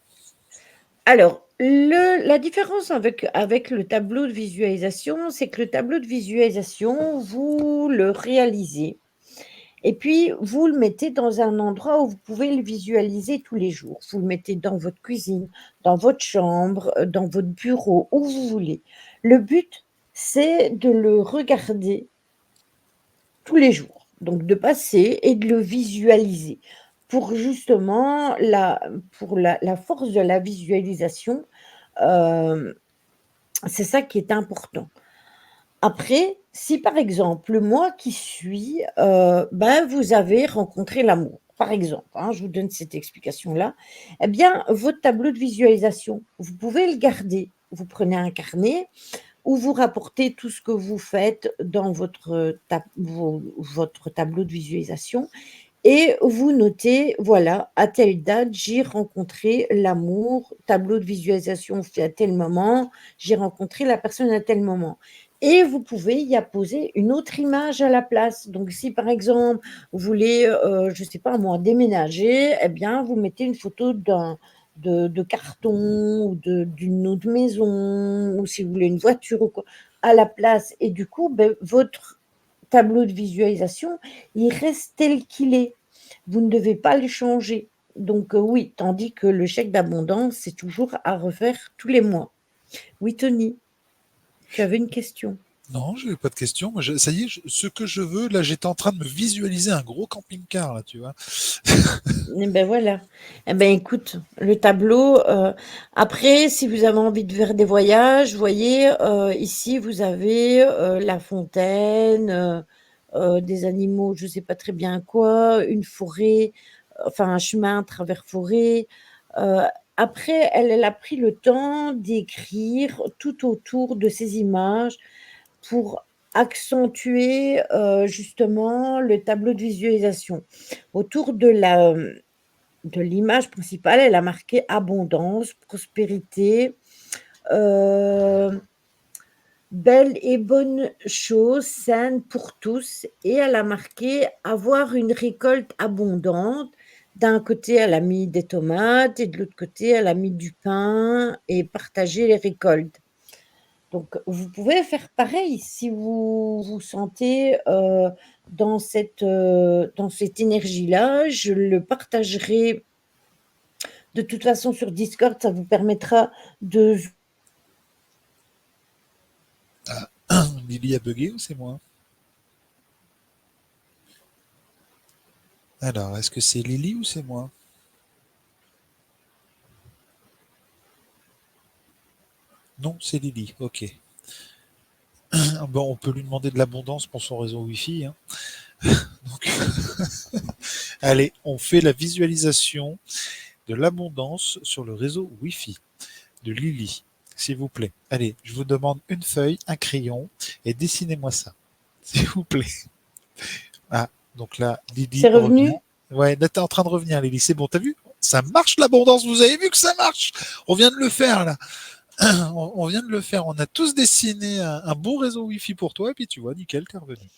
Alors, la différence avec le tableau de visualisation, c'est que le tableau de visualisation, vous le réalisez. Et puis, vous le mettez dans un endroit où vous pouvez le visualiser tous les jours. Vous le mettez dans votre cuisine, dans votre chambre, dans votre bureau, où vous voulez. Le but, c'est de le regarder tous les jours. Donc, de passer et de le visualiser. Pour justement la force de la visualisation, euh, c'est ça qui est important. Après, si par exemple, le mois qui suit, ben, vous avez rencontré l'amour, par exemple, hein, je vous donne cette explication-là, eh bien, votre tableau de visualisation, vous pouvez le garder. Vous prenez un carnet où vous rapportez tout ce que vous faites dans votre tableau de visualisation et vous notez, voilà, à telle date, j'ai rencontré l'amour, tableau de visualisation fait à tel moment, j'ai rencontré la personne à tel moment. Et vous pouvez y apposer une autre image à la place. Donc, si par exemple, vous voulez, je ne sais pas moi, déménager, eh bien, vous mettez une photo de carton ou d'une autre maison, ou si vous voulez une voiture ou quoi, à la place. Et du coup, ben, votre tableau de visualisation, il reste tel qu'il est. Vous ne devez pas le changer. Donc oui, tandis que le chèque d'abondance, c'est toujours à refaire tous les mois. Oui, Tony, tu avais une question. Non, je n'ai pas de questions. Ça y est, ce que je veux, là, j'étais en train de me visualiser un gros camping-car, là, tu vois. Eh ben voilà. Eh ben écoute, le tableau. Après, si vous avez envie de faire des voyages, vous voyez, ici vous avez la fontaine, des animaux, je ne sais pas très bien quoi, une forêt, enfin un chemin à travers forêt. Euh, Après, elle a pris le temps d'écrire tout autour de ces images pour accentuer justement le tableau de visualisation. Autour de l'image principale, elle a marqué abondance, prospérité, euh, belle et bonne chose, saine pour tous. Et elle a marqué avoir une récolte abondante. D'un côté, elle a mis des tomates et de l'autre côté, elle a mis du pain et partager les récoltes. Donc, vous pouvez faire pareil si vous vous sentez dans cette énergie-là. Je le partagerai de toute façon sur Discord. Ça vous permettra de... Lily a bugué ou c'est moi? Alors, est-ce que c'est Lily ou c'est moi? Non, c'est Lily. Ok. Bon, on peut lui demander de l'abondance pour son réseau Wi-Fi, hein. Donc, allez, on fait la visualisation de l'abondance sur le réseau Wi-Fi de Lily, s'il vous plaît. Allez, je vous demande une feuille, un crayon et dessinez-moi ça, s'il vous plaît. Ah, donc là, Lily C'est revient. revenu? Ouais, là, t'es en train de revenir, Lily. C'est bon, t'as vu? Ça marche l'abondance, vous avez vu que ça marche? On vient de le faire là. On vient de le faire. On a tous dessiné un bon réseau Wi-Fi pour toi, et puis tu vois, nickel, t'es revenu.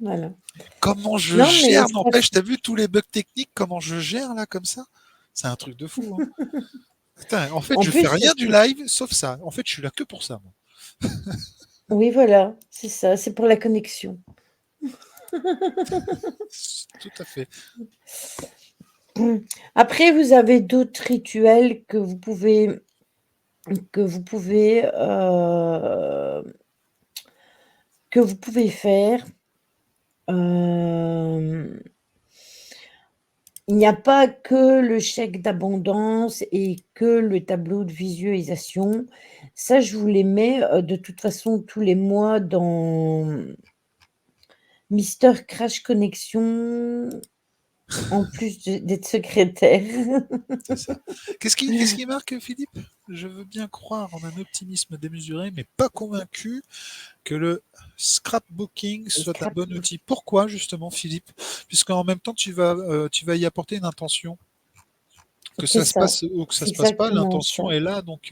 Voilà. Comment je Non, mais gère, ça, n'empêche, t'as vu tous les bugs techniques, comment je gère là, comme ça? C'est un truc de fou, hein. Putain, en fait, en je fais plus, rien du live sauf ça. En fait, je suis là que pour ça, moi. oui, voilà, c'est ça, c'est pour la connexion. Tout à fait. Après, vous avez d'autres rituels que vous pouvez, que vous pouvez faire. Hem, il n'y a pas que le chèque d'abondance et que le tableau de visualisation. Ça, je vous les mets, de toute façon tous les mois dans Mister Crash Connection, en plus d'être secrétaire. C'est ça. Qu'est-ce qui marque, Philippe? Je veux bien croire en un optimisme démesuré, mais pas convaincu que le scrapbooking soit un bon Scrapbook, outil. Pourquoi, justement, Philippe? Puisqu'en même temps, tu vas y apporter une intention. Que c'est ça se ça, passe ou que ça c'est se passe pas, exactement l'intention ça. est là. Donc,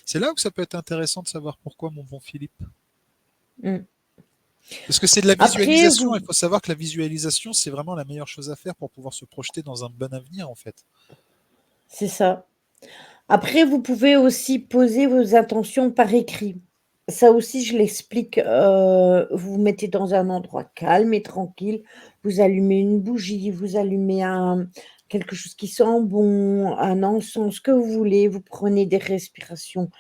c'est là où ça peut être intéressant de savoir pourquoi, mon bon Philippe. Mmh. Parce que c'est de la Après visualisation. Il vous faut savoir que la visualisation, c'est vraiment la meilleure chose à faire pour pouvoir se projeter dans un bon avenir, en fait. c'est ça. Après vous pouvez aussi poser vos intentions par écrit. Ça aussi je l'explique, vous vous mettez dans un endroit calme et tranquille, vous allumez une bougie, vous allumez quelque chose qui sent bon, un encens, ce que vous voulez, vous prenez des respirations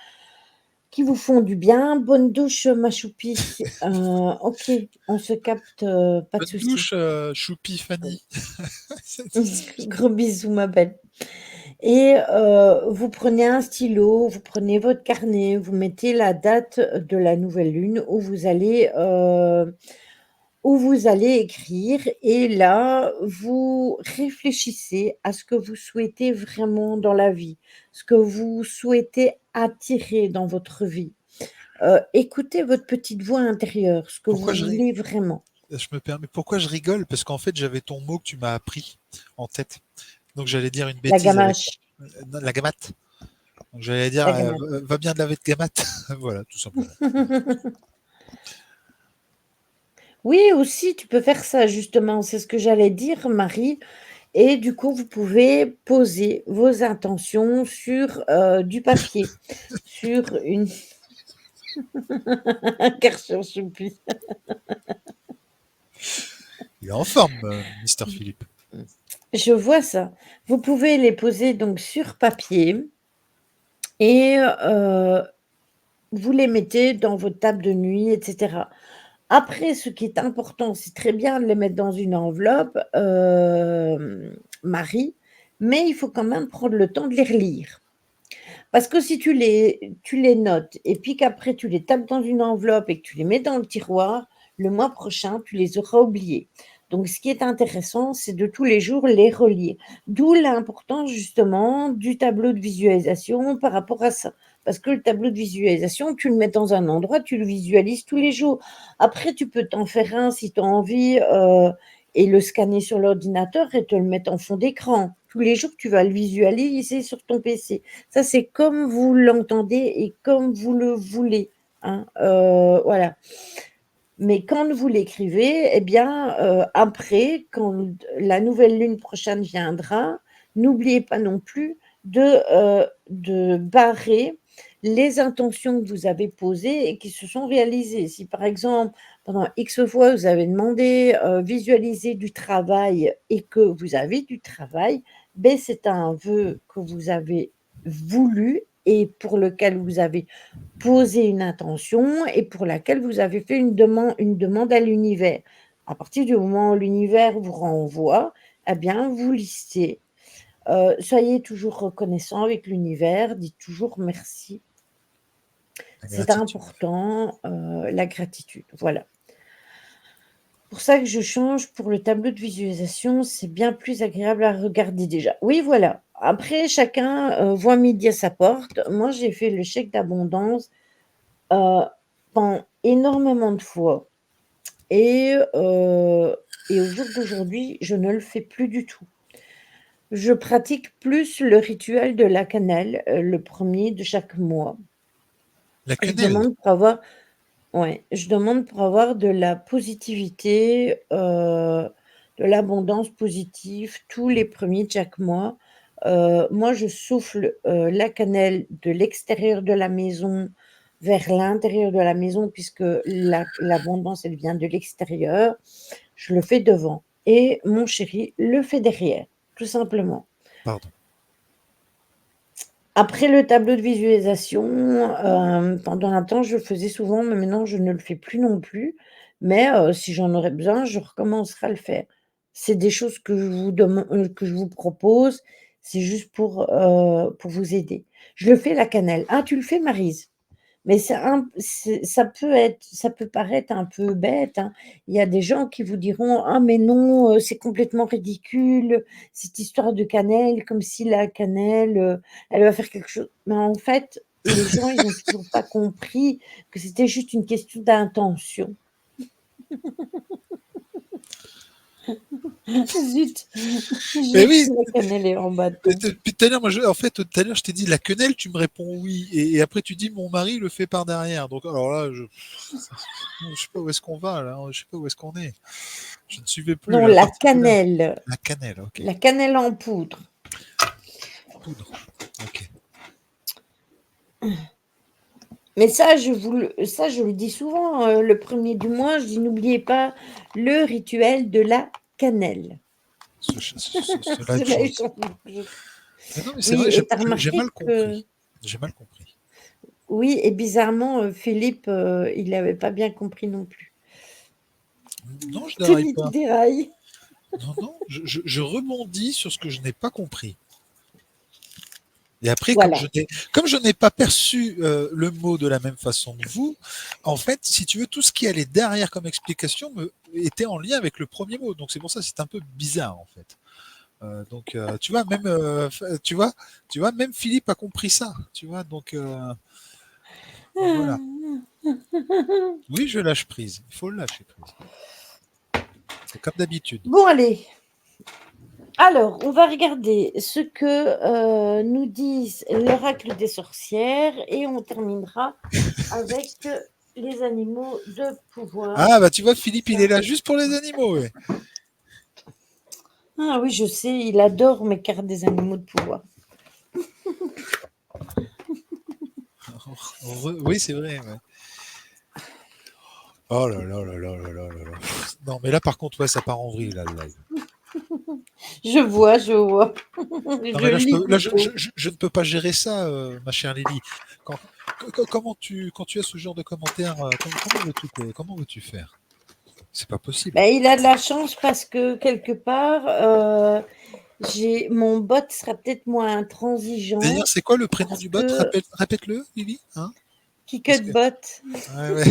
qui vous font du bien. Bonne douche, ma choupie. OK, on se capte, pas de Bonne souci. douche, Choupi Fanny. Gros bisous, ma belle. Et vous prenez un stylo, vous prenez votre carnet, vous mettez la date de la nouvelle lune où vous allez écrire et là, vous réfléchissez à ce que vous souhaitez vraiment dans la vie, ce que vous souhaitez attirer dans votre vie. Écoutez votre petite voix intérieure, ce que Pourquoi vous je, ri- voulez vraiment. je me permets, pourquoi je rigole? Parce qu'en fait, j'avais ton mot que tu m'as appris en tête. Donc, j'allais dire une La bêtise avec gamache, la gamate. Donc, j'allais dire, la gamache. va bien de laver de gamate. Voilà, tout simplement. Oui, aussi, tu peux faire ça justement, c'est ce que j'allais dire, Marie. Et du coup, vous pouvez poser vos intentions sur, du papier, sur une un Karcher choupi. Il est en forme, Mister Philippe. Je vois ça. Vous pouvez les poser donc sur papier et vous les mettez dans votre table de nuit et cetera. Après, ce qui est important, c'est très bien de les mettre dans une enveloppe, Marie, mais il faut quand même prendre le temps de les relire. Parce que si tu les notes et puis qu'après tu les tapes dans une enveloppe et que tu les mets dans le tiroir, le mois prochain, tu les auras oubliés. Donc ce qui est intéressant, c'est de tous les jours les relire. D'où l'importance justement du tableau de visualisation par rapport à ça. Parce que le tableau de visualisation, tu le mets dans un endroit, tu le visualises tous les jours. Après, tu peux t'en faire un si tu as envie, et le scanner sur l'ordinateur et te le mettre en fond d'écran. Tous les jours, tu vas le visualiser sur ton PC. Ça, c'est comme vous l'entendez et comme vous le voulez, hein, voilà. Mais quand vous l'écrivez, eh bien, après, quand la nouvelle lune prochaine viendra, n'oubliez pas non plus de barrer les intentions que vous avez posées et qui se sont réalisées. Si, par exemple, pendant X fois, vous avez demandé, visualiser du travail et que vous avez du travail, beh, c'est un vœu que vous avez voulu et pour lequel vous avez posé une intention et pour laquelle vous avez fait une demande à l'univers. À partir du moment où l'univers vous renvoie, eh bien, vous listez. Soyez toujours reconnaissant avec l'univers, dites toujours merci. La C'est gratitude. important, la gratitude, voilà. Pour ça que je change pour le tableau de visualisation, c'est bien plus agréable à regarder déjà. Oui, voilà. Après, chacun, voit midi à sa porte. Moi, j'ai fait le chèque d'abondance, heu, énormément de fois et au jour d'aujourd'hui, je ne le fais plus du tout. Je pratique plus le rituel de la cannelle, le premier de chaque mois. La Je quenelle. demande pour avoir Ouais, je demande pour avoir de la positivité, de l'abondance positive tous les premiers de chaque mois. Moi, je souffle, la cannelle de l'extérieur de la maison vers l'intérieur de la maison puisque l'abondance, elle vient de l'extérieur. Je le fais devant et mon chéri le fait derrière, tout simplement. Pardon. Après le tableau de visualisation, pendant un temps, je le faisais souvent, mais maintenant je ne le fais plus non plus. Mais, si j'en aurais besoin, je recommencerai à le faire. C'est des choses que je vous propose, c'est juste pour vous aider. Je le fais la cannelle. «Ah, tu le fais Maryse?» Mais ça peut paraître un peu bête, hein. Il y a des gens qui vous diront: «Ah mais non, c'est complètement ridicule, cette histoire de cannelle, comme si la cannelle, elle va faire quelque chose». Mais en fait, les gens, ils ont toujours pas compris que c'était juste une question d'intention. Zut, Mais j'ai oui, pris la cannelle et en bâton. depuis tout à l'heure, en fait, tout à l'heure, je t'ai dit la quenelle, tu me réponds oui, et après tu dis mon mari le fait par derrière. Donc alors là, je sais pas où est-ce qu'on va là, je sais pas où est-ce qu'on est. Je ne suivais plus Non, la partie de la cannelle. Ok, la cannelle en poudre. poudre. Ok. Mais ça, je le dis souvent, le premier du mois, je dis: «N'oubliez pas le rituel de la cannelle». Cela est C'est la chose. chose je Mais non, mais c'est Oui vrai, et tu as j'ai remarqué mal que compris. J'ai mal compris. oui et bizarrement, Philippe, il n'avait pas bien compris non plus. Non, je n'arrive Philippe pas. déraille. Non, non, je rebondis sur ce que je n'ai pas compris. Et après, Voilà. comme je n'ai pas perçu le mot de la même façon que vous, en fait, si tu veux, tout ce qui allait derrière comme explication était en lien avec le premier mot. Donc c'est pour ça que c'est un peu bizarre en fait. Donc tu vois, tu vois, même Philippe a compris ça. Tu vois, donc voilà. Oui, je lâche prise. Il faut le lâcher prise. C'est comme d'habitude. Bon allez, alors on va regarder ce que, nous disent l'oracle des sorcières et on terminera avec, les animaux de pouvoir. Ah bah tu vois, Philippe, il est Ça là juste pour les animaux. Ouais. Ah oui, je sais, il adore mes cartes des animaux de pouvoir. Oui, c'est vrai. Ouais. Oh là là là là là là là là. Non, mais là par contre, ouais, ça part en vrille là, le live. Je vois. Non, Je mais lis là, plutôt. je ne peux pas gérer ça, ma chère Lily. Quand, quand tu as ce genre de commentaires, comment veux-tu faire? C'est pas possible. Ben, il a de la chance parce que quelque part, j'ai mon bot sera peut-être moins D'ailleurs, intransigeant c'est quoi le prénom parce du bot? que Répète-le, Lily. Hein? Parce que, Kikutbot. ouais, ouais,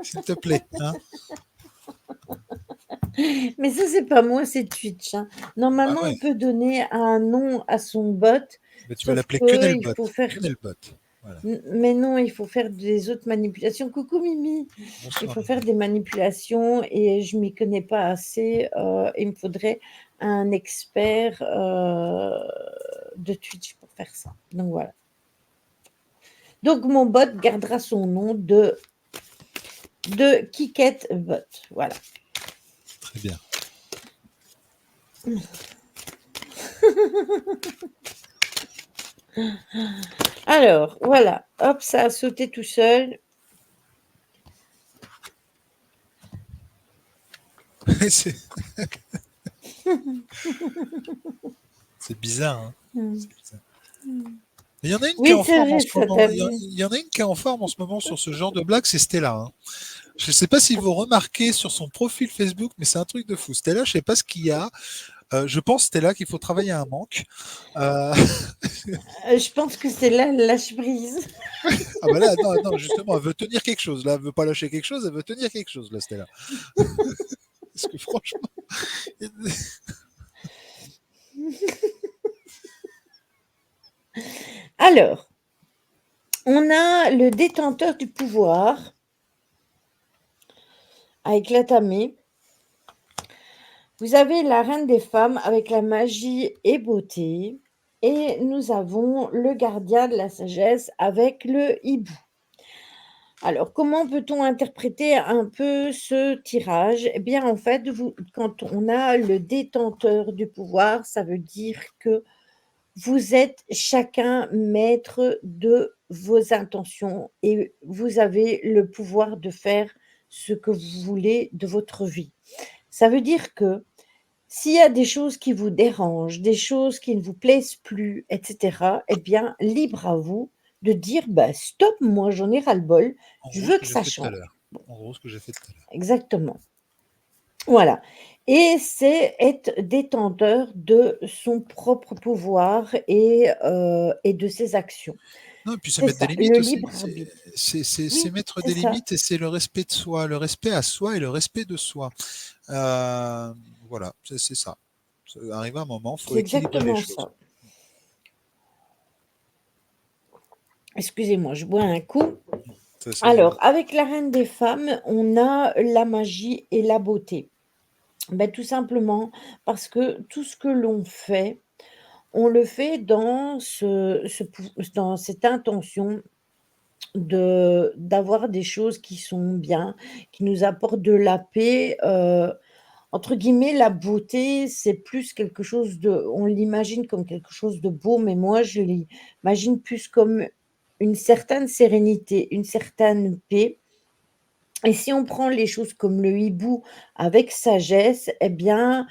s'il te plaît. Hein? Mais ça, c'est pas moi, c'est Twitch, hein. Ah Normalement, ouais. on peut donner un nom à son bot, Mais tu vas sauf l'appeler qu'il Quenelbot. faut faire Quenelbot. Voilà. mais non, il faut faire des autres manipulations. Coucou Mimi. Il Bonsoir, faut faire Lily. des manipulations et je m'y connais pas assez, il me faudrait un expert, de Twitch pour faire ça. Donc voilà. Donc mon bot gardera son nom de Kiketbot. Voilà. Très bien. Alors voilà, hop, ça a sauté tout seul. c'est c'est bizarre, hein? Mmh. C'est bizarre. Il y en a une qui est Oui, en c'est forme en vrai ce ça, tu moment. as vu? Il y en a une qui est en forme en ce moment sur ce genre de blague, c'est Stella. Hein. Je sais pas si vous remarquez sur son profil Facebook, mais c'est un truc de fou. Stella, je sais pas ce qu'il y a. Je pense, Stella, qu'il faut travailler un manque. Euh, Je pense que c'est là le lâche-prise. ah bah là, non, non, justement, elle veut tenir quelque chose. Là, elle veut pas lâcher quelque chose, elle veut tenir quelque chose, là, Stella. Parce que franchement, Alors, on a le détenteur du pouvoir avec la tamée. Vous avez la reine des femmes avec la magie et beauté. Et nous avons le gardien de la sagesse avec le hibou. Alors, comment peut-on interpréter un peu ce tirage? Eh bien, en fait, quand on a le détenteur du pouvoir, ça veut dire que vous êtes chacun maître de vos intentions et vous avez le pouvoir de faire ce que vous voulez de votre vie. Ça veut dire que s'il y a des choses qui vous dérangent, des choses qui ne vous plaisent plus, et cetera, eh bien, libre à vous de dire: «Bah, stop, moi j'en ai ras-le-bol, en je gros, ce veux que que j'ai ça fait tout à change». l'heure. En gros, ce que j'ai fait tout à l'heure. Exactement. Voilà, et c'est être détenteur de son propre pouvoir et de ses actions. Non, et puis c'est C'est mettre des ça, le limites aussi. libre arbitre. C'est Oui, mettre c'est des ça, limites et c'est le respect de soi, le respect à soi et le respect de soi. Euh, voilà, c'est ça. Ça arrive un moment, il faut c'est équilibrer les exactement choses. ça. Excusez-moi, je bois un coup. C'est Alors, avec la reine des femmes, on a la magie et la beauté. Ben, tout simplement parce que tout ce que l'on fait, on le fait dans cette intention d'avoir des choses qui sont bien, qui nous apportent de la paix, entre guillemets, «la beauté», c'est plus quelque chose de on l'imagine comme quelque chose de beau, mais moi je l'imagine plus comme une certaine sérénité, une certaine paix, et si on prend les choses comme le hibou avec sagesse, eh bien,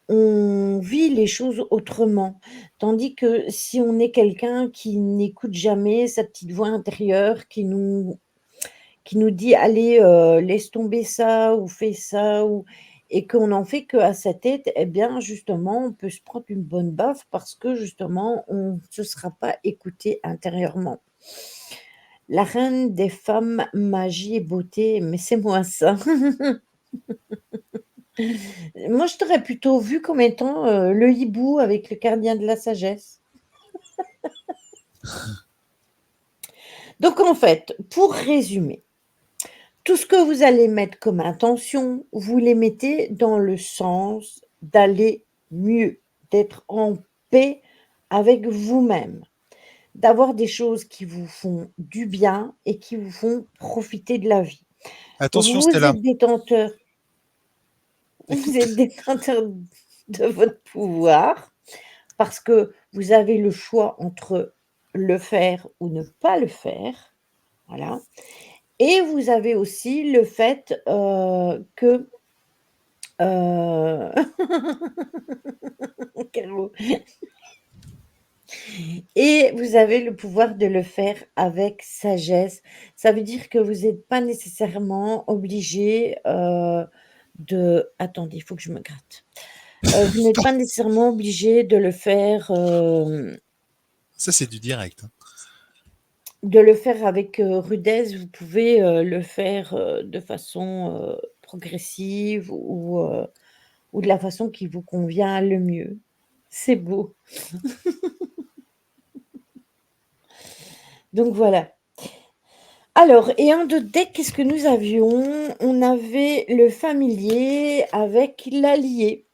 on vit les choses autrement. Tandis que si on est quelqu'un qui n'écoute jamais sa petite voix intérieure qui nous dit: «Allez, laisse tomber ça ou fais ça», et qu'on n'en fait qu'à sa tête, eh bien, justement, on peut se prendre une bonne baffe parce que, justement, on ne se sera pas écouté intérieurement. La reine des femmes, magie et beauté, mais c'est moi ça. Moi, je t'aurais plutôt vu comme étant, le hibou avec le gardien de la sagesse. Donc en fait, pour résumer, tout ce que vous allez mettre comme intention, vous les mettez dans le sens d'aller mieux, d'être en paix avec vous-même, d'avoir des choses qui vous font du bien et qui vous font profiter de la vie. Attention, Vous Stella. êtes détenteur vous Écoute, êtes détenteur de votre pouvoir parce que vous avez le choix entre le faire ou ne pas le faire, voilà, et vous avez aussi le fait, que, heu quel mot? Et vous avez le pouvoir de le faire avec sagesse. Ça veut dire que vous êtes pas nécessairement obligé, attendez, il faut que je me gratte. Vous n'êtes pas nécessairement obligé ça c'est du direct, hein. de le faire avec, rudesse. Vous pouvez, le faire, de façon, progressive ou de la façon qui vous convient le mieux. C'est beau. Donc voilà. Alors, et en 2 decks, qu'est-ce que nous avions? On avait le familier avec l'allié.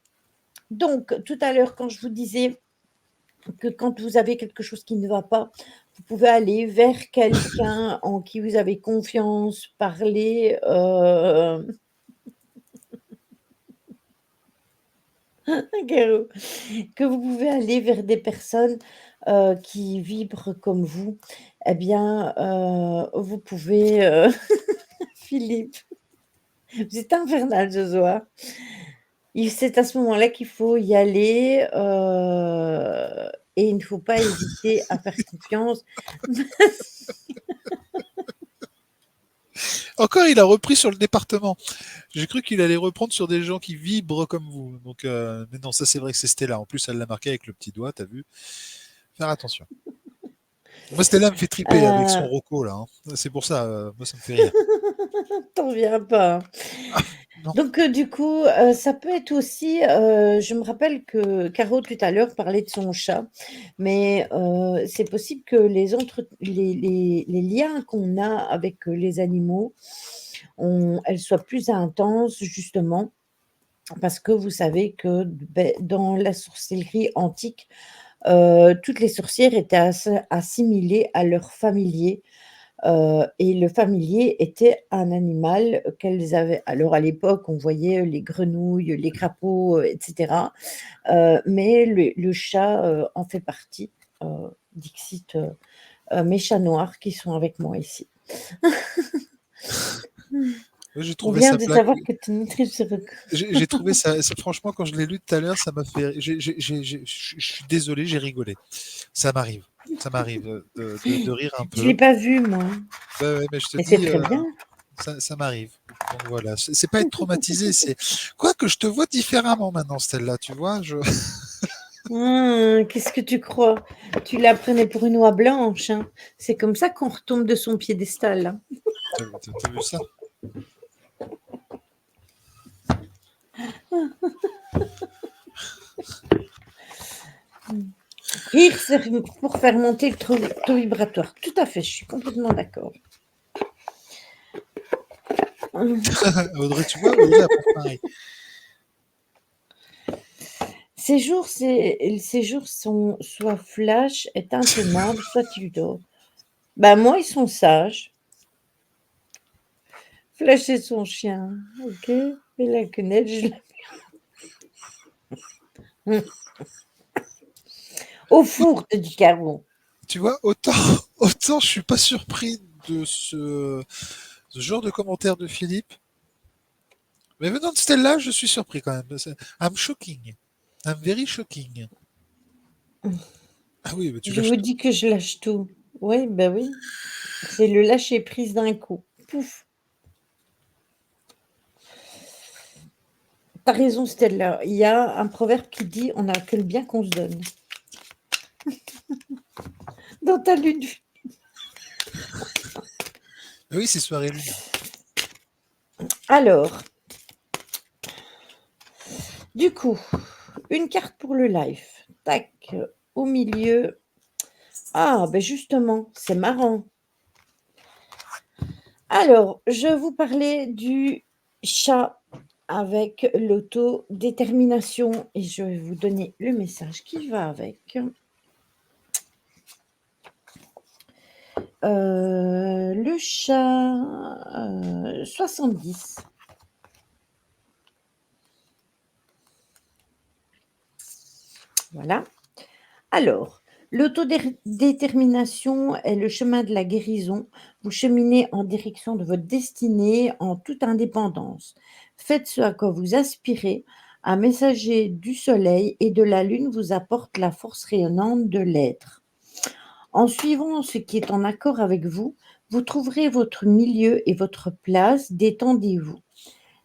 Donc tout à l'heure, quand je vous disais que quand vous avez quelque chose qui ne va pas, vous pouvez aller vers quelqu'un en qui vous avez confiance, parler, Garou, que vous pouvez aller vers des personnes, qui vibrent comme vous. Eh bien, vous pouvez, Philippe, vous êtes infernal ce soir. C'est à ce moment-là qu'il faut y aller, et il ne faut pas hésiter à faire confiance. Encore, il a repris sur le département. J'ai cru qu'il allait reprendre sur des gens qui vibrent comme vous. Donc, mais non, ça c'est vrai que c'est Stella. En plus, elle l'a marqué avec le petit doigt, t'as vu? Faire attention. Moi, Stella me fait triper avec son Euh, Rocco là, hein. C'est pour ça, moi ça me fait rire. T'en viens pas. Non. Donc, du coup, ça peut être aussi, je me rappelle que Caro tout à l'heure parlait de son chat, mais c'est possible que les liens qu'on a avec les animaux, elles soient plus intenses justement parce que vous savez que dans la sorcellerie antique, toutes les sorcières étaient assimilées à leur familier. Et le familier était un animal qu'elles avaient alors à l'époque, on voyait les grenouilles, les crapauds, et cetera, mais le chat, en fait partie, dixit, mes chats noirs qui sont avec moi ici. Ouais, j'ai On trouvé vient sa de blague. savoir que tu maîtrises ce record. J'ai trouvé ça, franchement, quand je l'ai lu tout à l'heure, ça m'a fait. Je suis désolé, j'ai rigolé. Ça m'arrive. Ça m'arrive de rire un Je l'ai peu. pas vu moi, Ouais, ouais, mais je te mais c'est dis, très bien. ça m'arrive. Donc voilà, c'est pas être traumatisé, c'est quoi que je te vois différemment maintenant, Stella, tu vois. Qu'est-ce que tu crois? Tu la prenais pour une oie blanche, hein. C'est comme ça qu'on retombe de son piédestal, hein. T'as vu ça? Rire, c'est pour faire monter le taux vibratoire. Tout à fait, je suis complètement d'accord. Audrey, tu vois, Audrey elle pense pareil. Ces jours sont soit flash, est intenable, soit il dort. Bah moi, ils sont sages. Flash et son chien, ok. Et la quenelle, au four, te dit Caro. Tu vois, autant, autant je suis pas surpris de ce genre de commentaire de Philippe, mais venant de Stella, je suis surpris quand même. I'm shocking. I'm very shocking. Ah oui, mais tu Je lâches vous tout. dis que je lâche tout. Oui, bah oui. C'est le lâcher prise d'un coup. Pouf. T'as raison, Stella. Il y a un proverbe qui dit on n'a que le bien qu'on se donne. Dans ta lune. Ah oui, c'est soirée lune. Alors, du coup, une carte pour le live. Tac, au milieu. Ah, ben justement, c'est marrant. Alors, je vous parlais du chat avec l'autodétermination et je vais vous donner le message qui va avec. Le chat 70. Voilà. Alors, l'autodétermination est le chemin de la guérison. Vous cheminez en direction de votre destinée en toute indépendance. Faites ce à quoi vous aspirez. Un messager du soleil et de la lune vous apporte la force rayonnante de l'être. En suivant ce qui est en accord avec vous, vous trouverez votre milieu et votre place. Détendez-vous.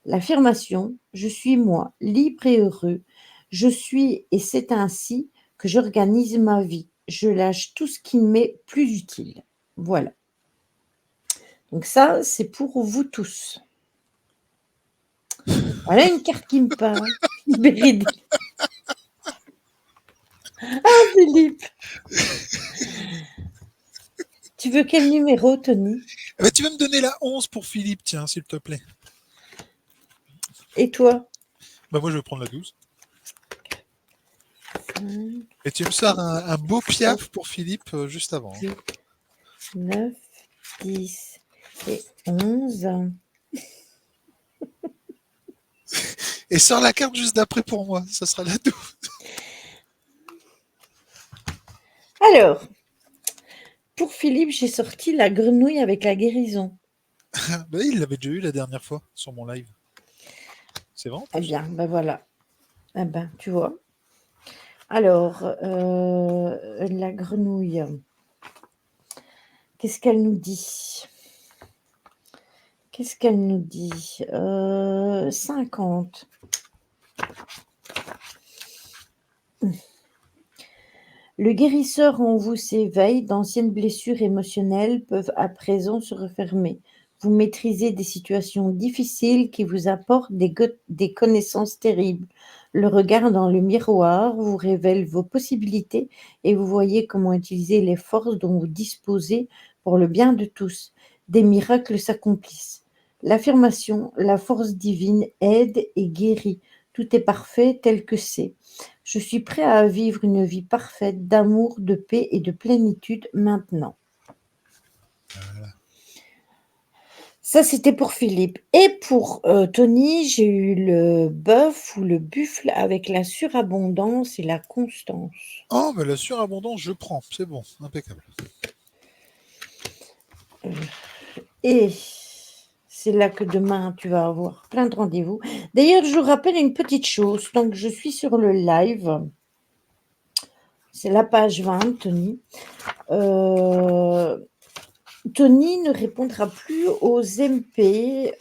L'affirmation «Je suis moi, libre et heureux. Je suis et c'est ainsi que j'organise ma vie. Je lâche tout ce qui m'est plus utile». Voilà. Donc ça, c'est pour vous tous. Voilà une carte qui me parle. Bérénice. Ah, Philippe. Tu veux quel numéro, Tony? Ah bah, tu vas me donner la 11 pour Philippe, tiens, s'il te plaît. Et toi? Bah moi je vais prendre la 12. 5, Et tu me sors un beau 7, piaf pour Philippe juste avant, hein. 8, 9, 10 et 11. Et sors la carte juste d'après pour moi, ça sera la 12. Alors, pour Philippe, j'ai sorti la grenouille avec la guérison. Bah, il l'avait déjà eu la dernière fois sur mon live. C'est vrai en Eh plus. bien, ben voilà. Eh ben, tu vois. Alors, la grenouille, qu'est-ce qu'elle nous dit? Qu'est-ce qu'elle nous dit? 50. Le guérisseur en vous s'éveille, d'anciennes blessures émotionnelles peuvent à présent se refermer. Vous maîtrisez des situations difficiles qui vous apportent des connaissances terribles. Le regard dans le miroir vous révèle vos possibilités et vous voyez comment utiliser les forces dont vous disposez pour le bien de tous. Des miracles s'accomplissent. L'affirmation, la force divine aide et guérit. Tout est parfait tel que c'est. Je suis prêt à vivre une vie parfaite d'amour, de paix et de plénitude maintenant. Voilà. Ça, c'était pour Philippe. Et pour Tony, j'ai eu le bœuf ou le buffle avec la surabondance et la constance. Oh, mais la surabondance, je prends. C'est bon, impeccable. Et c'est là que demain, tu vas avoir plein de rendez-vous. D'ailleurs, je vous rappelle une petite chose. Tant que je suis sur le live, c'est la page 20, Tony. Tony ne répondra plus aux MP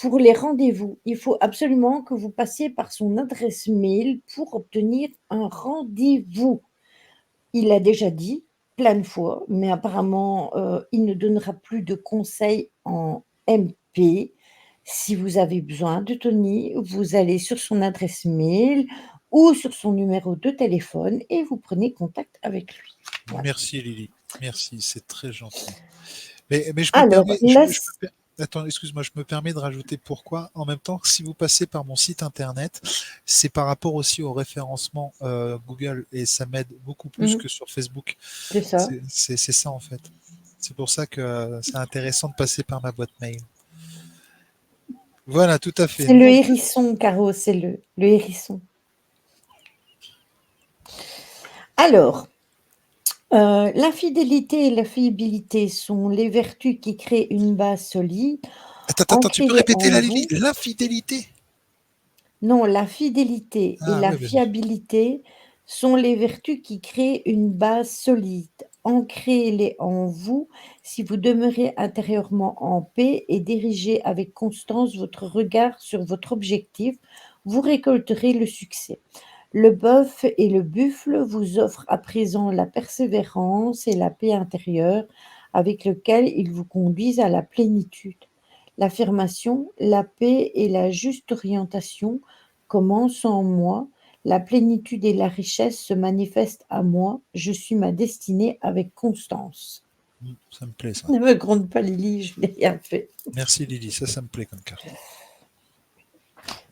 pour les rendez-vous. Il faut absolument que vous passiez par son adresse mail pour obtenir un rendez-vous. Il l'a déjà dit plein de fois, mais apparemment, il ne donnera plus de conseils en MP. Si vous avez besoin de Tony, vous allez sur son adresse mail ou sur son numéro de téléphone et vous prenez contact avec lui. Voilà. Merci Lily. Merci, c'est très gentil. Mais je me Alors, permets, là, attends, excuse-moi, je me permets de rajouter pourquoi. En même temps, si vous passez par mon site internet, c'est par rapport aussi au référencement Google et ça m'aide beaucoup plus que sur Facebook. c'est ça. C'est ça en fait. C'est pour ça que c'est intéressant de passer par ma boîte mail. Voilà, tout à fait. C'est le Donc, hérisson, Caro, c'est le hérisson. Alors, l'infidélité et la fiabilité sont les vertus qui créent une base solide. attends, tu peux Ancrez-les répéter en la Lily? vous. L'infidélité? Non, la fidélité et Ah la ouais, vas-y. fiabilité sont les vertus qui créent une base solide. Ancrez-les en vous si vous demeurez intérieurement en paix et dirigez avec constance votre regard sur votre objectif, vous récolterez le succès. Le bœuf et le buffle vous offrent à présent la persévérance et la paix intérieure avec lequel ils vous conduisent à la plénitude. L'affirmation, la paix et la juste orientation commencent en moi. La plénitude et la richesse se manifestent à moi. Je suis ma destinée avec constance. Ça me plaît ça. Ne me gronde pas, Lily, je n'ai rien fait. Merci Lily, ça me plaît comme carte.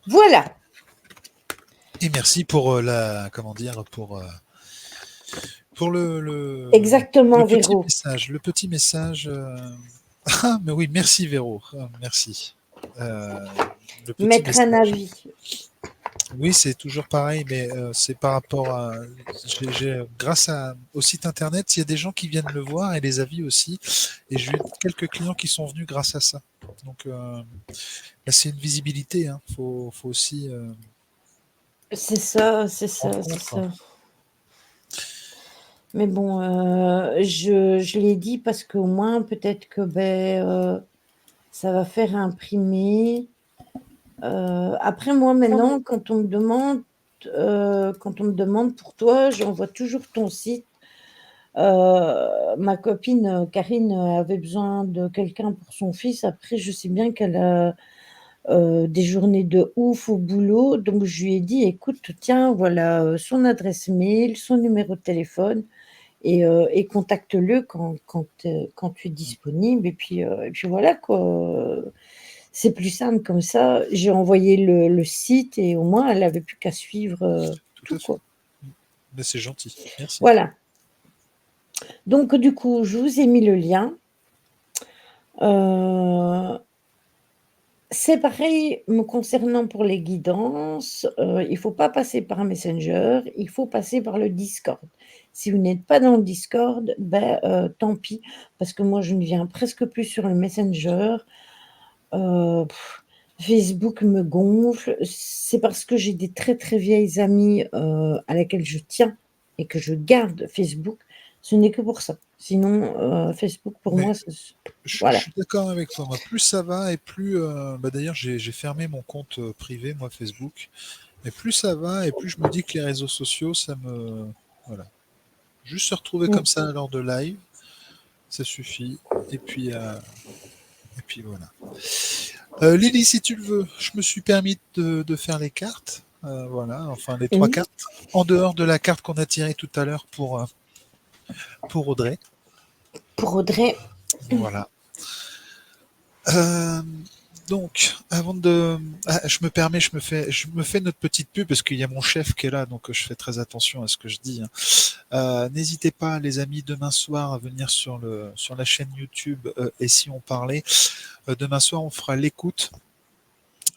Voilà. Et merci pour comment dire, pour Exactement, le petit Véro. message. Le petit message. Ah, mais oui, merci Véro. Ah, merci. Euh, le petit Mettre un message. avis. Oui, c'est toujours pareil, mais c'est par rapport à. Grâce au site internet, il y a des gens qui viennent le voir et les avis aussi. Et j'ai eu quelques clients qui sont venus grâce à ça. Donc, bah, c'est une visibilité. Hein. Faut aussi C'est ça, c'est prendre ça, c'est compte. Hein. ça. Mais bon, je l'ai dit parce qu'au moins, peut-être que ça va faire imprimer. Après, moi, maintenant, quand on me demande pour toi, j'envoie toujours ton site. Ma copine Karine avait besoin de quelqu'un pour son fils. Après, je sais bien qu'elle a des journées de ouf au boulot. Donc, je lui ai dit, écoute, tiens, voilà son adresse mail, son numéro de téléphone et contacte-le quand tu es disponible. Et puis voilà, quoi. C'est plus simple comme ça. J'ai envoyé le site et au moins, elle n'avait plus qu'à suivre Tout tout, à fait. quoi. Mais c'est gentil. Merci. Voilà. Donc, du coup, je vous ai mis le lien. C'est pareil me concernant pour les guidances. Il ne faut pas passer par Messenger, il faut passer par le Discord. Si vous n'êtes pas dans le Discord, tant pis, parce que moi, je ne viens presque plus sur le Messenger. Heu, Facebook me gonfle. C'est parce que j'ai des très, très vieilles amies, à laquelle je tiens et que je garde Facebook. Ce n'est que pour ça. Sinon, Facebook pour Mais moi, je voilà. suis d'accord avec toi. Moi, plus ça va et plus. D'ailleurs, j'ai fermé mon compte privé, moi, Facebook. Et plus ça va et plus je me dis que les réseaux sociaux, ça me. Voilà. Juste se retrouver Mm. comme ça lors de live, ça suffit. Et puis voilà. Lily, si tu le veux, je me suis permis de faire les cartes. Voilà, enfin les trois Oui. cartes. En dehors de la carte qu'on a tirée tout à l'heure pour Audrey. Pour Audrey. Voilà. Euh, donc, avant de, je me permets, je me fais notre petite pub parce qu'il y a mon chef qui est là, donc je fais très attention à ce que je dis, hein. N'hésitez pas, les amis, demain soir à venir sur la chaîne YouTube Et si on parlait. Demain soir, on fera l'écoute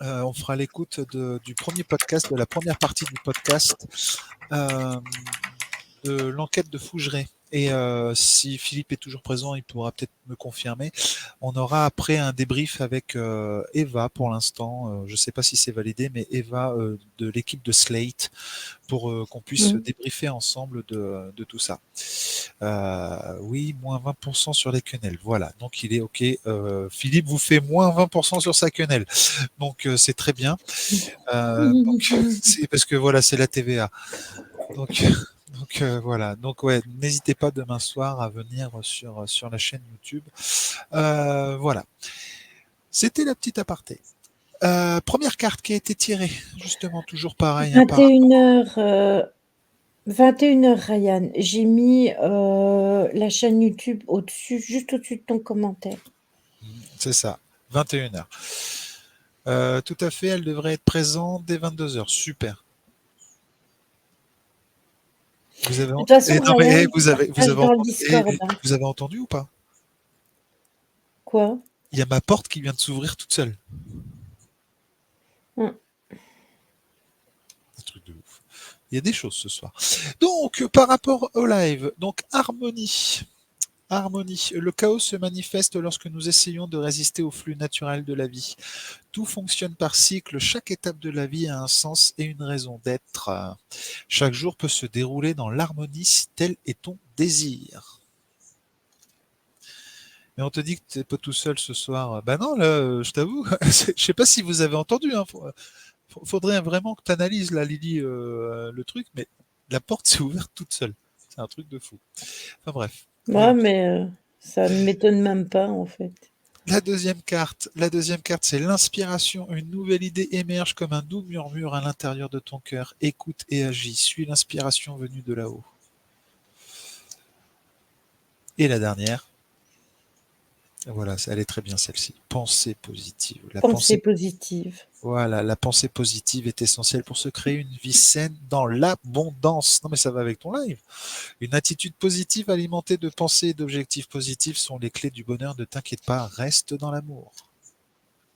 du premier podcast, de la première partie du podcast euh, de l'enquête de Fougeray. Et si Philippe est toujours présent, il pourra peut-être me confirmer. On aura après un débrief avec Eva pour l'instant. Je ne sais pas si c'est validé, mais Eva de l'équipe de Slate pour qu'on puisse Mm. débriefer ensemble de tout ça. Oui, moins 20% sur les quenelles. Voilà, donc il est OK. Philippe vous fait moins 20% sur sa quenelle. Donc c'est très bien. Donc c'est parce que voilà, c'est la TVA. Donc, voilà. Donc ouais, n'hésitez pas demain soir à venir sur la chaîne YouTube. Voilà. C'était la petite aparté. Première carte qui a été tirée, justement, toujours pareil, hein, par 21h, 21h, Ryan. J'ai mis la chaîne YouTube au-dessus, juste au-dessus de ton commentaire. c'est ça, 21h. Tout à fait, elle devrait être présente dès 22h. Super. Vous avez, De toute façon, non, mais, Ryan, tu partages dans le entendu, Discord, hein. vous avez entendu ou pas? Quoi? Il y a ma porte qui vient de s'ouvrir toute seule. Mm. Un truc de ouf. Il y a des choses ce soir. Donc, par rapport au live, donc harmonie. Harmonie. Le chaos se manifeste lorsque nous essayons de résister au flux naturel de la vie. Tout fonctionne par cycle, chaque étape de la vie a un sens et une raison d'être. Chaque jour peut se dérouler dans l'harmonie si tel est ton désir. Mais on te dit que tu n'es pas tout seul ce soir. Ben non, là, je t'avoue, je sais pas si vous avez entendu, hein. Faudrait vraiment que tu analyses, là, Lily, le truc, mais la porte s'est ouverte toute seule. C'est un truc de fou. Enfin bref. Ouais, mais ça ne m'étonne même pas, en fait. La deuxième carte, c'est l'inspiration. Une nouvelle idée émerge comme un doux murmure à l'intérieur de ton cœur. Écoute et agis. Suis l'inspiration venue de là-haut. Et la dernière, voilà, elle est très bien celle-ci. Pensée positive. Pensée positive. Voilà, la pensée positive est essentielle pour se créer une vie saine dans l'abondance. Non mais ça va avec ton live. Une attitude positive alimentée de pensées et d'objectifs positifs sont les clés du bonheur. Ne t'inquiète pas, reste dans l'amour.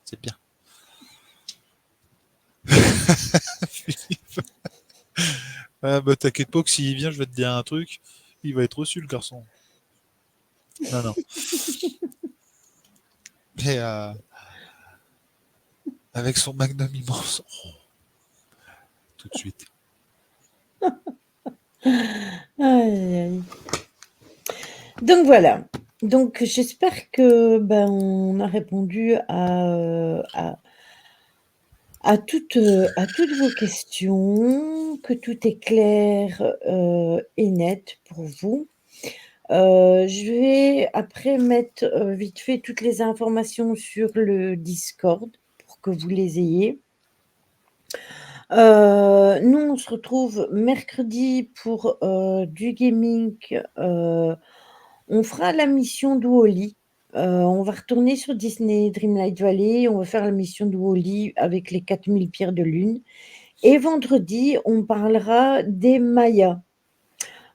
C'est bien. Philippe. Ah bah t'inquiète pas que s'il vient, je vais te dire un truc. Il va être reçu le garçon. Non, non. Mais avec son magnum immense. Oh, tout de suite. Aïe, aïe. Donc voilà. Donc j'espère que on a répondu à toutes vos questions, que tout est clair et net pour vous. Je vais après mettre vite fait toutes les informations sur le Discord pour que vous les ayez. Nous, on se retrouve mercredi pour du gaming. On fera la mission d'Wall-E. On va retourner sur Disney Dreamlight Valley. On va faire la mission de Wall-E avec les 4000 pierres de lune. Et vendredi, on parlera des Mayas,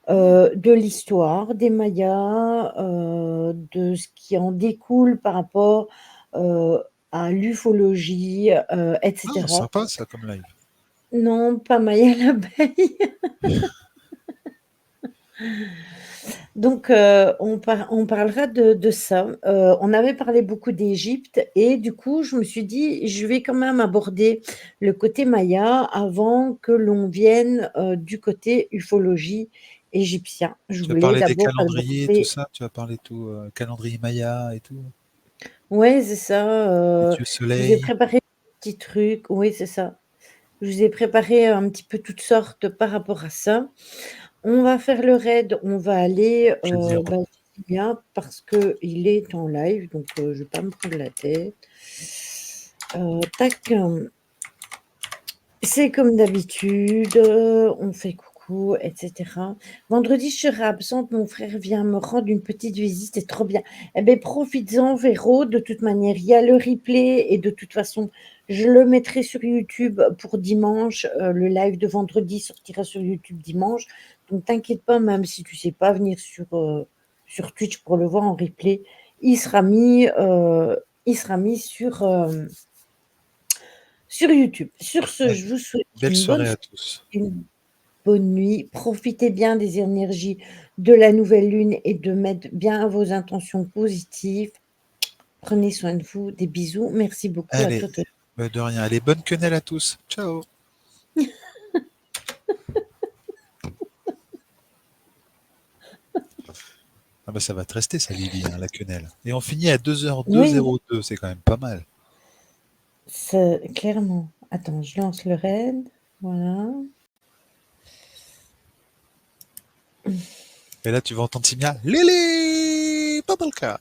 de l'histoire des Mayas, de ce qui en découle par rapport à l'ufologie, Ah, etc. sympa ça comme live. Non, pas Maya l'abeille. Donc, on parlera de ça. On avait parlé beaucoup d'Égypte et du coup, je me suis dit, je vais quand même aborder le côté Maya avant que l'on vienne du côté ufologie égyptien. Je Tu vas voulais parler des d'abord calendriers, tout aborder ça? Tu vas parler tout, calendrier Maya et tout? ouais, c'est ça, Les dieux je vous ai soleil? préparé des petits trucs oui, c'est ça. Je vous ai préparé un petit peu toutes sortes par rapport à ça. On va faire le raid, on va aller, Plaisir. bah, bien parce qu'il est en live, donc je vais pas me prendre la tête. Tac. C'est comme d'habitude, on fait coucou et cetera. Vendredi, je serai absente, mon frère vient me rendre une petite visite, c'est trop bien. Eh beh, profites-en Véro, de toute manière, il y a le replay et de toute façon, je le mettrai sur YouTube pour dimanche, le live de vendredi sortira sur YouTube dimanche. Donc t'inquiète pas, même si tu sais pas venir sur Twitch pour le voir en replay, il sera mis sur YouTube. Sur ce, je Allez, vous souhaite belle une bonne soirée à soirée, tous. une bonne nuit. Profitez bien des énergies de la nouvelle lune et de mettre bien vos intentions positives. Prenez soin de vous. Des bisous. Merci beaucoup à Allez, toi. bah, de rien. Allez, bonne quenelle à tous. Ciao. Ah bah ça va te rester ça Lily, hein, la quenelle. Et on finit à Oui, 2h02, c'est quand même pas mal. clairement. Attends, je lance le raid. Voilà. Et là tu vas entendre Simia, Lily Bubblecat.